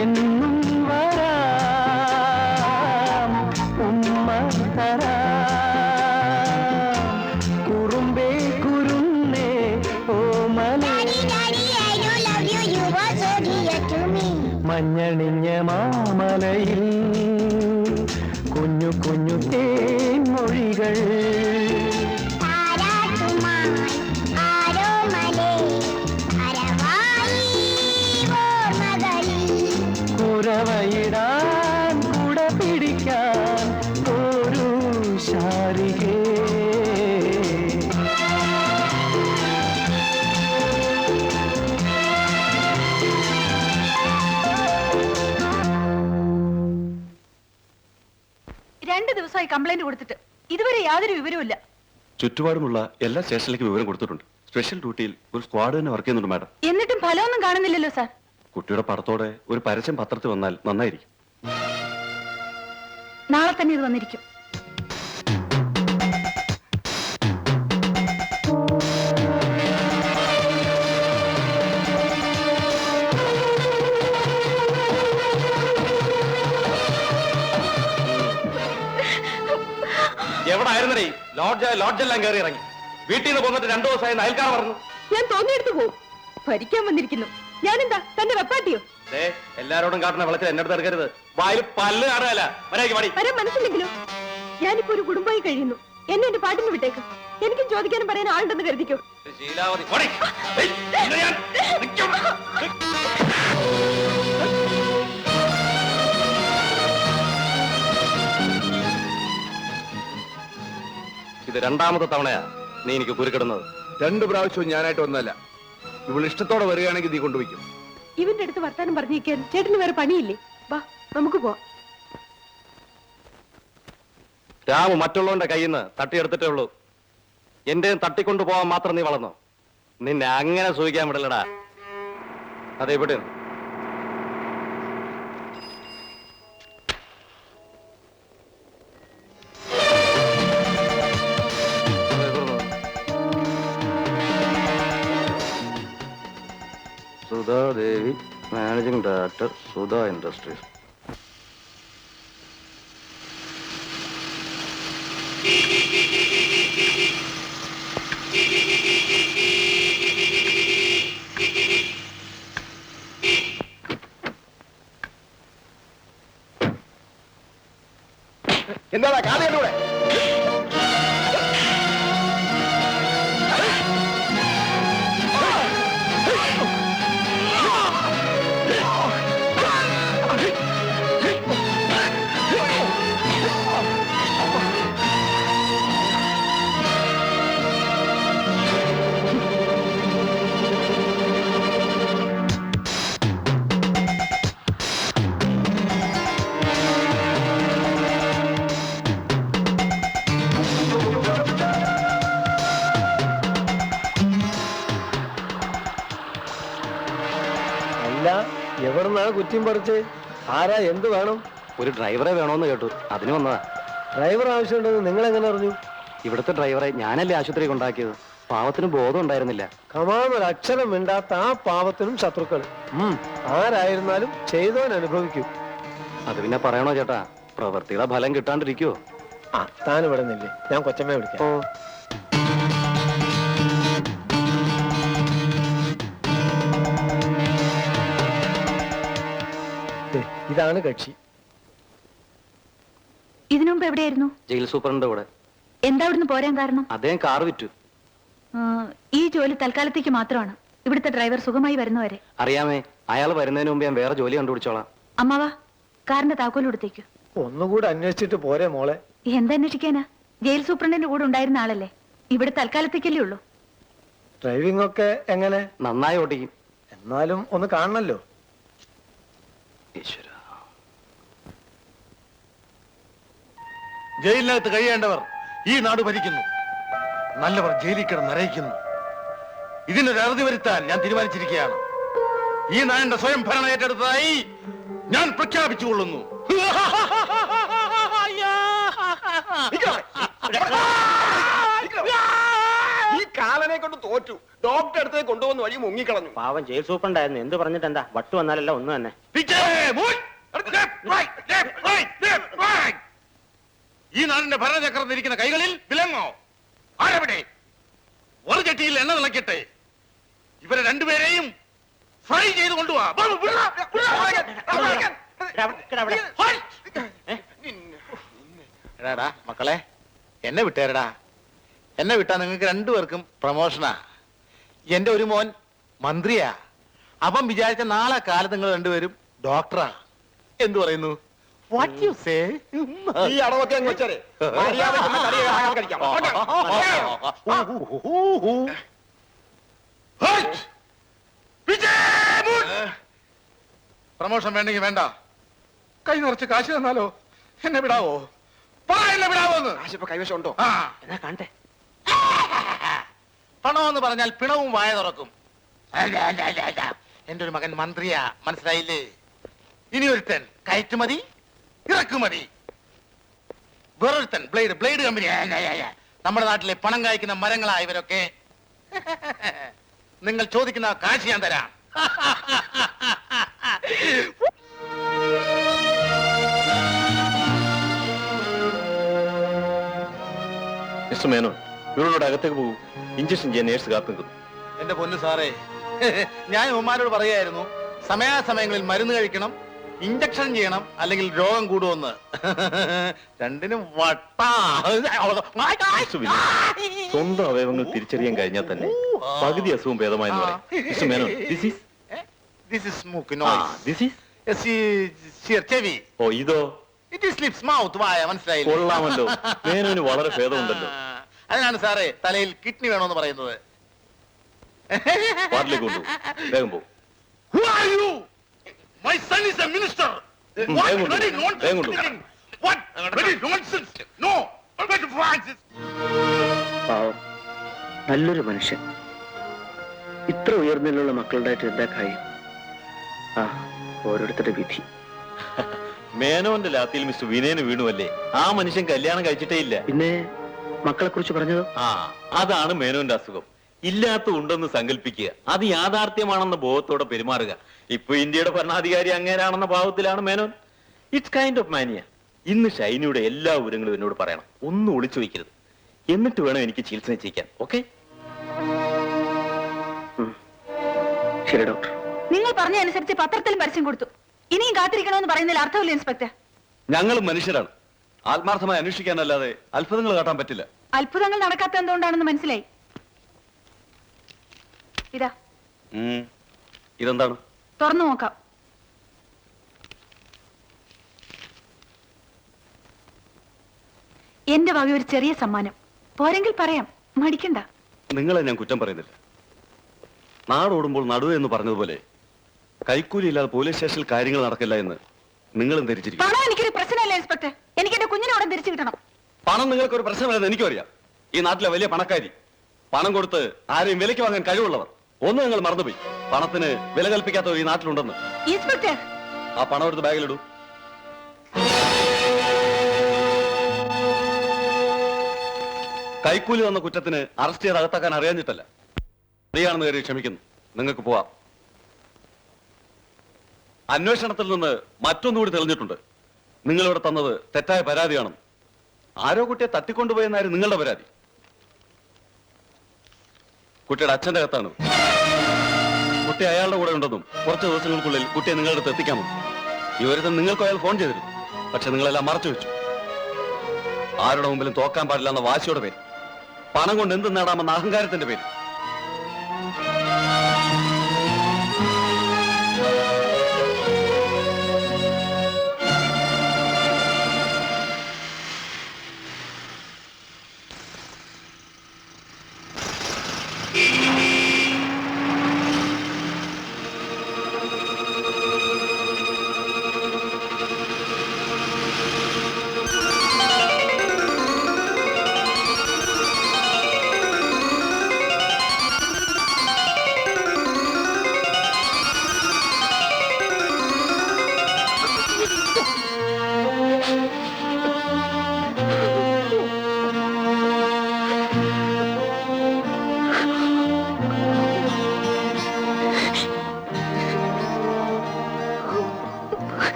എന്നും വരാം ഉമ്മ തരാം കുറുമ്പേ കുരുന്നേ ഓമലേ Daddy, I do love you, you are so dear to me. മഞ്ഞണിഞ്ഞ മാമലയിൽ കുഞ്ഞു കുഞ്ഞു തേൻമൊഴികൾ താരാട്ടുമായി ആരോ മലേ പരവായി ഓർമ്മകളിൽ കുരവയിടാൻ കുട പിടിക്കാൻ ഒരു ശാരികേ രണ്ടു ദിവസമായി കംപ്ലൈന്റ് കൊടുത്തിട്ട് ഇതുവരെ യാതൊരു വിവരവുമില്ല. ചുറ്റുപാടുമുള്ള എല്ലാ സ്റ്റേഷനിലേക്ക് വിവരം കൊടുത്തിട്ടുണ്ട്. സ്പെഷ്യൽ ഡ്യൂട്ടിയിൽ ഒരു സ്ക്വാഡ് തന്നെ വർക്ക് ചെയ്യുന്നുണ്ട് മാഡം. എന്നിട്ടും ഫലമൊന്നും കാണുന്നില്ലല്ലോ സാർ. കുട്ടിയുടെ പടത്തോടെ ഒരു പരസ്യം പത്രത്തിൽ വന്നാൽ നന്നായിരിക്കും. നാളെ തന്നെ ഇത് വന്നിരിക്കും. എവിടെ ആയിരുന്നേ? ലോഡ്ജെല്ലാം കയറി ഇറങ്ങി. വീട്ടിൽ നിന്ന് പോന്നിട്ട് 2 ദിവസമായി അയൽക്കാർ പറഞ്ഞു. ഞാൻ തോന്നിയെടുത്ത് പോവും. ഭരിക്കാൻ വന്നിരിക്കുന്നു. ഞാനെന്താ തന്റെ വെപ്പാട്ടിയോ? എല്ലാരോടും കാട്ടുന്ന വിളച്ചിൽ എന്നെ അടുത്ത് എടുക്കരുത്. വായിൽ പല്ല് കാണുകയല്ല. വരാൻ മനസ്സില്ലെങ്കിലോ? ഞാനിപ്പോ ഒരു കുടുംബമായി കഴിയുന്നു. എന്നെ എന്റെ പാട്ടിന് വിട്ടേക്ക്. എനിക്കും ചോദിക്കാനും പറയാൻ ആളുണ്ടെന്ന് കരുതിക്കോ. ശീലാവതി ഓടി. ഏയ്, ഇന്ന് ഞാൻ നിൽക്കും. ഇത് 2ാമത്തെ തവണയാ നീ എനിക്ക് കുരുക്കിടുന്നത്. 2 പ്രാവശ്യവും ഞാനായിട്ട് വന്നല്ല. ഇവൾ ഇഷ്ടത്തോടെ വരികയാണെങ്കിൽ നീ കൊണ്ടുവയ്ക്കും. ഇവന്റെ അടുത്ത് വർത്താനം പറഞ്ഞിരിക്കാൻ ചേട്ടന് വേറെ പണിയില്ലേ? വാ നമുക്ക് പോവാം. രാമു മറ്റുള്ളവന്റെ കയ്യിൽ നിന്ന് തട്ടിയെടുത്തിട്ടേ ഉള്ളൂ. എന്റെ തട്ടിക്കൊണ്ടു പോകാൻ മാത്രം നീ വളർന്നോ? നിന്നെ അങ്ങനെ സൂഹിക്കാൻ വിടലടാ. അതെ ഇവിടെ Sudha Devi, managing director, Sudha industries. എന്താ കാതയുടെ എവിടുന്നാണ് കുറ്റിയും പറിച്ച്? ആരാ, എന്ത് വേണം? ഒരു ഡ്രൈവറെ വേണോന്ന് കേട്ടു, അതിന് വന്നതാ. ഡ്രൈവർ ആവശ്യമുണ്ടെന്ന് നിങ്ങൾ എങ്ങനെ അറിഞ്ഞു? ഇവിടുത്തെ ഡ്രൈവറെ ഞാനല്ലേ ആശുപത്രി കൊണ്ടാക്കിയത്. പാവത്തിന് ബോധം ഉണ്ടായിരുന്നില്ല. കമാന്നൊരു അക്ഷരം മിണ്ടാത്ത ആ പാവത്തിനും ശത്രുക്കൾ. ആരായിരുന്നാലും ചെയ്തവൻ അനുഭവിക്കും. അത് പിന്നെ പറയണോ ചേട്ടാ, പ്രവൃത്തിയുടെ ഫലം കിട്ടാണ്ടിരിക്കുവോ? ആ, താൻ ഇവിടെ നിന്നില്ലേ, ഞാൻ കൊച്ചമ്മയെ വിളിക്കാം. ഇതാണ് കക്ഷി. ഇതിനു മുമ്പ് എവിടെയായിരുന്നു? ജയിൽ സൂപ്രണ്ട് കൂടെ. എന്താ ഇവിടുന്ന് പോരാൻ കാരണം? അദ്ദേഹം കാർ വിറ്റു. ഈ ജോലി തൽക്കാലത്തേക്ക് മാത്രമാണ്. ഇവിടുത്തെ ഡ്രൈവർ സുഖമായി വരുന്നവരെ. അറിയാമേ, അയാൾ വരുന്നതിന് മുമ്പ് ഞാൻ വേറെ ജോലി കണ്ടുപിടിച്ചോളാം. അമ്മാവാ, കാറിന്റെ താക്കോൽ കൊടുത്തേക്കു. ഒന്നുകൂടെ അന്വേഷിച്ചിട്ട് പോരെ മോളെ. എന്തന്വേഷിക്കാനാ? ജയിൽ സൂപ്രണ്ടിന്റെ കൂടെ ഉണ്ടായിരുന്ന ആളല്ലേ. ഇവിടെ തൽക്കാലത്തേക്കല്ലേ ഉള്ളൂ. ഡ്രൈവിംഗ് ഒക്കെ എങ്ങനെ? നന്നായി ഓടിക്കും. എന്നാലും ഒന്ന് കാണണല്ലോ. ഈശ്വര, ജയിലിനകത്ത് കഴിയേണ്ടവർ ഈ നാട് ഭരിക്കുന്നു, നല്ലവർ ജയിലിൽ കിടന്ന് നിറയിക്കുന്നു. ഇതിനൊരു അറുതി വരുത്താൻ ഞാൻ തീരുമാനിച്ചിരിക്കുകയാണ്. ഈ നാടിന്റെ സ്വയം ഭരണം ഏറ്റെടുത്തതായി ഞാൻ പ്രഖ്യാപിച്ചുകൊള്ളുന്നു. ഈ കാലനെ കൊണ്ട് തോറ്റു. ഡോക്ടർ അടുത്ത് കൊണ്ടുവന്ന് വഴി മുങ്ങിക്കളഞ്ഞു. പാവം ജയിൽ സൂപ്രണ്ടായിരുന്നു. എന്ത് പറഞ്ഞിട്ട് എന്താ? വട്ടു വന്നാലല്ല ഒന്നും തന്നെ. ഈ നാടിന്റെ ഭരണചക്രത്തിൽ ഇരിക്കുന്ന കൈകളിൽ വിലങ്ങോ? ആരവിടെ? ഒരു ചട്ടിയിൽ എണ്ണ നിളയ്ക്കട്ടെ. ഇവരെ രണ്ടുപേരെയും ഫ്രൈ ചെയ്ത് കൊണ്ടുപോവാ. എടാടാ മക്കളെ, എന്നെ വിട്ടേരടാ. എന്നെ വിട്ടാ നിങ്ങൾക്ക് രണ്ടുപേർക്കും പ്രമോഷനാ. എന്റെ ഒരു മോൻ മന്ത്രിയാ. അപ്പം വിചാരിച്ച നാളെ കാലത്ത് നിങ്ങൾ രണ്ടുപേരും ഡോക്ടറാ. എന്തു പറയുന്നു? What you say? ഈ അടവൊക്കെ അങ്ങ് വെച്ചാലേ പ്രമോഷൻ വേണ്ടെങ്കിൽ വേണ്ട. കൈ നിറച്ച് കാശ് തന്നാലോ? എന്നെ വിടാവോ? എന്നെ വിടാവോന്ന്? കാശിപ്പോ കൈവശം ഉണ്ടോ? എന്നാ കാണട്ടെ. പണമെന്ന് പറഞ്ഞാൽ പിണവും വായ തുറക്കും. എന്റെ ഒരു മകൻ മന്ത്രിയാ, മനസ്സിലായില്ലേ? ഇനി ഒരുത്തൻ കയറ്റുമതി ഇറക്കുമതി, വേറൊരുത്തൻ ബ്ലേഡ് കമ്പനി. നമ്മുടെ നാട്ടിലെ പണം കായ്ക്കുന്ന മരങ്ങളാ ഇവരൊക്കെ. നിങ്ങൾ ചോദിക്കുന്ന കാശ് ഞാൻ തരാം. മിസ്റ്റർ മേനോൻ, ഇവരോട് അകത്തേക്ക് പോകും. ഇഞ്ചക്ഷൻ ചെയ്യാൻ നേഴ്സ് കാത്തു നിൽക്കുന്നു. എന്റെ പൊന്നു സാറേ, ഞാൻ ഉമ്മാനോട് പറയായിരുന്നു സമയാസമയങ്ങളിൽ മരുന്ന് കഴിക്കണം, ഇഞ്ചക്ഷൻ ചെയ്യണം, അല്ലെങ്കിൽ രോഗം കൂടുമെന്ന്. രണ്ടിനും വട്ടാ. സ്വന്തം അവയവങ്ങൾ തിരിച്ചറിയാൻ കഴിഞ്ഞാൽ തന്നെ പകുതി അസുഖം ഭേദമായെന്ന് പറയും. Mister Menon, This is smoke noise. this is Yes, ചെവി. ഓ ഇതോ? It is lips, mouth, വായ. മനസ്സിലായില്ലേ? കൊള്ളാമല്ലോ, മേനോന് വളരെ ഭേദമുണ്ടല്ലോ. അതിനാണ് സാറേ തലയിൽ കിഡ്നി വേണമെന്ന് പറയുന്നത്. വാർഡിലേക്ക് കൊണ്ടു, വേഗം പോകും. Who are you? My son is a minister. What വേഗം bloody കൊണ്ടുപോ, വേഗം nonsense? കൊണ്ടുപോ. What bloody nonsense? No, I'm going to Francis. പാവം നല്ലൊരു മനുഷ്യൻ. ഇത്ര ഉയർന്നിലുള്ള മക്കളുണ്ടായിട്ട് എന്താ കാര്യം? ആ ഓരോരുത്തരുടെ വിധി. മേനോന്റെ ലാത്തിയിൽ മിസ്റ്റർ വിനയന് വീണുവല്ലേ? ആ മനുഷ്യൻ കല്യാണം കഴിച്ചിട്ടേ ഇല്ല. പിന്നെ മക്കളെ കുറിച്ച് പറഞ്ഞതോ? ആ അതാണ് മേനോന്റെ അസുഖം. ഇല്ലാത്ത ഉണ്ടെന്ന് സങ്കല്പിക്കുക, അത് യാഥാർത്ഥ്യമാണെന്ന ബോധത്തോടെ പെരുമാറുക. ഇപ്പൊ ഇന്ത്യയുടെ ഭരണാധികാരി അങ്ങേരാണെന്ന ഭാവത്തിലാണ് Menon. It's kind of mania. ഇന്ന് ഷൈനിയുടെ എല്ലാ വിവരങ്ങളും എന്നോട് പറയണം, ഒന്നും ഒളിച്ചു വയ്ക്കരുത്. എന്നിട്ട് വേണം എനിക്ക് ചികിത്സ നിശ്ചയിക്കാൻ. ഓക്കെ? ശരി ഡോക്ടർ. നിങ്ങൾ പറഞ്ഞ അനുസരിച്ച് പത്രത്തിലും പരസ്യം കൊടുത്തു. ഇനിയും കാത്തിരിക്കണമെന്ന് പറയുന്നതിൽ അർത്ഥമില്ല ഇൻസ്പെക്ടർ. ഞങ്ങളും മനുഷ്യരാണ്. ആത്മാർത്ഥമായി അന്വേഷിക്കാനല്ലാതെ അത്ഭുതങ്ങൾ കാട്ടാൻ പറ്റില്ല. അത്ഭുതങ്ങൾ നടക്കാത്ത എന്തുകൊണ്ടാണെന്ന് മനസ്സിലായി. ഇതാ ഇതെന്താണ്? തുറന്നു നോക്കാം. എന്റെ വക ഒരു ചെറിയ സമ്മാനം. പോരെങ്കിൽ പറയാം, മടിക്കണ്ട. നിങ്ങളെ ഞാൻ കുറ്റം പറയുന്നില്ല. നാടോടുമ്പോൾ നടുവ എന്ന് പറഞ്ഞതുപോലെ കൈക്കൂലി ഇല്ലാതെ പോലീസ് സ്റ്റേഷനിൽ കാര്യങ്ങൾ നടക്കില്ല എന്ന് നിങ്ങളും ധരിച്ചിരിക്കും. പണം എനിക്കൊരു പ്രശ്നമല്ല ഇൻസ്പെക്ടർ. എനിക്ക് എന്റെ കുഞ്ഞിനോടെ തിരിച്ചു കിട്ടണം. പണം നിങ്ങൾക്കൊരു പ്രശ്നമല്ലെന്ന് എനിക്കും അറിയാം. ഈ നാട്ടിലെ വലിയ പണക്കാരി, പണം കൊടുത്ത് ആരെയും വിലയ്ക്ക് വാങ്ങാൻ കഴിവുള്ളവർ. ഒന്ന് നിങ്ങൾ മറന്നുപോയി, പണത്തിന് വില കൽപ്പിക്കാത്തവർ ഈ നാട്ടിലുണ്ടെന്ന്. ഇൻസ്പെക്ടർ, ആ പണം എടുത്ത് ബാഗിലിടൂ. കൈക്കൂലി തന്ന കുറ്റത്തിന് അറസ്റ്റ് ചെയ്ത് അകത്താക്കാൻ അറിയാഞ്ഞിട്ടല്ല, അറിയാണെന്ന് കയറി ക്ഷമിക്കുന്നു. നിങ്ങൾക്ക് പോവാം. അന്വേഷണത്തിൽ നിന്ന് മറ്റൊന്നുകൂടി തെളിഞ്ഞിട്ടുണ്ട്. നിങ്ങളിവിടെ തന്നത് തെറ്റായ പരാതിയാണ്. ആരോ കുട്ടിയെ തട്ടിക്കൊണ്ടുപോയെന്നായിരുന്നു നിങ്ങളുടെ പരാതി. കുട്ടിയുടെ അച്ഛന്റെ കത്താണ്. കുട്ടി അയാളുടെ കൂടെ ഉണ്ടെന്നും കുറച്ച് ദിവസങ്ങൾക്കുള്ളിൽ കുട്ടിയെ നിങ്ങളുടെ അടുത്ത് എത്തിക്കാമെന്നും ഇവരുന്ന് നിങ്ങൾക്ക് അയാൾ ഫോൺ ചെയ്തിരുന്നു. പക്ഷെ നിങ്ങളെല്ലാം മറച്ചു വെച്ചു. ആരുടെ മുമ്പിലും തോക്കാൻ പാടില്ല എന്ന വാശിയുടെ പേര്, പണം കൊണ്ട് എന്ത് നേടാമെന്ന അഹങ്കാരത്തിന്റെ പേര്.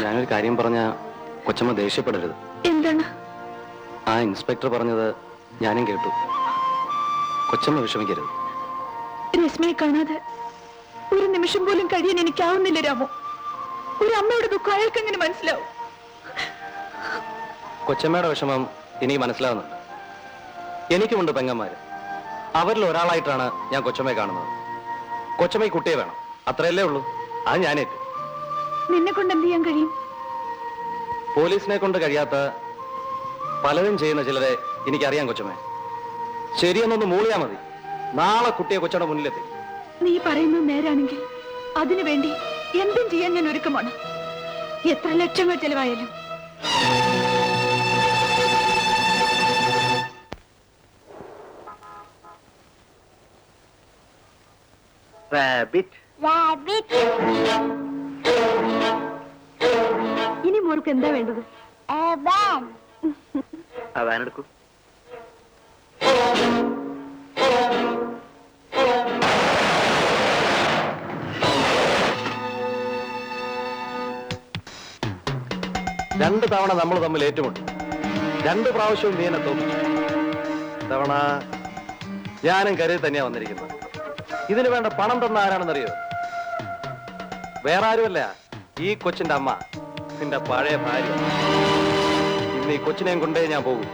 ഞാനൊരു കാര്യം പറഞ്ഞ കൊച്ചമ്മ ദേഷ്യപ്പെടരുത്. എന്താണ്? ആ ഇൻസ്പെക്ടർ പറഞ്ഞത് ഞാനും കേട്ടു. കൊച്ചമ്മ വിഷമിക്കരുത്. രശ്മിയെ കാണാതെ ഒരു നിമിഷം പോലും കഴിയാൻ എനിക്കാവുന്നില്ല രാമു. ഒരു അമ്മയുടെ ദുഃഖം അയാൾക്ക് എങ്ങനെ മനസ്സിലാവും? കൊച്ചമ്മയുടെ വിഷമം എനിക്ക് മനസ്സിലാവുന്നുണ്ട്. എനിക്കുമുണ്ട് പെങ്ങന്മാര്. അവരിൽ ഒരാളായിട്ടാണ് ഞാൻ കൊച്ചമ്മയെ കാണുന്നത്. കൊച്ചമ്മ ഈ കുട്ടിയെ വേണം, അത്രയല്ലേ ഉള്ളൂ. അത് ഞാനേറ്റു. നിന്നെ കൊണ്ട് എന്ത് ചെയ്യാൻ കഴിയും? പോലീസിനെ കൊണ്ട് കഴിയാത്ത പലരും ചെയ്യുന്ന ചിലരെ എനിക്കറിയാം കൊച്ചമ്മേ. ശരിയെന്നൊന്ന് മൂളിയാ മതി, നാളെ കുട്ടിയെ കൊച്ചയുടെ മുന്നിലെത്തി. നീ പറയുന്നത് നേരാണെങ്കിൽ അതിനു വേണ്ടി എന്തും ചെയ്യാൻ ഞാൻ ഒരുക്കമാണ്. എത്ര ലക്ഷങ്ങൾ ചെലവായാലും. ഇനി മോർക്ക് എന്താ വേണ്ടത്? വാനെടുക്കൂ. രണ്ട് തവണ നമ്മൾ തമ്മിൽ ഏറ്റുമുട്ടി. രണ്ട് പ്രാവശ്യവും നീ എന്നെ തോന്നിച്ചു. തവണ ഞാനും കരുതി തന്നെയാ വന്നിരിക്കുന്നത്. ഇതിന് വേണ്ട പണം തന്ന ആരാണെന്നറിയോ? വേറെ ആരുമല്ല, ഈ കൊച്ചിന്റെ അമ്മ, നിന്റെ പഴയ ഭാര്യ. ഇന്ന് ഈ കൊച്ചിനെയും കൊണ്ടേ ഞാൻ പോകും.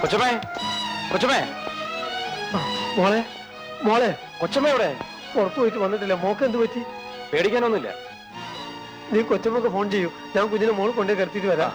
കൊച്ചമ്മേ, കൊച്ചമ്മേ, മോളെ മോളെ കൊച്ചമ്മ എവിടെ? പുറത്തു പോയിട്ട് വന്നിട്ടില്ല. മോക്ക് എന്ത് പറ്റി? പേടിക്കാനൊന്നുമില്ല. നീ കൊച്ചമ്മക്ക് ഫോൺ ചെയ്യൂ, ഞാൻ കുഞ്ഞിനെ മോൾ കൊണ്ടേ കിടത്തിയിട്ട് വരാം.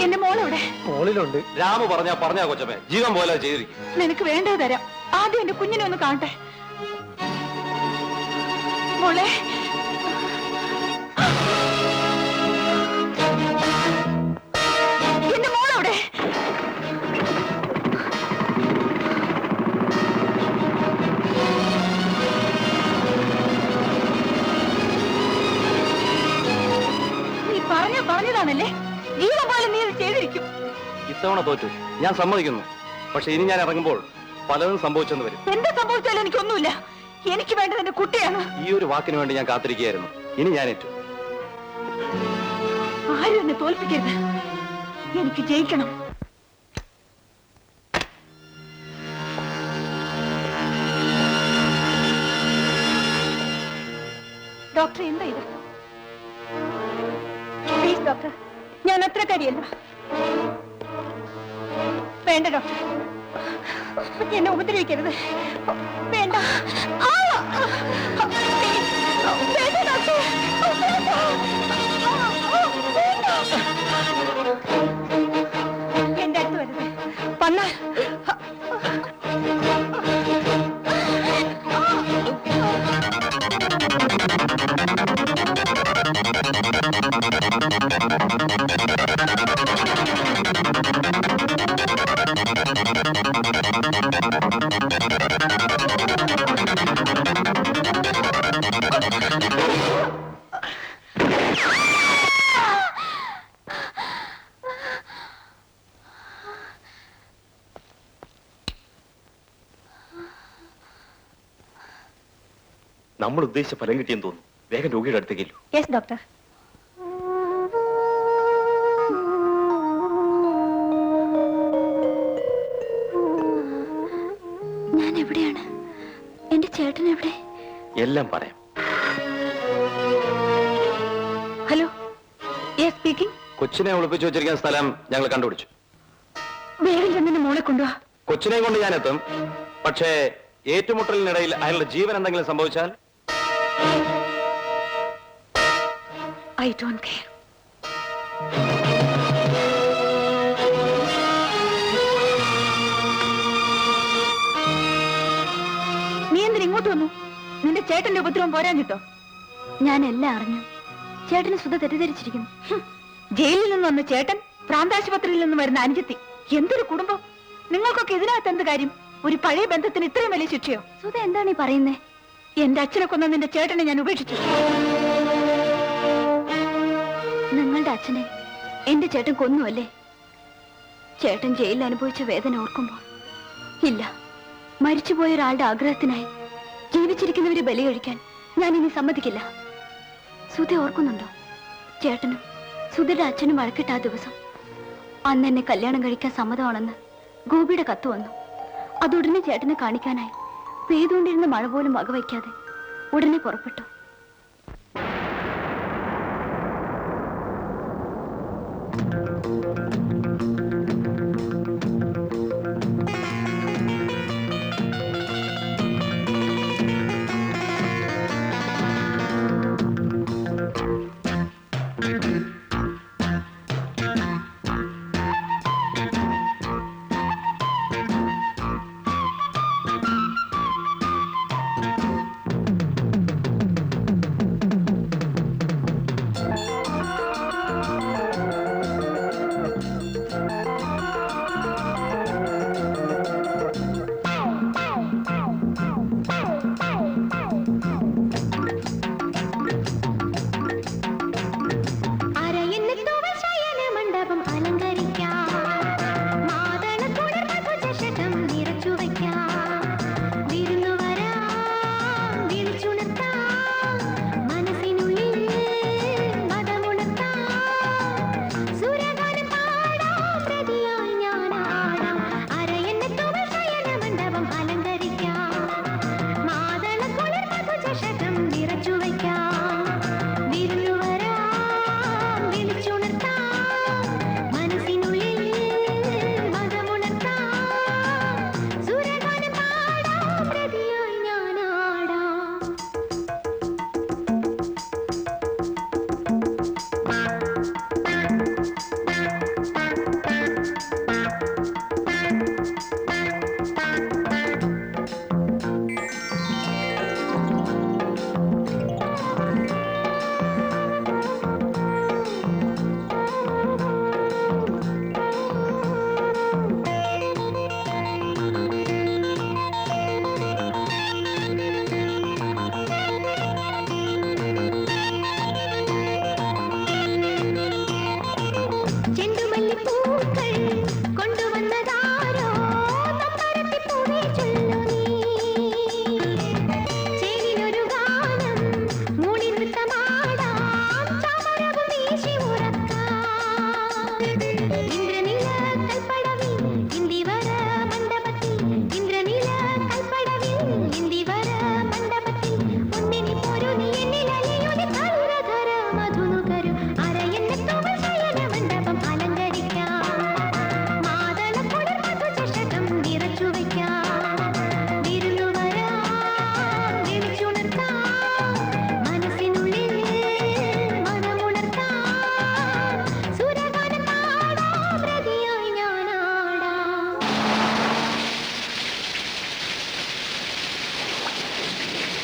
എന്റെ മോളെവിടെ? മോളിലുണ്ട്. രാമു പറഞ്ഞാ കൊച്ചമ്മേ, ജീവൻ പോലെ ചെയ്തിരിക്കും. നിനക്ക് വേണ്ടത് തരാം. ആദ്യം എന്റെ കുഞ്ഞിനെ ഒന്ന് കാണട്ടെ. മോളെ, എന്റെ മോളെവിടെ? നീ പറഞ്ഞതാണല്ലേ? ജീവൻ പോലെ നീ അത് ചെയ്തിരിക്കും. ഇത്തവണ തോറ്റു, ഞാൻ സമ്മതിക്കുന്നു. പക്ഷെ ഇനി ഞാൻ ഇറങ്ങുമ്പോൾ പലതും സംഭവിച്ചെന്ന് വരും. എന്താ സംഭവിച്ചാലും എനിക്കൊന്നുമില്ല. എനിക്ക് വേണ്ടത് എന്റെ കുട്ടിയാണ്. ഈ ഒരു വാക്കിന് വേണ്ടി ഞാൻ കാത്തിരിക്കുകയായിരുന്നു. ഇനി ഞാൻ ഏറ്റു. ആരും എന്നെ തോൽപ്പിക്കരുത്. എനിക്ക് ജയിക്കണം. ഡോക്ടർ, എന്താ ഇത്? പ്ലീസ് ഡോക്ടർ, ഞാൻ അത്ര കാര്യമല്ല. വേണ്ട ഡോക്ടർ, എന്നെ ഉപദ്രവിക്കരുത്. വേണ്ട. വേണ്ട ഡോക്ടർ, എന്റെ അടുത്ത് വരുന്നത് വന്നാൽ നമ്മൾ ഉദ്ദേശിച്ച ഫലം കിട്ടിയെന്ന് തോന്നുന്നു. വേഗം രോഗിയുടെ അടുത്തേക്കല്ലോ. Yes doctor. ഞാൻ എവിടെയാണ്? എന്റെ ചേട്ടൻ എവിടെ? എല്ലാം പറയാം. Hello, yes speaking. കൊച്ചിനെ ഒളിപ്പിച്ചു വെച്ചിരിക്കുന്ന സ്ഥലം ഞങ്ങൾ കണ്ടുപിടിച്ചു. വേഗം ചെന്നെ മോളെ കൊണ്ടുവാ. കൊച്ചിനെ കൊണ്ട് ഞാൻ എത്തും. പക്ഷേ ഏറ്റുമുട്ടലിനിടയിൽ അയാളുടെ ജീവൻ എന്തെങ്കിലും സംഭവിച്ചാൽ ഐ ഡോണ്ട് കെയർ. നീ എന്തിനാ ഇങ്ങോട്ട് വന്നു? നിന്റെ ചേട്ടന്റെ ഉപദ്രവം പോരാഞ്ഞിട്ടോ? ഞാൻ എല്ലാം അറിഞ്ഞു. ചേട്ടന് സുധ തെറ്റിദ്ധരിച്ചിരിക്കുന്നു. ജയിലിൽ നിന്ന് വന്ന ചേട്ടൻ, പ്രാന്താശുപത്രിയിൽ നിന്ന് വരുന്ന അനുജത്തി, എന്തൊരു കുടുംബം! നിങ്ങൾക്കൊക്കെ ഇതിനകത്ത് എന്ത് കാര്യം? ഒരു പഴയ ബന്ധത്തിന് ഇത്രയും വലിയ ശിക്ഷയോ? സുധ എന്താണ് ഈ പറയുന്നേ? എന്റെ അച്ഛനെ കൊന്ന നിന്റെ ചേട്ടനെ ഞാൻ ഉപേക്ഷിച്ചു. നിങ്ങളുടെ അച്ഛനെ എന്റെ ചേട്ടൻ കൊന്നുവല്ലേ? ചേട്ടൻ ജയിലിൽ അനുഭവിച്ച വേദന ഓർക്കുമ്പോൾ ഇല്ല, മരിച്ചുപോയ ഒരാളുടെ ആഗ്രഹത്തിനായി ജീവിച്ചിരിക്കുന്നവരെ ബലി കഴിക്കാൻ ഞാൻ ഇനി സമ്മതിക്കില്ല. സുധ ഓർക്കുന്നുണ്ടോ? ചേട്ടനും സുധയുടെ അച്ഛനും വഴക്കിട്ട ആ ദിവസം അന്ന് എന്നെ കല്യാണം കഴിക്കാൻ സമ്മതമാണെന്ന് ഗോപിയുടെ കത്ത് വന്നു. അതുടനെ ചേട്ടനെ കാണിക്കാനായി പെയ്തുകൊണ്ടിരുന്ന മഴ പോലും വകവയ്ക്കാതെ ഉടനെ പുറപ്പെട്ടു.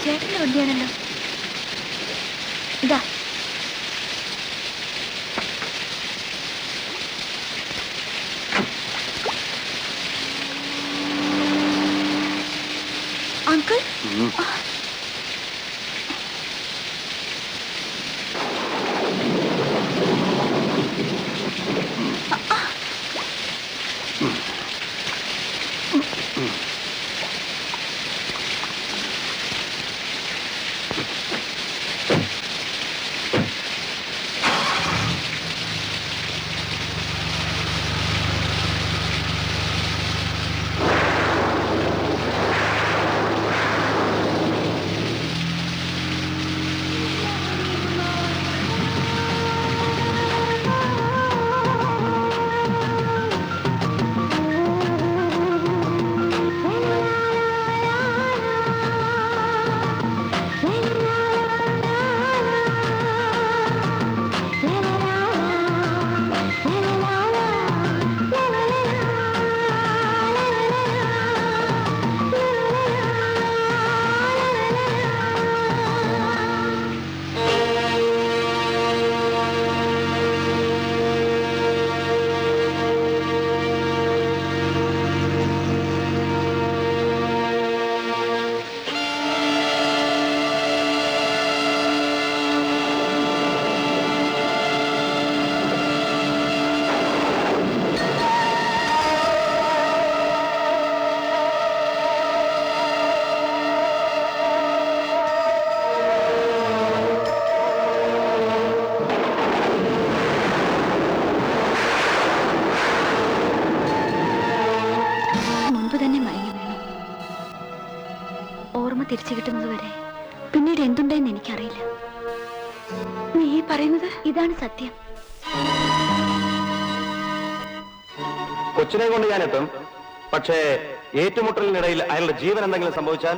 ചേട്ടന്റെ വണ്ടിയാണല്ലോ. ഇതാ അങ്കിൾ. തിരിച്ചു കിട്ടുന്നത് വരെ പിന്നീട് എന്തുണ്ടെന്ന് എനിക്കറിയില്ല. നീ പറയുന്നത് ഇതാണ് സത്യം. കൊച്ചിനെ കൊണ്ട് ഞാൻ എത്തും. പക്ഷേ ഏറ്റുമുട്ടലിനിടയിൽ അയാളുടെ ജീവൻ എന്തെങ്കിലും സംഭവിച്ചാൽ